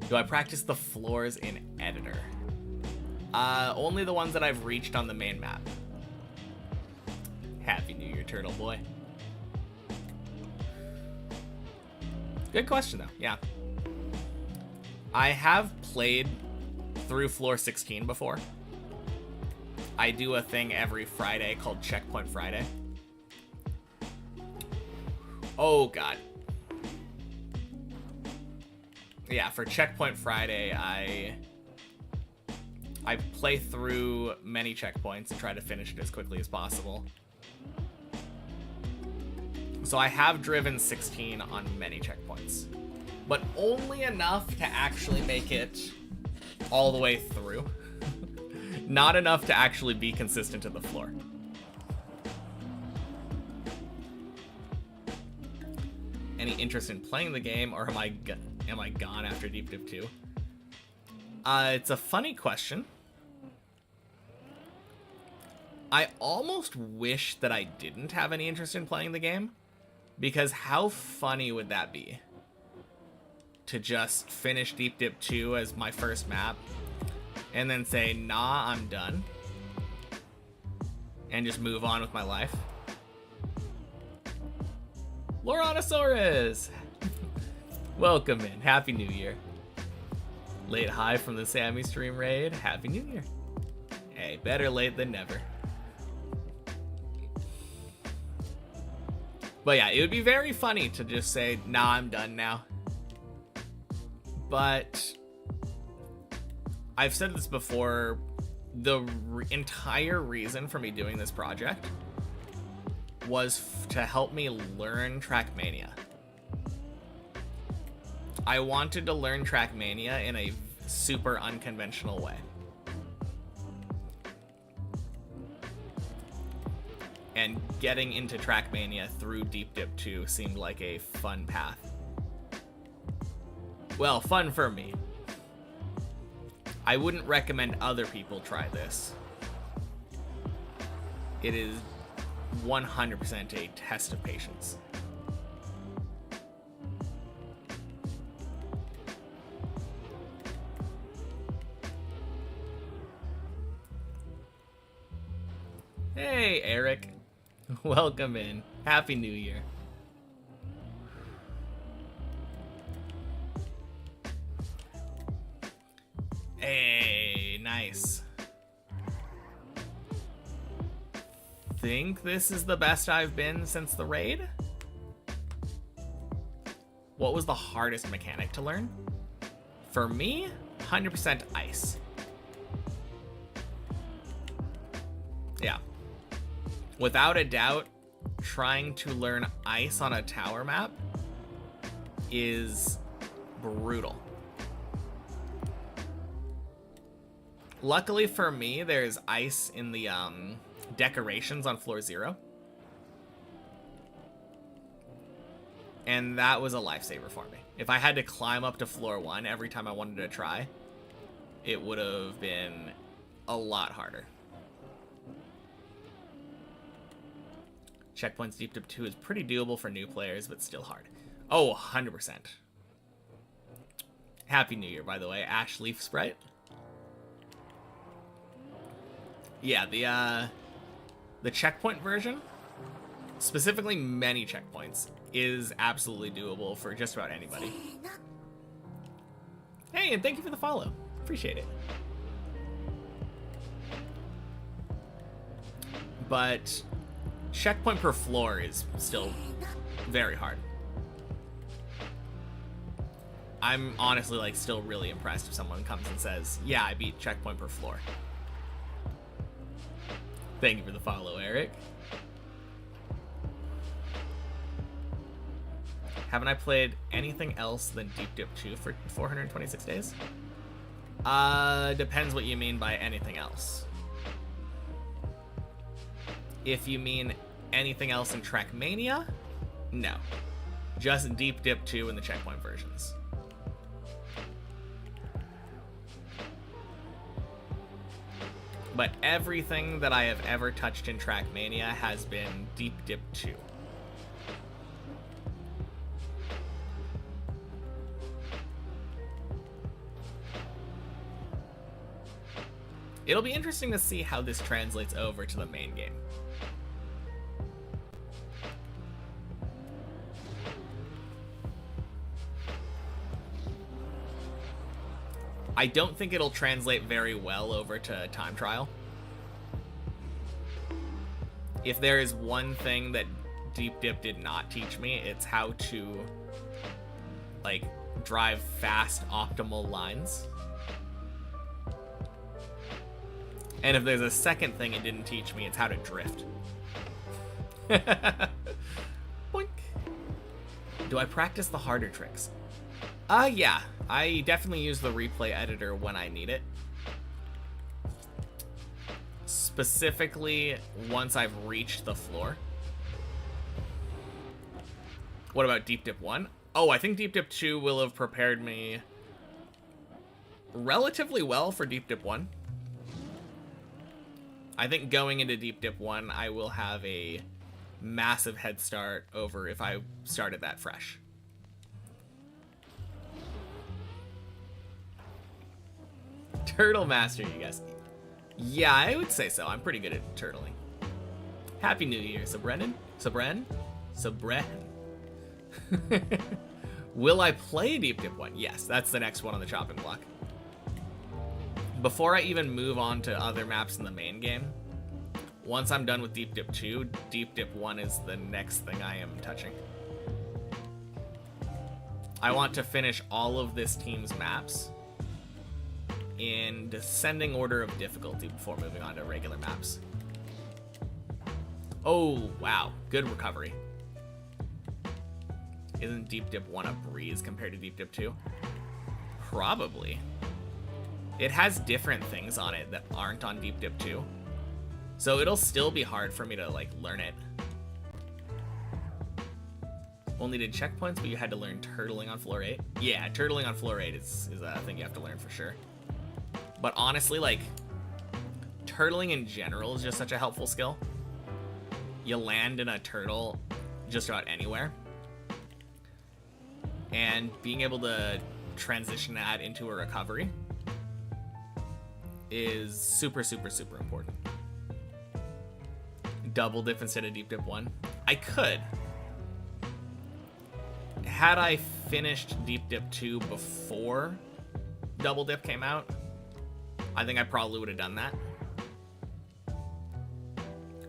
Do I practice the floors in editor? Only the ones that I've reached on the main map. Happy New Year, Turtle Boy. Good question, though. Yeah. I have played through floor 16 before. I do a thing every Friday called Checkpoint Friday. Oh, God. Yeah, for Checkpoint Friday, I play through many checkpoints and try to finish it as quickly as possible. So I have driven 16 on many checkpoints, but only enough to actually make it all the way through. Not enough to actually be consistent to the floor. Any interest in playing the game, or am I gone after Deep Dip 2? It's a funny question. I almost wish that I didn't have any interest in playing the game, because how funny would that be? To just finish Deep Dip 2 as my first map, and then say, nah, I'm done, and just move on with my life. Loranosaurus! Welcome in. Happy New Year. Late hi from the Sammy stream raid. Happy New Year. Hey, better late than never. But yeah, it would be very funny to just say, nah, I'm done now. But I've said this before, the entire reason for me doing this project was to help me learn Trackmania. I wanted to learn Trackmania in a super unconventional way. And getting into Trackmania through Deep Dip 2 seemed like a fun path. Well, fun for me. I wouldn't recommend other people try this. It is 100% a test of patience. Hey, Eric. Welcome in. Happy New Year. Hey, nice. Think this is the best I've been since the raid? What was the hardest mechanic to learn? For me, 100% ice. Yeah. Without a doubt, trying to learn ice on a tower map is brutal. Luckily for me, there's ice in the decorations on floor 0. And that was a lifesaver for me. If I had to climb up to floor 1 every time I wanted to try, it would have been a lot harder. Checkpoints Deep Dip 2 is pretty doable for new players, but still hard. Oh, 100%. Happy New Year, by the way. Ash Leaf Sprite. Yeah, the checkpoint version, specifically many checkpoints, is absolutely doable for just about anybody. Hey, and thank you for the follow. Appreciate it. But checkpoint per floor is still very hard. I'm honestly like still really impressed if someone comes and says, yeah, I beat checkpoint per floor. Thank you for the follow, Eric. Haven't I played anything else than Deep Dip 2 for 426 days? Depends what you mean by anything else. If you mean anything else in Trackmania, no. Just Deep Dip 2 in the checkpoint versions. But everything that I have ever touched in Trackmania has been Deep Dip 2. It'll be interesting to see how this translates over to the main game. I don't think it'll translate very well over to time trial. If there is one thing that Deep Dip did not teach me, it's how to like drive fast optimal lines. And if there's a second thing it didn't teach me, it's how to drift. Boink. Do I practice the harder tricks? Yeah. I definitely use the replay editor when I need it. Specifically, once I've reached the floor. What about Deep Dip 1? Oh, I think Deep Dip 2 will have prepared me relatively well for Deep Dip 1. I think going into Deep Dip 1, I will have a massive head start over if I started that fresh. Turtle Master, you guys. Yeah, I would say so. I'm pretty good at turtling. Happy New Year, Sabren. Will I play Deep Dip 1? Yes, that's the next one on the chopping block. Before I even move on to other maps in the main game, once I'm done with Deep Dip 2, Deep Dip 1 is the next thing I am touching. I want to finish all of this team's maps in descending order of difficulty before moving on to regular maps. Oh, wow. Good recovery. Isn't Deep Dip 1 a breeze compared to Deep Dip 2? Probably. It has different things on it that aren't on Deep Dip 2. So it'll still be hard for me to, like, learn it. Only did checkpoints, but you had to learn turtling on floor 8? Yeah, turtling on floor 8 is a thing you have to learn for sure. But honestly, like, turtling in general is just such a helpful skill. You land in a turtle just about anywhere. And being able to transition that into a recovery is super, super, super important. Double dip instead of Deep Dip 1? I could. Had I finished Deep Dip 2 before Double Dip came out, I think I probably would have done that.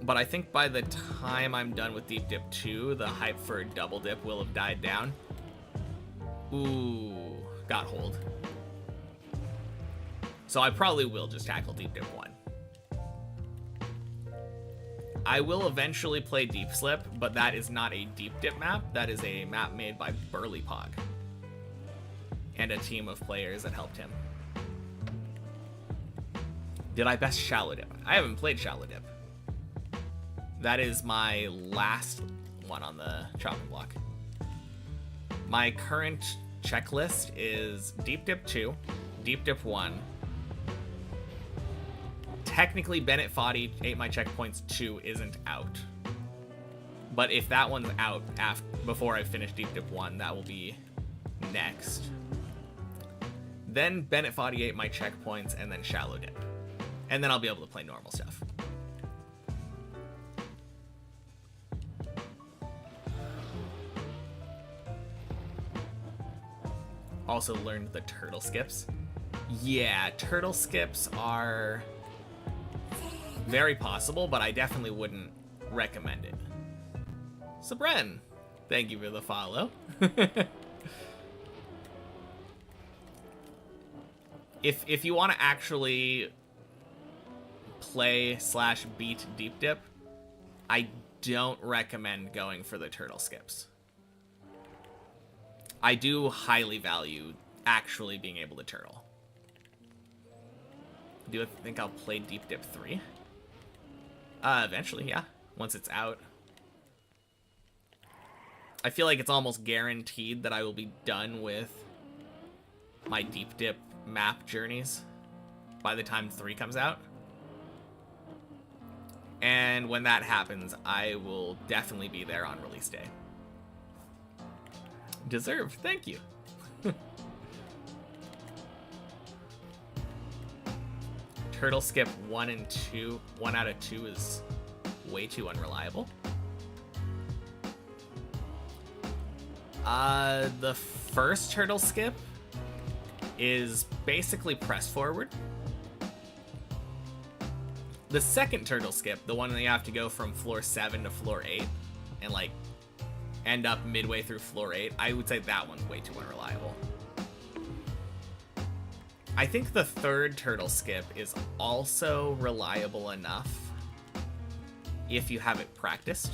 But I think by the time I'm done with Deep Dip 2, the hype for Double Dip will have died down. Ooh, got hold. So I probably will just tackle Deep Dip 1. I will eventually play Deep Slip, but that is not a Deep Dip map. That is a map made by Burly Pog and a team of players that helped him. Did I best Shallow Dip? I haven't played Shallow Dip. That is my last one on the chopping block. My current checklist is Deep Dip 2, Deep Dip 1. Technically, Bennett Foddy 8 My Checkpoints 2 isn't out. But if that one's out before I finish Deep Dip 1, that will be next. Then Bennett Foddy 8 My Checkpoints, and then Shallow Dip. And then I'll be able to play normal stuff. Also learned the turtle skips. Yeah, turtle skips are very possible, but I definitely wouldn't recommend it. So Bren, thank you for the follow. If you want to actually play / beat Deep Dip, I don't recommend going for the turtle skips. I do highly value actually being able to turtle. Do I think I'll play Deep Dip 3? Eventually, yeah. Once it's out. I feel like it's almost guaranteed that I will be done with my Deep Dip map journeys by the time 3 comes out. And when that happens, I will definitely be there on release day. Deserved, thank you. Turtle skip 1 and 2. 1 out of 2 is way too unreliable. The first turtle skip is basically press forward. The second turtle skip, the one that you have to go from floor 7 to floor 8 and like end up midway through floor 8, I would say that one's way too unreliable. I think the third turtle skip is also reliable enough if you have it practiced.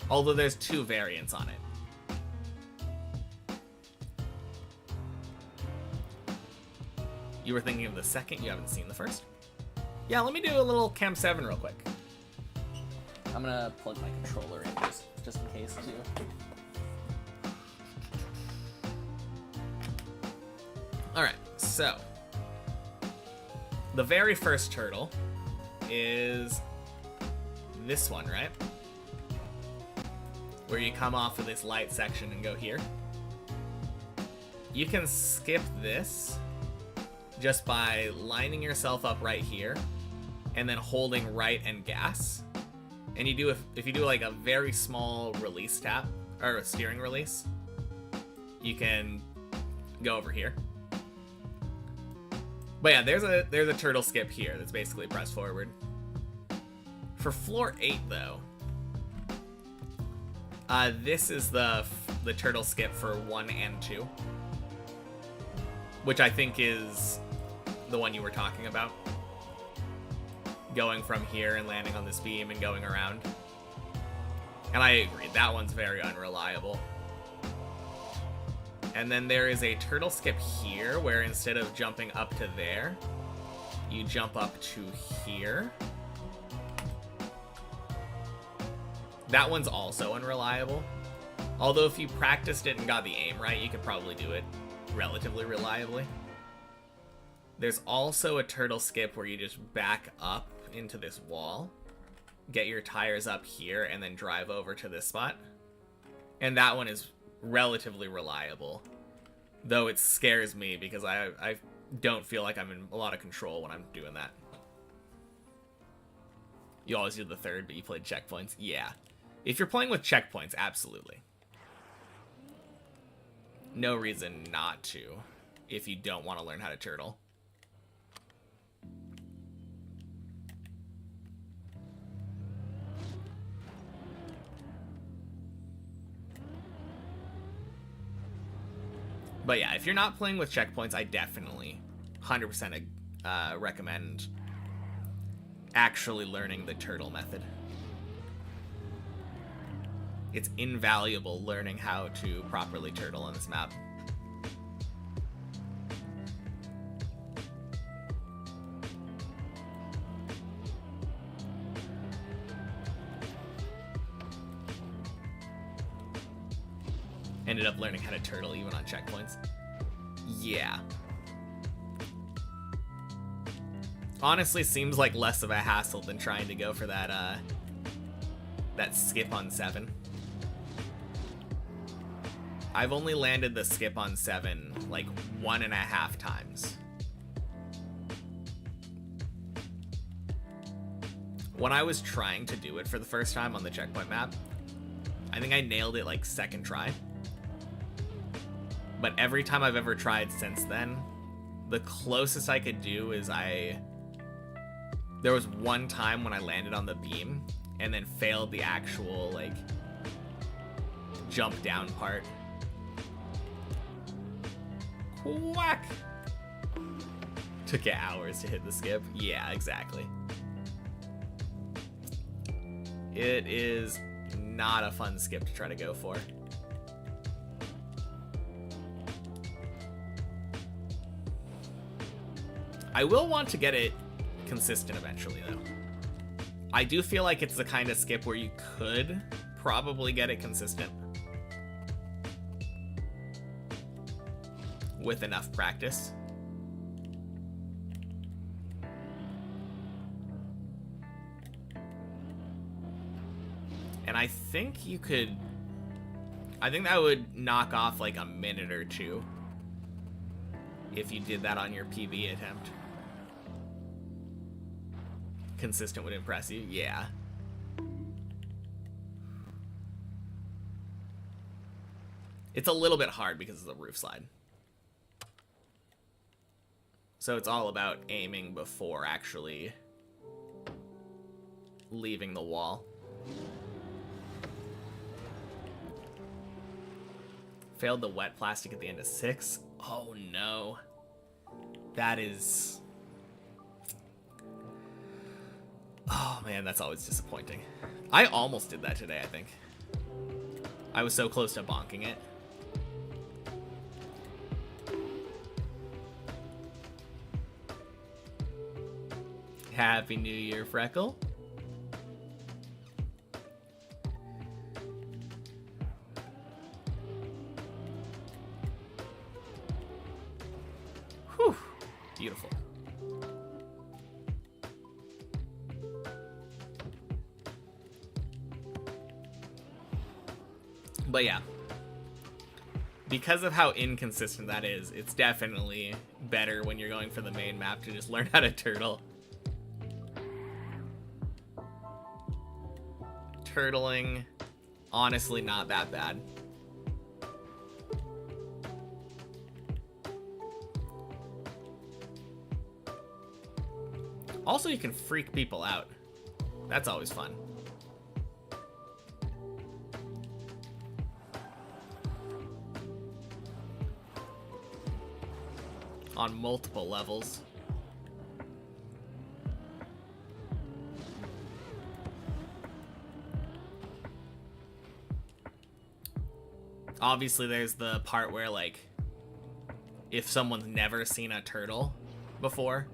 Although there's 2 variants on it. You were thinking of the second, you haven't seen the first? Yeah, let me do a little Chem 7 real quick. I'm gonna plug my controller in just in case too. Alright, so the very first turtle is this one, right? Where you come off of this light section and go here. You can skip this just by lining yourself up right here and then holding right and gas. And you do if you do like a very small release tap or a steering release, you can go over here. But yeah, there's a turtle skip here that's basically press forward. For floor 8 though, this is the turtle skip for 1 and 2, which I think is the one you were talking about. Going from here and landing on this beam and going around. And I agree, that one's very unreliable. And then there is a turtle skip here, where instead of jumping up to there, you jump up to here. That one's also unreliable. Although if you practiced it and got the aim right, you could probably do it relatively reliably. There's also a turtle skip where you just back up into this wall, get your tires up here, and then drive over to this spot. And that one is relatively reliable, though it scares me because I don't feel like I'm in a lot of control when I'm doing that. You always do the third, but you played checkpoints? Yeah. If you're playing with checkpoints, absolutely. No reason not to, if you don't want to learn how to turtle. But yeah, if you're not playing with checkpoints, I definitely 100% recommend actually learning the turtle method. It's invaluable learning how to properly turtle on this map. Ended up learning how to turtle even on checkpoints. Yeah. Honestly, seems like less of a hassle than trying to go for that skip on 7. I've only landed the skip on 7 like 1.5 times. When I was trying to do it for the first time on the checkpoint map, I think I nailed it like second try. But every time I've ever tried since then, the closest I could do is there was one time when I landed on the beam and then failed the actual like jump down part. Whack! Took it hours to hit the skip. Yeah, exactly. It is not a fun skip to try to go for. I will want to get it consistent eventually, though. I do feel like it's the kind of skip where you could probably get it consistent with enough practice. And I think you could... I think that would knock off like a minute or two if you did that on your PB attempt. Consistent would impress you, yeah. It's a little bit hard because of the roof slide. So it's all about aiming before actually leaving the wall. Failed the wet plastic at the end of 6. Oh no. That is... Oh man, that's always disappointing. I almost did that today, I think. I was so close to bonking it. Happy New Year, Freckle. Whew. Beautiful. But yeah, because of how inconsistent that is, it's definitely better when you're going for the main map to just learn how to turtle. Turtling, honestly not that bad. Also, you can freak people out. That's always fun. On multiple levels. Obviously, there's the part where, like, if someone's never seen a turtle before,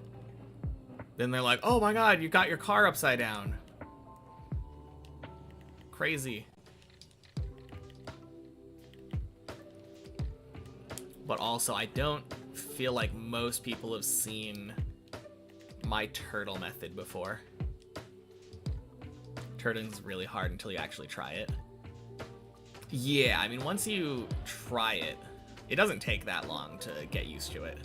then they're like, oh my god, you got your car upside down. Crazy. But also, I don't feel like most people have seen my turtle method before. Turtling's really hard until you actually try it. Yeah, I mean, once you try it, it doesn't take that long to get used to it.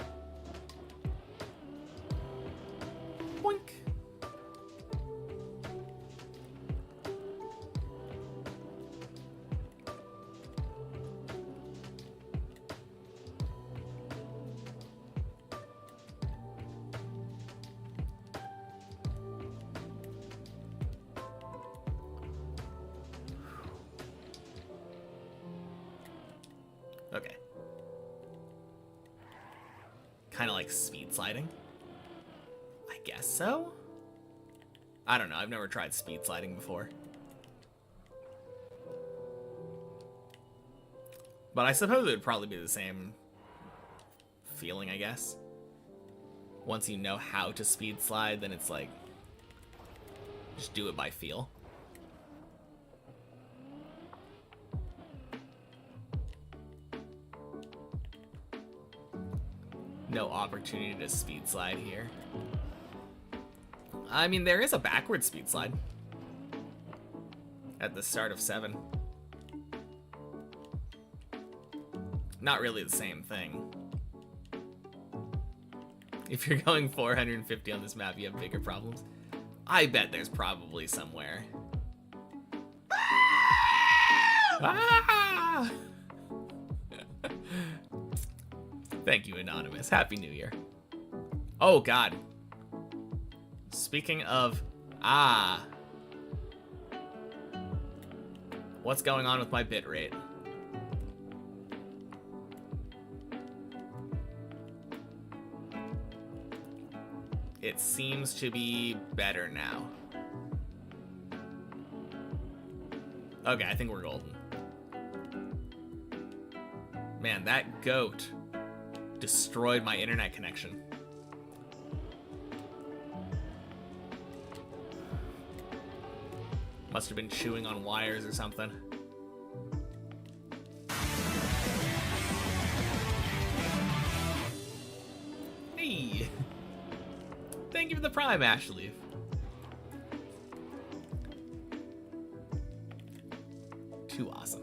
Boink. Okay. Kind of like speed sliding. I guess so? I don't know, I've never tried speed sliding before. But I suppose it would probably be the same feeling, I guess. Once you know how to speed slide, then it's like, just do it by feel. No opportunity to speed slide here. I mean, there is a backward speed slide at the start of 7. Not really the same thing. If you're going 450 on this map, you have bigger problems. I bet there's probably somewhere. Ah! Thank you, Anonymous. Happy New Year. Oh, God. Speaking of... What's going on with my bitrate? It seems to be better now. Okay, I think we're golden. Man, that goat destroyed my internet connection. Must have been chewing on wires or something. Hey! Thank you for the Prime, Ashleaf. Too awesome.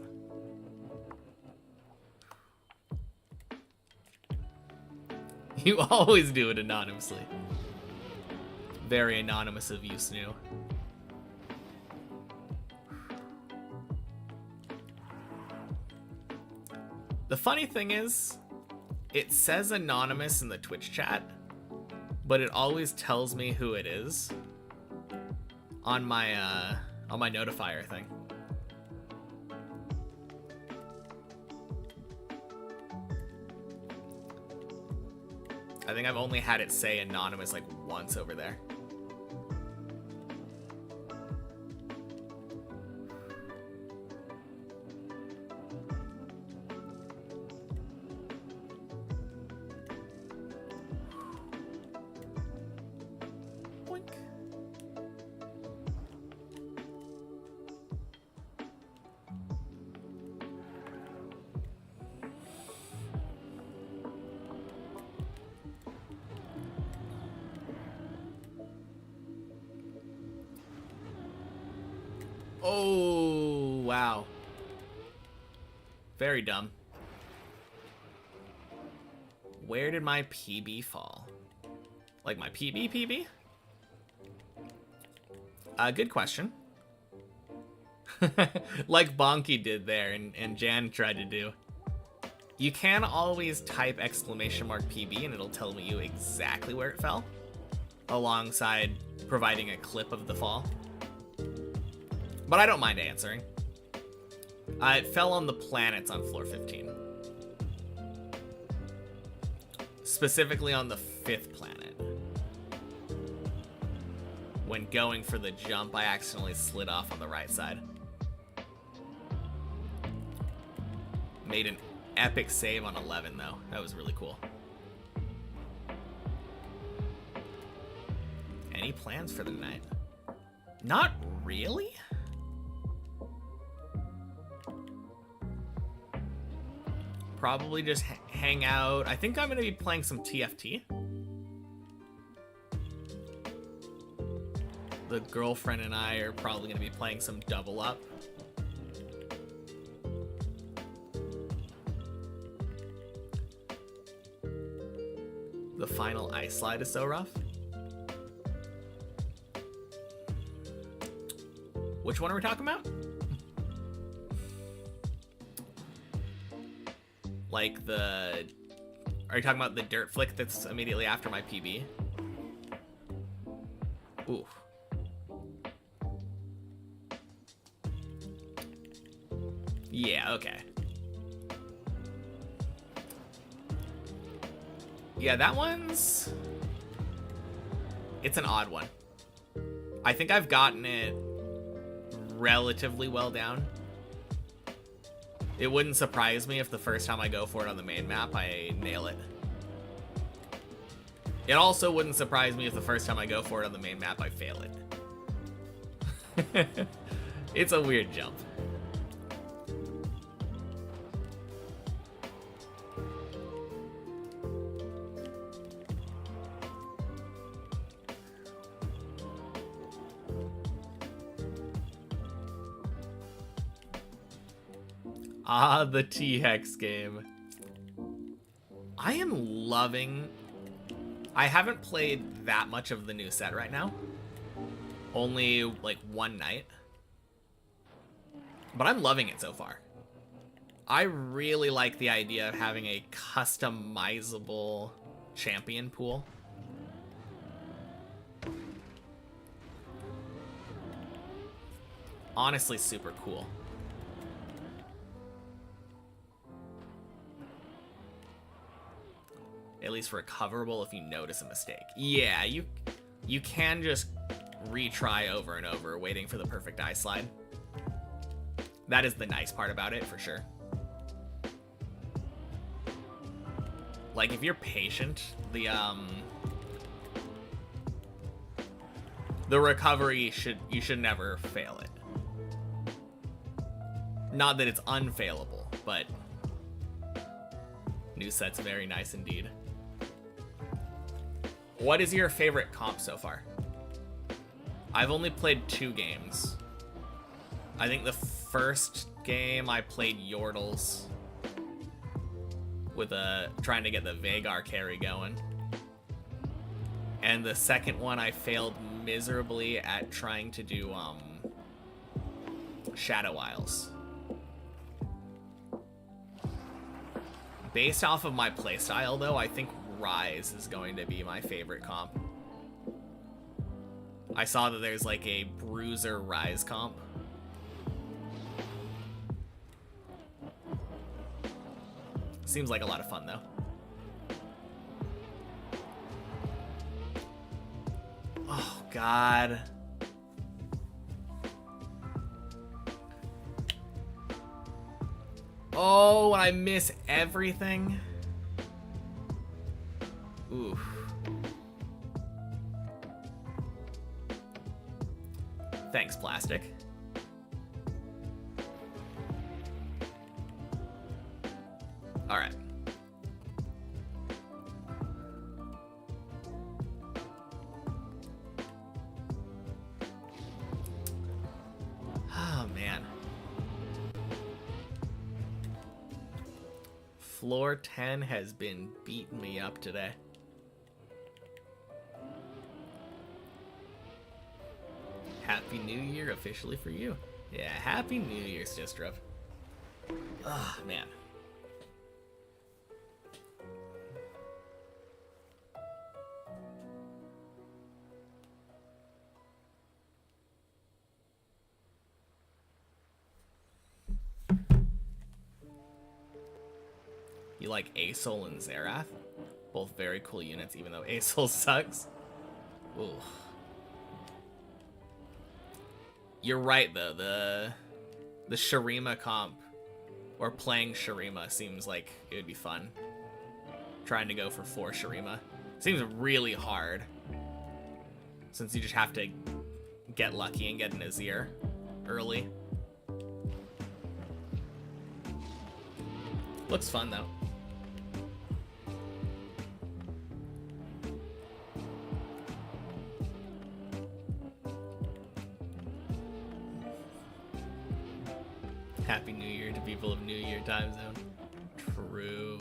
You always do it anonymously. Very anonymous of you, Snoo. The funny thing is, it says anonymous in the Twitch chat, but it always tells me who it is on my notifier thing. I think I've only had it say anonymous like once over there. Boink. Oh, wow. Very dumb. Where did my PB fall? Like my PB? Good question. Like Bonky did there and Jan tried to do. You can always type !PB and it'll tell you exactly where it fell, alongside providing a clip of the fall. But I don't mind answering. It fell on the planets on floor 15. Specifically on the 5th planet. When going for the jump, I accidentally slid off on the right side. Made an epic save on 11 though. That was really cool. Any plans for the night? Not really? Probably just hang out. I think I'm going to be playing some TFT. The girlfriend and I are probably going to be playing some double up. The final ice slide is so rough. Which one are we talking about? Like the... Are you talking about the dirt flick that's immediately after my PB? Ooh. Yeah, okay. Yeah, that one's... It's an odd one. I think I've gotten it relatively well down. It wouldn't surprise me if the first time I go for it on the main map, I nail it. It also wouldn't surprise me if the first time I go for it on the main map, I fail it. It's a weird jump. Ah, the T-Hex game. I am loving... I haven't played that much of the new set right now. Only, like, one night. But I'm loving it so far. I really like the idea of having a customizable champion pool. Honestly, super cool. At least recoverable if you notice a mistake. Yeah, you can just retry over and over, waiting for the perfect eye slide. That is the nice part about it, for sure. Like, if you're patient, the recovery you should never fail it. Not that it's unfailable, but new set's very nice indeed. What is your favorite comp so far? I've only played 2 games. I think the first game I played Yordles with trying to get the Vagar carry going. And the second one I failed miserably at trying to do Shadow Isles. Based off of my playstyle though, I think Rise is going to be my favorite comp. I saw that there's like a Bruiser Rise comp. Seems like a lot of fun though. Oh God. Oh, I miss everything. Oof. Thanks, plastic. All right. Oh, man. Floor 10 has been beating me up today. Happy New Year officially for you. Yeah, Happy New Year, Sistrub. Oh, man. You like Asol and Xerath? Both very cool units, even though Asol sucks. Ooh. You're right, though. The Shurima comp, or playing Shurima, seems like it would be fun. Trying to go for 4 Shurima. Seems really hard, since you just have to get lucky and get an Azir early. Looks fun, though. Happy New Year to people of New Year time zone. True.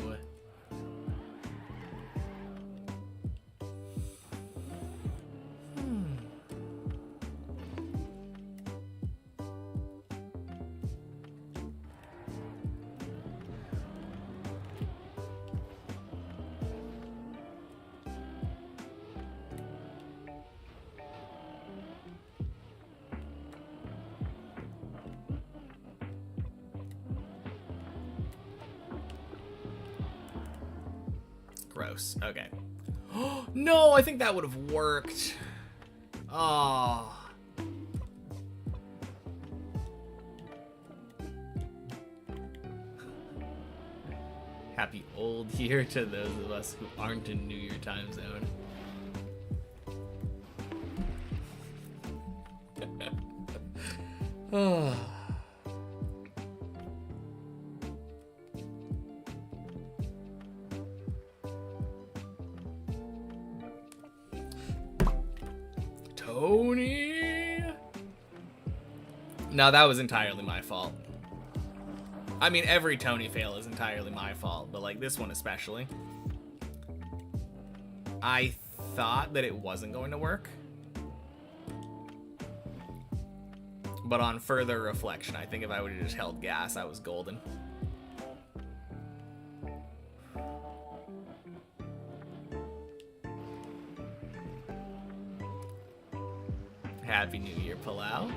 Gross. Okay. No, I think that would have worked. Oh. Happy old year to those of us who aren't in New Year time zone. Tony! No, that was entirely my fault. I mean, every Tony fail is entirely my fault, but like this one especially. I thought that it wasn't going to work. But on further reflection, I think if I would have just held gas, I was golden. Happy New Year, Palau.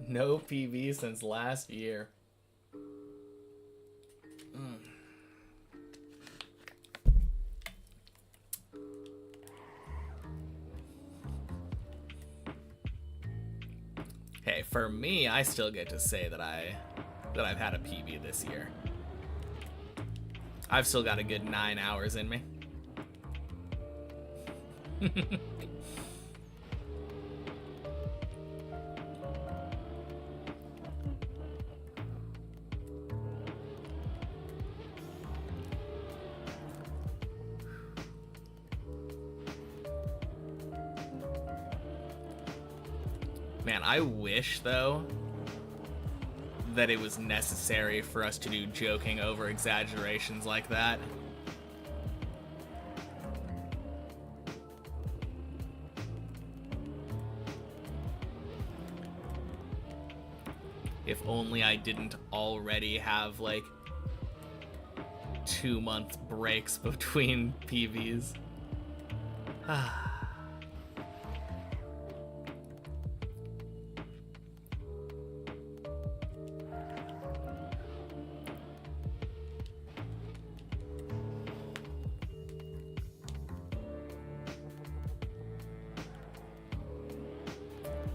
No PB since last year. Hey, for me, I still get to say that I've had a PB this year. I've still got a good 9 hours in me. Man, I wish, though, that it was necessary for us to do joking over exaggerations like that. If only I didn't already have, like, 2-month breaks between PVs.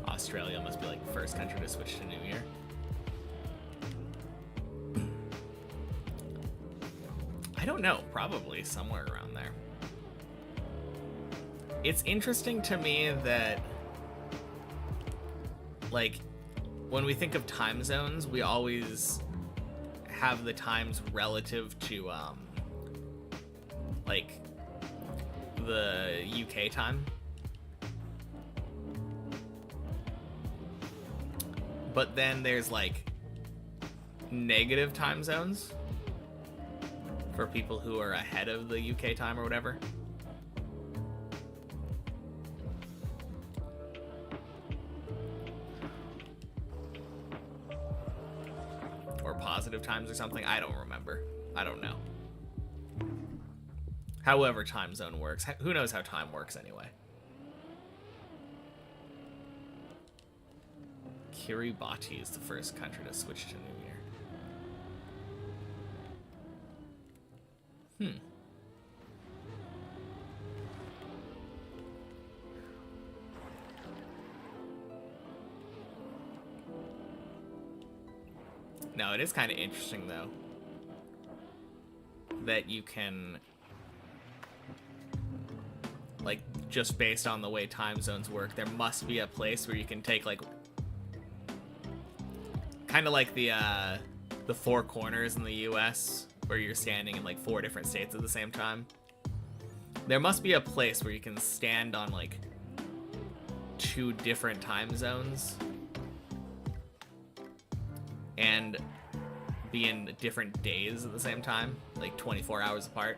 Australia must be like the first country to switch to New Year. I don't know, probably somewhere around there. It's interesting to me that, like, when we think of time zones, we always have the times relative to, like, the UK time. But then there's, like, negative time zones for people who are ahead of the UK time or whatever. Or positive times or something. I don't remember. I don't know. However time zone works. Who knows how time works anyway? Kiribati is the first country to switch to New Year. No, it is kind of interesting, though, that you can, like, just based on the way time zones work, there must be a place where you can take, like, kind of like the four corners in the US, where you're standing in, like, 4 different states at the same time. There must be a place where you can stand on, like, 2 different time zones and be in different days at the same time, like 24 hours apart.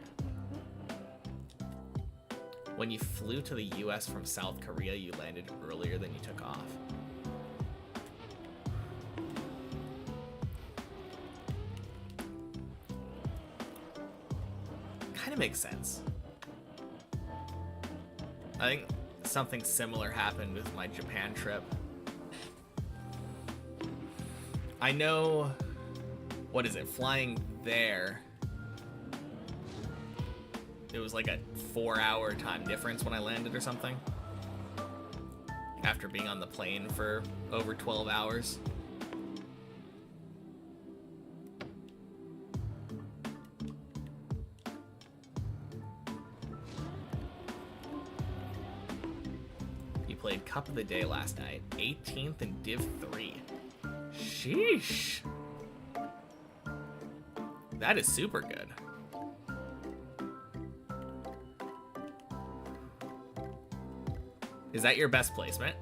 When you flew to the US from South Korea, you landed earlier than you took off. Kind of makes sense. I think something similar happened with my Japan trip. I know, what is it, flying there, it was like a 4-hour time difference when I landed or something, after being on the plane for over 12 hours. You played Cup of the Day last night, 18th in Div 3. Sheesh. That is super good. Is that your best placement?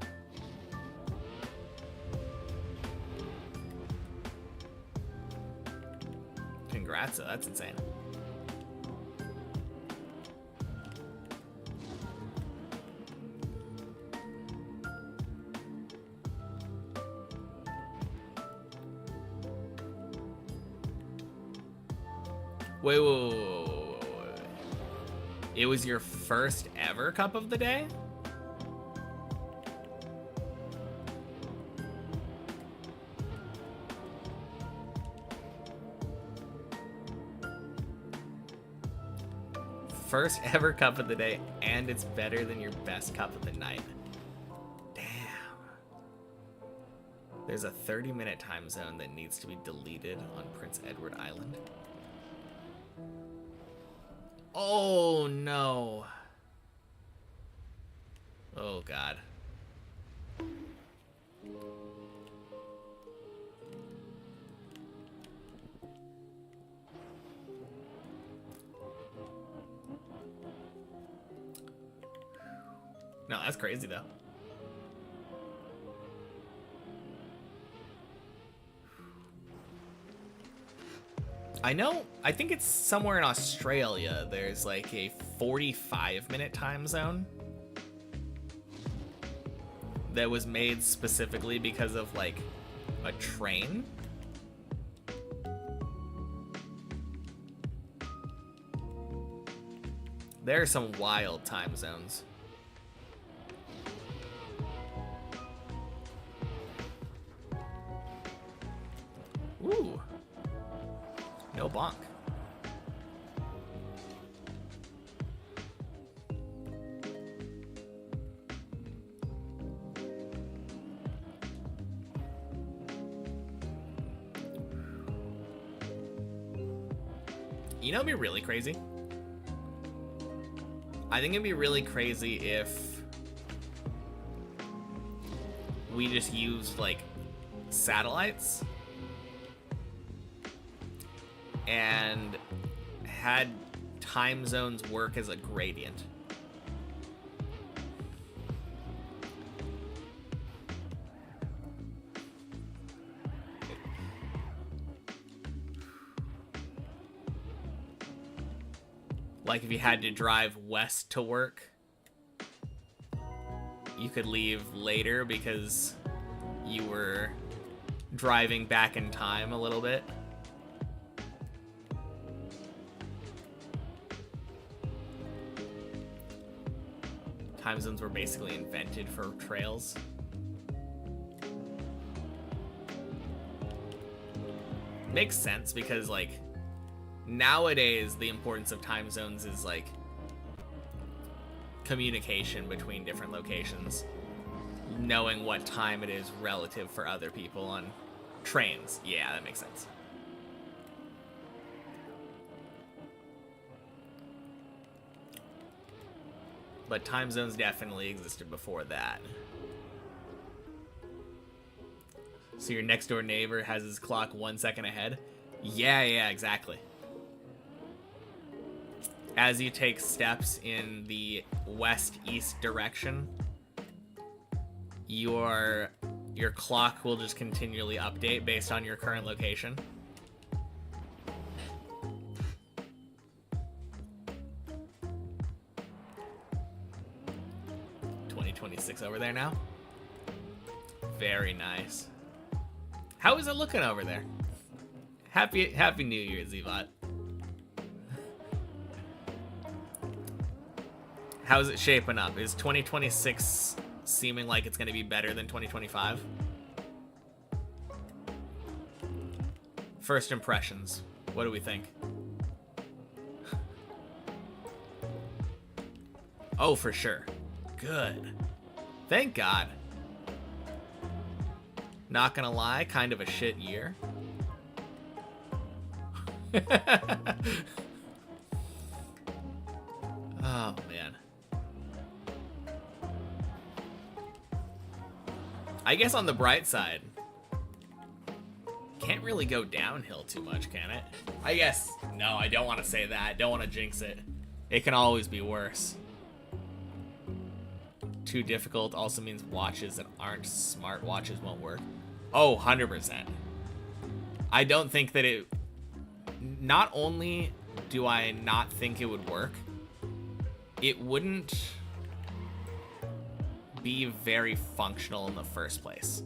Congrats, that's insane. Wait. It was your first ever Cup of the Day? First ever Cup of the Day, and it's better than your best Cup of the night. Damn. There's a 30-minute time zone that needs to be deleted on Prince Edward Island. Oh no. Oh god. No, that's crazy though. I think it's somewhere in Australia, there's like a 45-minute time zone that was made specifically because of like a train. There are some wild time zones. Ooh. No bonk. You know what'd be really crazy? I think it'd be really crazy if we just used like satellites and had time zones work as a gradient. Like if you had to drive west to work, you could leave later because you were driving back in time a little bit. Time zones were basically invented for trails. Makes sense because like nowadays the importance of time zones is like communication between different locations, knowing what time it is relative for other people on trains. Yeah, that makes sense. But time zones definitely existed before that. So your next door neighbor has his clock 1 second ahead? Yeah, exactly. As you take steps in the west-east direction, your clock will just continually update based on your current location. 2026 over there now. Very nice. How is it looking over there? Happy New Year, Zbot. How's it shaping up? Is 2026 seeming like it's going to be better than 2025? First impressions. What do we think? Oh, for sure. Good. Thank God. Not gonna lie, kind of a shit year. Oh, man. I guess on the bright side, can't really go downhill too much, can it? I guess, no, I don't want to say that. Don't want to jinx it. It can always be worse. Too difficult also means watches that aren't smart watches won't work. Oh, 100%. I don't think that it... Not only do I not think it would work, it wouldn't be very functional in the first place.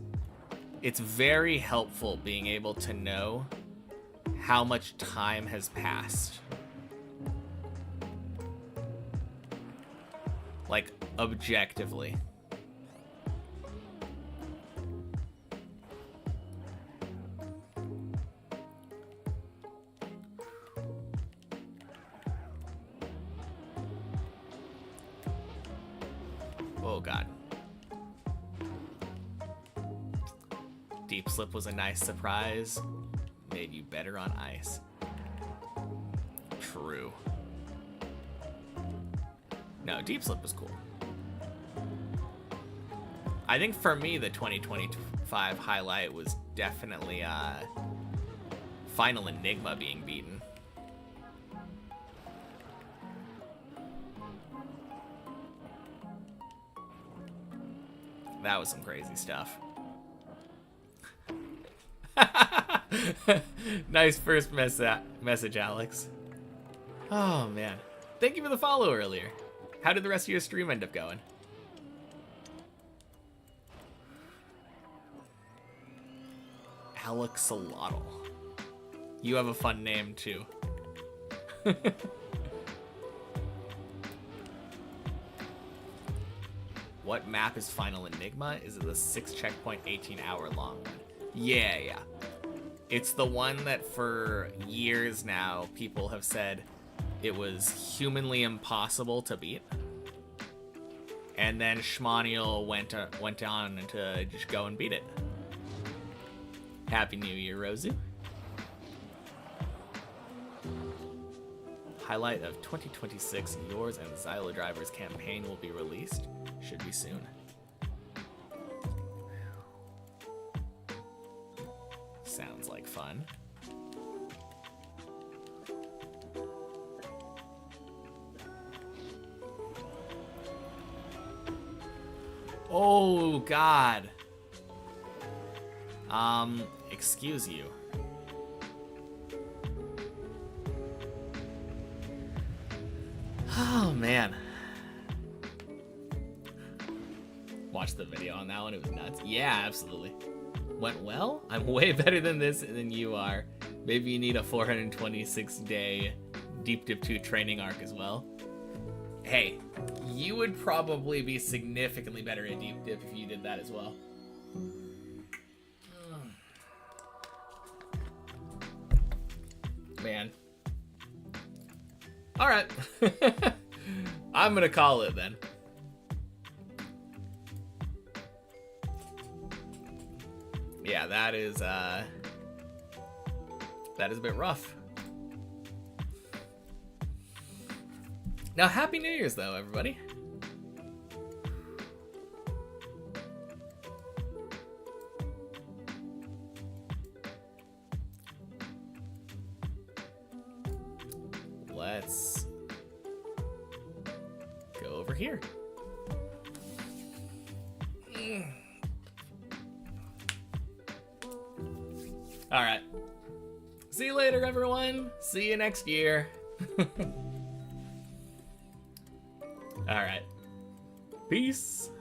It's very helpful being able to know how much time has passed. Like, objectively. Oh, God. Deep Slip was a nice surprise. Made you better on ice. True. No, Deep Slip was cool. I think for me, the 2025 highlight was definitely Final Enigma being beaten. That was some crazy stuff. Nice first message, Alex. Oh, man. Thank you for the follow earlier. How did the rest of your stream end up going? Alexolotl. You have a fun name, too. What map is Final Enigma? Is it the 6 checkpoint, 18-hour long one? Yeah. It's the one that for years now, people have said it was humanly impossible to beat. And then Schmaniel went on to just go and beat it. Happy New Year, Rosie. Highlight of 2026, yours and Xylo Driver's campaign will be released. Should be soon. Sounds like fun. Oh, God. Excuse you. Oh, man. Watched the video on that one. It was nuts. Yeah, absolutely. Went well? I'm way better than this than you are. Maybe you need a 426-day Deep Dip 2 training arc as well. Hey, you would probably be significantly better at Deep Dip if you did that as well. Man. Alright. I'm gonna call it then. Yeah, that is a bit rough. Now, Happy New Year's, though, everybody. Let's go over here. All right. See you later, everyone. See you next year. All right. Peace.